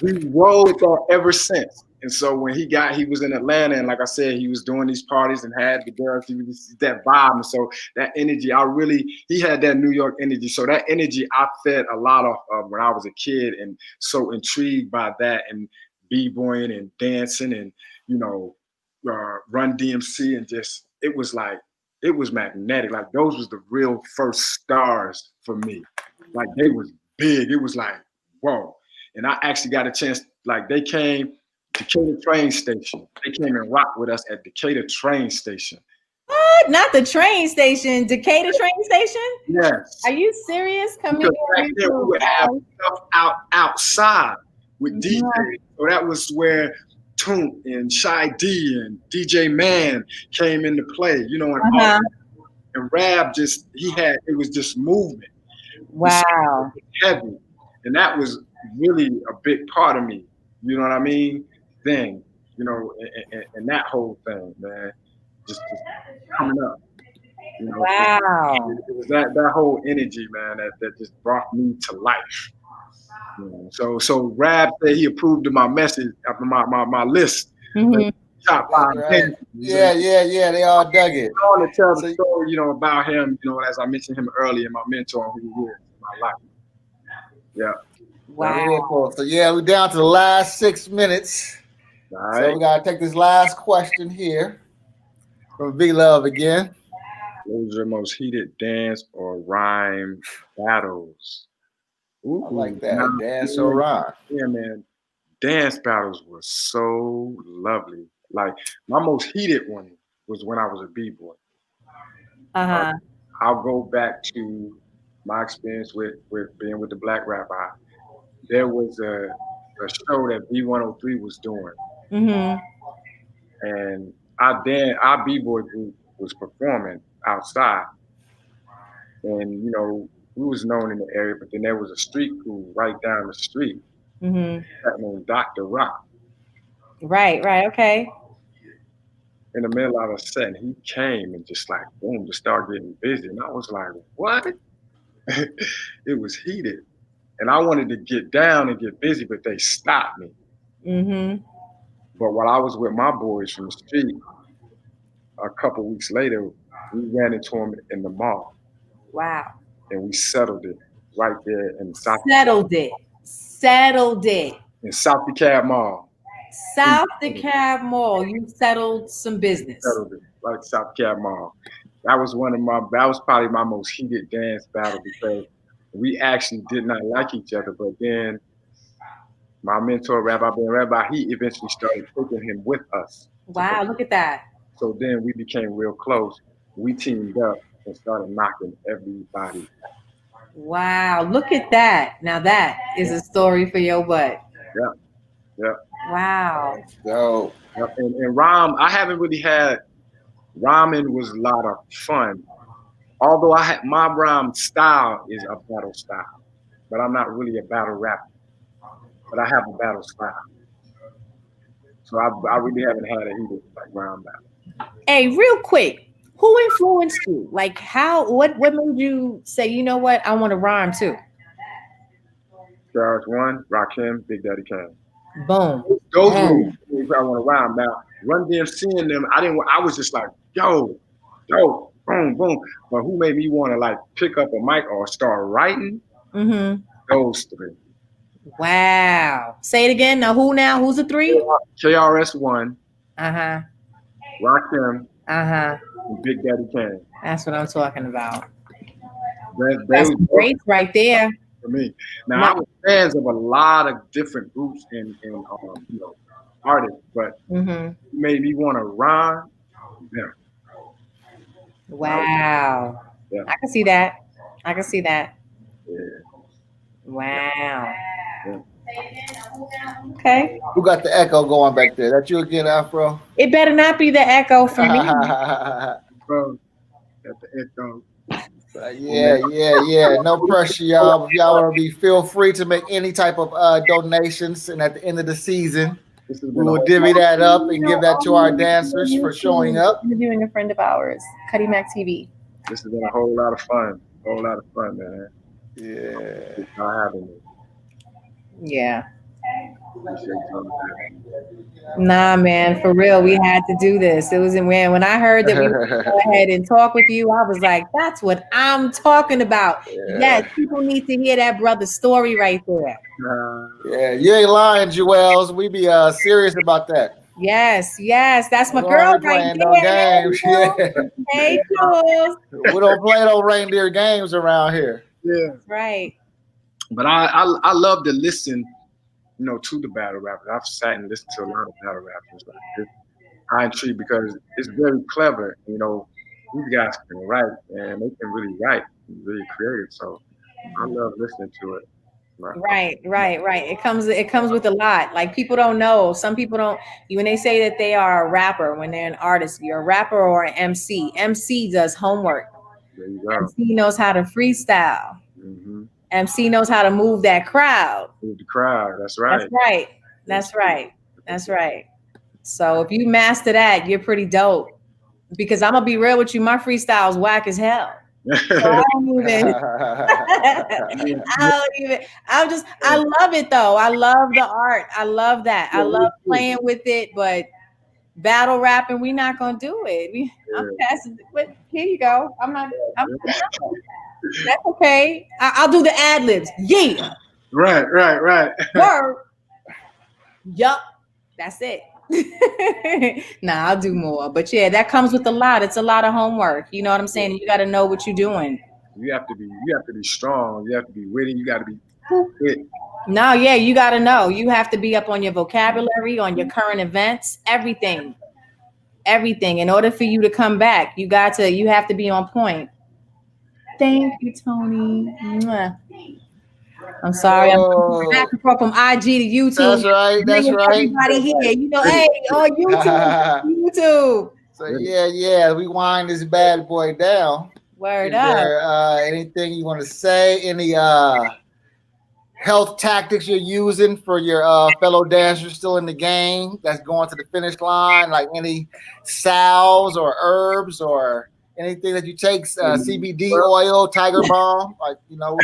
we rolled with that ever since. And so when he was in Atlanta, and like I said, he was doing these parties and had the girls, that vibe. And so that energy, he had that New York energy. So that energy I fed a lot of when I was a kid, and so intrigued by that and b-boying and dancing and, Run DMC, and just, it was magnetic. Like those was the real first stars for me. Like they was big. It was like, whoa. And I actually got a chance, like they came Decatur train station. They came and rocked with us at Decatur train station. What? Not the train station, Decatur train station? Yes. Are you serious? Come here. Back then we would have stuff outside with DJs. So that was where Toont and Shy D and DJ Man came into play, and Rab it was just movement. Wow. Heavy. And that was really a big part of me. You know what I mean? Then, and that whole thing, man, just coming up. Wow. It was that whole energy, man, that just brought me to life. So Rab said he approved of my message after my list. Top 5 right. Yeah, they all dug it. I want to tell the story, about him, as I mentioned him earlier, my mentor, who he is in my life. Yeah. Wow. Cool. So we're down to the last 6 minutes. All right. So we gotta take this last question here from V-Love again. What was your most heated dance or rhyme battles? Ooh, I like that. Dance or rhyme. Yeah, man. Dance battles were so lovely. Like my most heated one was when I was a b-boy. I'll go back to my experience with being with the Black Rabbi. There was a show that B103 was doing. And our b-boy group was performing outside. And, we was known in the area, but then there was a street crew right down the street. That named Dr. Rock. Right, okay. In the middle of a set, he came and just like, boom, just started getting busy. And I was like, what? It was heated. And I wanted to get down and get busy, but they stopped me. But while I was with my boys from the street, a couple weeks later, we ran into him in the mall, Wow. and we settled it right there in Settled it. Settled it. South DeKalb Mall. South DeKalb Mall. You settled some business. Settled it right South DeKalb Mall. That was probably my most heated dance battle because we actually did not like each other. But then my mentor, Rabbi Ben Rabbi, he eventually started taking him with us. Wow, look at that. So then we became real close. We teamed up and started knocking everybody. Wow, look at that. Now that is a story for your butt. Yeah. Wow. So And Ram, I haven't really had ramen was a lot of fun. Although my rhyme style is a battle style, but I'm not really a battle rapper. But I have a battle style, so I really haven't had a heated like rhyme battle. Hey, real quick, who influenced you? Like, what made you say, you know what, I want to rhyme too? Charles One, Rakim, Big Daddy Kane. Boom. Those were I want to rhyme. Now, Run DMC and them, I was just like, yo, boom, boom. But who made me want to like pick up a mic or start writing? Mm-hmm. Those three. Wow. Say it again. Now, who's the three? KRS-One. Uh-huh. Rakim. Uh-huh. And Big Daddy Kane. That's what I'm talking about. That's great right there. For me. Now, I was fans of a lot of different groups and artists, but it made me want to rhyme. Yeah. Wow. Yeah. I can see that. Yeah. Wow. Yeah. Okay. who got the echo going back there? That you again, Afro? It better not be the echo for me. Bro, at the echo. Yeah. No pressure, y'all. If y'all want to feel free to make any type of donations, and at the end of the season, we will divvy that up and give that to our dancers for showing up. Interviewing a friend of ours, Cuddy Mac TV. This has been a whole lot of fun. Man. Yeah. It's not having me. Yeah. Nah, man, for real, we had to do this. It was when I heard that we were going to go ahead and talk with you, I was like, that's what I'm talking about. Yeah. Yes, people need to hear that brother's story right there. Yeah, you ain't lying, Jewels. We be serious about that. Yes, that's my girl right there. No games. Yeah. Hey, Jules. We don't play no reindeer games around here. Yeah. That's right. But I love to listen, to the battle rappers. I've sat and listened to a lot of battle rappers. Like I'm intrigued because it's very clever. These guys can write and they can really write, really creative. So I love listening to it. Right. It comes with a lot. Like people don't know. Some people don't. When they say that they are a rapper, when they're an artist, you're a rapper or an MC. MC does homework. There you go. MC knows how to freestyle. Mm-hmm. MC knows how to move that crowd. Move the crowd. That's right. That's right. So if you master that, you're pretty dope. Because I'm gonna be real with you, my freestyle's whack as hell. So I love it though. I love the art. I love that. I love playing with it, but battle rapping, we're not gonna do it. I'm passing, but here you go. That's okay. I'll do the ad libs. Yeah. Right. Word. Yup. That's it. Nah, I'll do more. But yeah, that comes with a lot. It's a lot of homework. You know what I'm saying? You got to know what you're doing. You have to be strong. You have to be witty. You got to be fit. No, yeah, you got to know. You have to be up on your vocabulary, on your current events, everything. In order for you to come back, you have to be on point. Thank you, Tony. Mwah. I'm sorry. I'm back and forth from IG to YouTube. That's right. Everybody here, hey, on YouTube. So yeah, we wind this bad boy down. Word Is up. there anything you want to say? Any health tactics you're using for your fellow dancers still in the game that's going to the finish line? Like any salves or herbs or anything that you take, CBD oil, Tiger Balm, what's going on?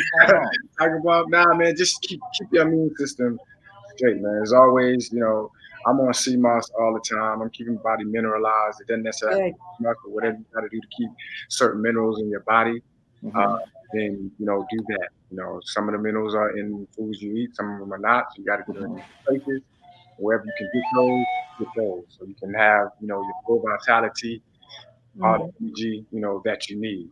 Tiger Balm, nah, man, just keep your immune system straight, man. As always, I'm on sea moss all the time. I'm keeping my body mineralized. It doesn't necessarily have to be much, but whatever you got to do to keep certain minerals in your body, then do that. Some of the minerals are in foods you eat, some of them are not. So you got to go to places wherever you can get those, so you can have your full vitality, all the energy that you need.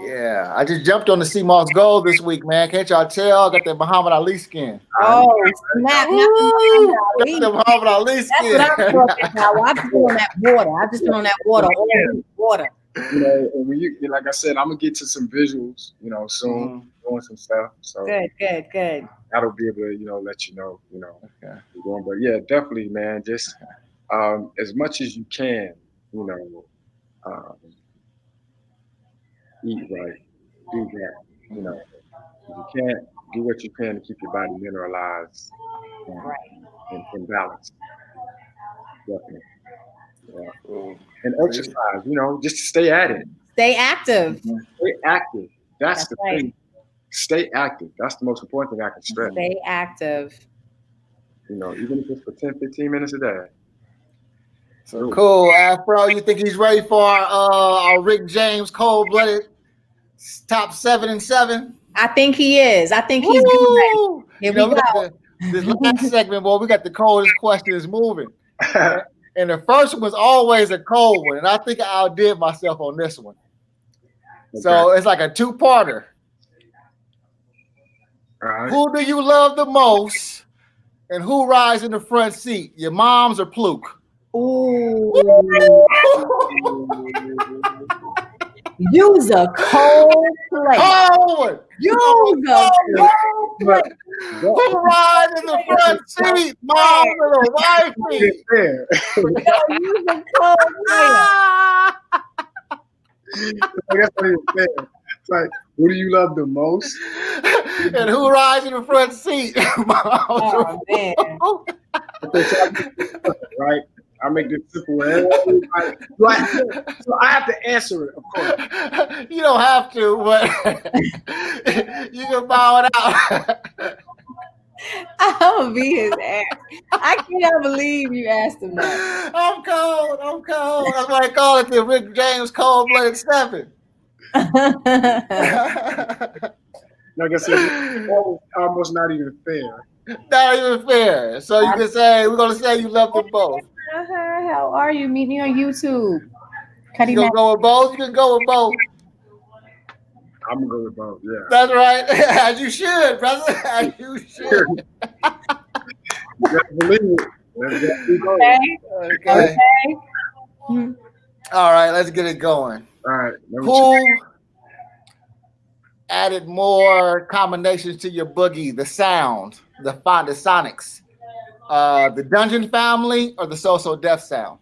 Yeah, I just jumped on the sea moss gold this week, man. Can't y'all tell? I got that Muhammad Ali skin. Oh, snap. Got the Muhammad Ali skin. That's what I'm talking about. I've just been on that water. I've just been on that water, all water. And when like I said, I'm gonna get to some visuals, soon, doing some stuff. So Good. That'll be able to, let you know, Okay. But yeah, definitely, man. Just as much as you can, eat right, do that. If you can't, do what you can to keep your body mineralized and balanced. Definitely. Yeah. And exercise, just to stay at it. Stay active. Stay active. That's the thing. Stay active. That's the most important thing I can stress. Stay active. Even if it's for 10, 15 minutes a day. So cool, Afro. You think he's ready for our Rick James cold-blooded top 7 and 7? I think he is. I think he's good. Here we go. This last segment, boy, we got the coldest questions moving. And the first one was always a cold one. And I think I outdid myself on this one. Okay. So it's like a two-parter. Right. Who do you love the most? And who rides in the front seat? Your mom's or Pluke? Ooh. Use a cold plate. Cold. Use a cold plate. Who rides in the front seat? Mom or the wifey? Use a cold plate. That's what he said. It's like, who do you love the most? And who rides in the front seat? Oh, man. Right? I make this simple. So I have to answer it, of course. You don't have to, but you can bow it out. I'm gonna be his ass. I cannot believe you asked him that. I'm cold. That's why I call it the Rick James cold-blooded 7. Like I said, almost not even fair. Not even fair. So you can say, we're going to say you love them both. How are you? Meet me on YouTube. You going to go with both? You can go with both. I'm going to go with both, yeah. That's right. As you should, brother. As you should. Believe it. Okay. All right, let's get it going. All right. Who added more combinations to your boogie, the sound, the sonics? The Dungeon Family or the So Def sound?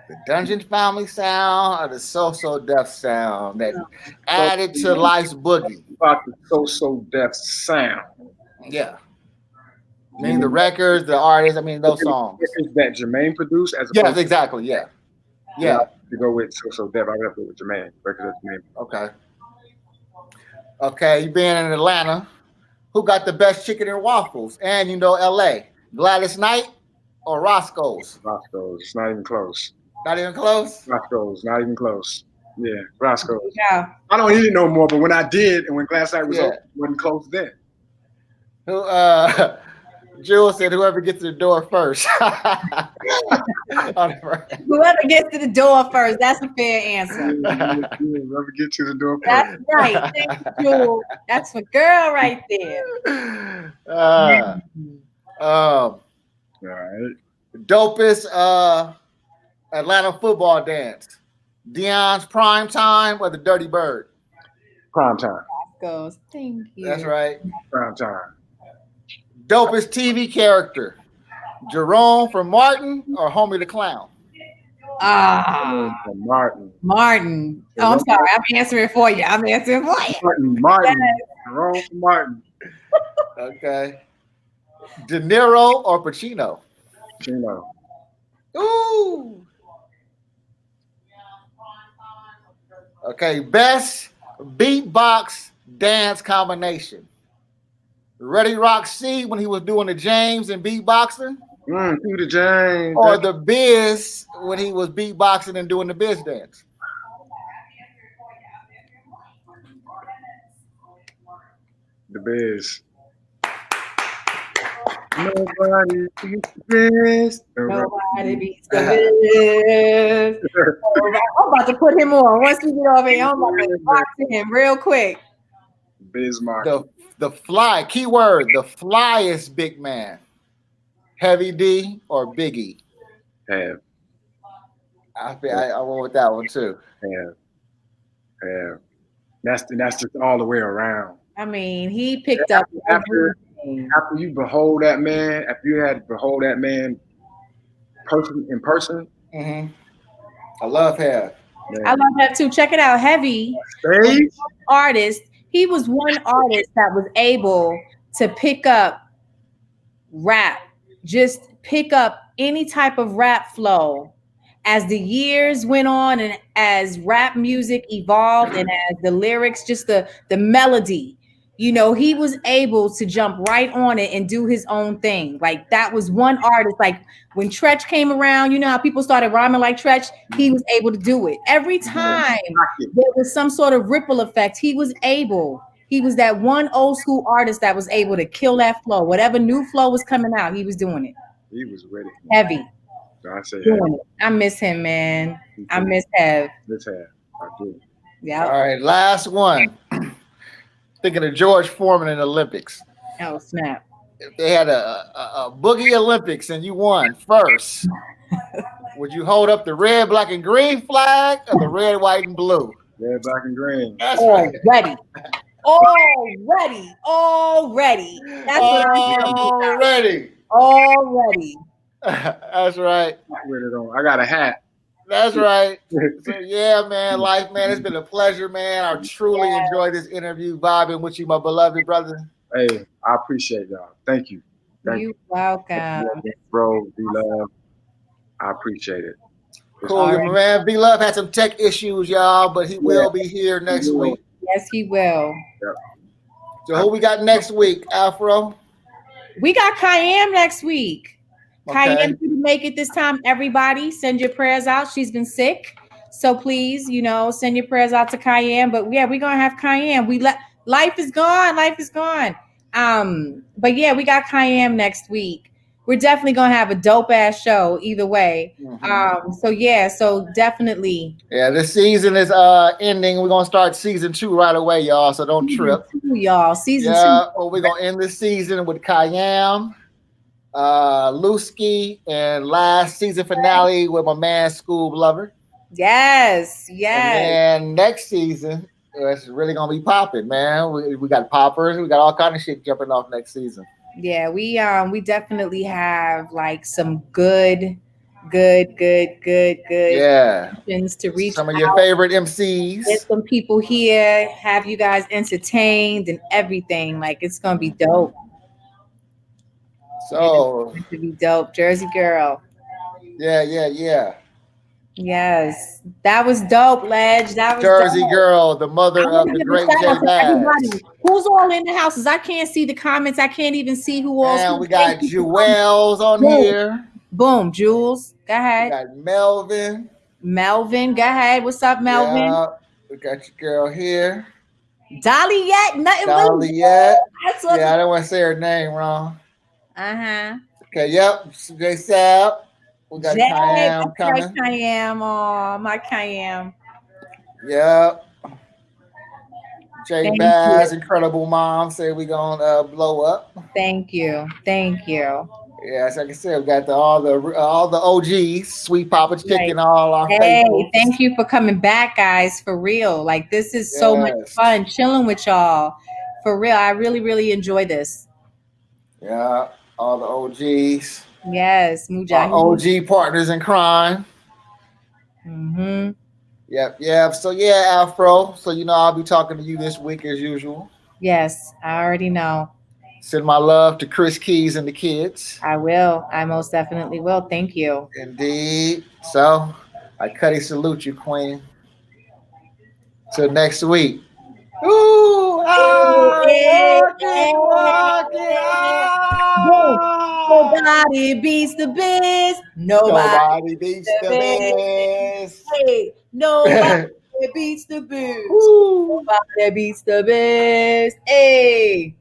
The Dungeon Family sound or the So Def sound that added to life's boogie? About the So Def sound. Yeah. I mean the records, the artists, those songs. That Jermaine produced as yes, exactly. Yeah. To go with So Def, I would have to go with Jermaine. Records of Jermaine. Okay, you being in Atlanta, who got the best chicken and waffles? And LA. Gladys Knight or Roscoe's? Roscoe's. It's not even close. Not even close? Roscoe's, not even close. Yeah, Roscoe's. Yeah. I don't eat it no more, but when I did, and when Gladys Knight was open, it wasn't close then. Jules said whoever gets to the door first. Whoever gets to the door first, that's a fair answer. Whoever gets to the door first. That's right. Thank you, Jules. That's a girl right there. All right. Dopest Atlanta football dance. Deion's Prime Time or the Dirty Bird? Prime Time. Goes. Thank you. That's right. Prime Time. Dopest TV character. Jerome from Martin or Homie the Clown? Martin. Oh, I'm sorry. I'm answering for you. Martin. Jerome from Martin. Okay. De Niro or Pacino? Pacino. Ooh. Okay. Best beatbox dance combination. Ready Rock C when he was doing the James and beatboxing, Through the James. or the Biz when he was beatboxing and doing the Biz dance. The Biz. Nobody beats the Biz. Nobody beats the Biz. I'm about to put him on. Once we get over here, I'm about to box him real quick. Bismarck. The fly, keyword, the flyest big man. Heavy D or Biggie? Have. I went with that one too. Have. That's just all the way around. I mean, he picked up everything. After you behold that man, after you had to behold that man in person. Mm-hmm. I love Hev. I love that too. Check it out. Heavy artist. He was one artist that was able to pick up rap, just pick up any type of rap flow. As the years went on and as rap music evolved and as the lyrics, just the melody, you know, he was able to jump right on it and do his own thing. Like that was one artist. Like when Tretch came around, you know how people started rhyming like Tretch, he was able to do it. Every time there was some sort of ripple effect, he was that one old school artist that was able to kill that flow. Whatever new flow was coming out, he was doing it. He was ready. Heavy. So I say doing it. I miss him, man. I miss Hev. Miss Hev. I do. Yeah. All right, last one. Thinking of George Foreman in the Olympics. Oh, snap. If they had a Boogie Olympics and you won first, would you hold up the red, black, and green flag or the red, white, and blue? Red, black, and green. That's right. Already. That's what I'm already. Already. That's right. With it on. I got a hat. That's right. So yeah, man, life, man. It's been a pleasure, man. I truly enjoyed this interview, vibing with you, my beloved brother. Hey, I appreciate y'all. Thank you. You're welcome. Bro, B-Love. I appreciate it. Cool, man. B-Love had some tech issues, y'all, but he will be here next week. Yes, he will. Yep. So who we got next week, Afro? We got Cayenne next week. Okay. Cayenne couldn't make it this time. Everybody, send your prayers out. She's been sick, so please, send your prayers out to Cayenne. But yeah, we're gonna have Cayenne. Life is gone. Life is gone. But yeah, we got Cayenne next week. We're definitely gonna have a dope ass show either way. Mm-hmm. So definitely. Yeah, this season is ending. We're gonna start season 2 right away, y'all. So don't trip, y'all. Season 2. Well, we're gonna end this season with Cayenne, Lusky, and last season finale with my man Scoob Lover. Yes. And next season, it's really gonna be popping, man. We got poppers, we got all kind of shit jumping off next season. Yeah, we definitely have like some good to reach some of your favorite MCs. Get some people here, have you guys entertained and everything. Like it's gonna be dope. So it's gonna be dope. Jersey Girl. Yeah. Yes, that was dope, Ledge. That was Jersey dope. Girl, the mother of the great J Bass. Who's all in the houses? I can't see the comments. I can't even see who else. And we got Jewels on here. Boom, Jules. Go ahead. We got Melvin. Go ahead. What's up, Melvin? Yeah, we got your girl here. Dolly Yet. Nothing. Dolly Yet. Yeah, I don't want to say her name wrong. Okay, yep. J Sab. We got Cayenne coming. Cayenne, my Cayenne. Yep. J Bass, incredible mom, say we gonna blow up. Thank you. Yeah, like I said, we got all the OGs, Sweet Papa Chicken, all our favorites. Thank you for coming back, guys. For real, like this is so much fun chilling with y'all. For real, I really, really enjoy this. Yeah, all the OGs. Yes, Mujahid. OG partners in crime. Mm-hmm. Yep. So yeah, Afro. So I'll be talking to you this week as usual. Yes, I already know. Send my love to Chris Keys and the kids. I will. I most definitely will. Thank you. Indeed. So I salute you, Queen. Till next week. Walk it. Nobody beats the biz. Nobody beats the biz. Hey, nobody beats the biz. Nobody beats the biz. Hey.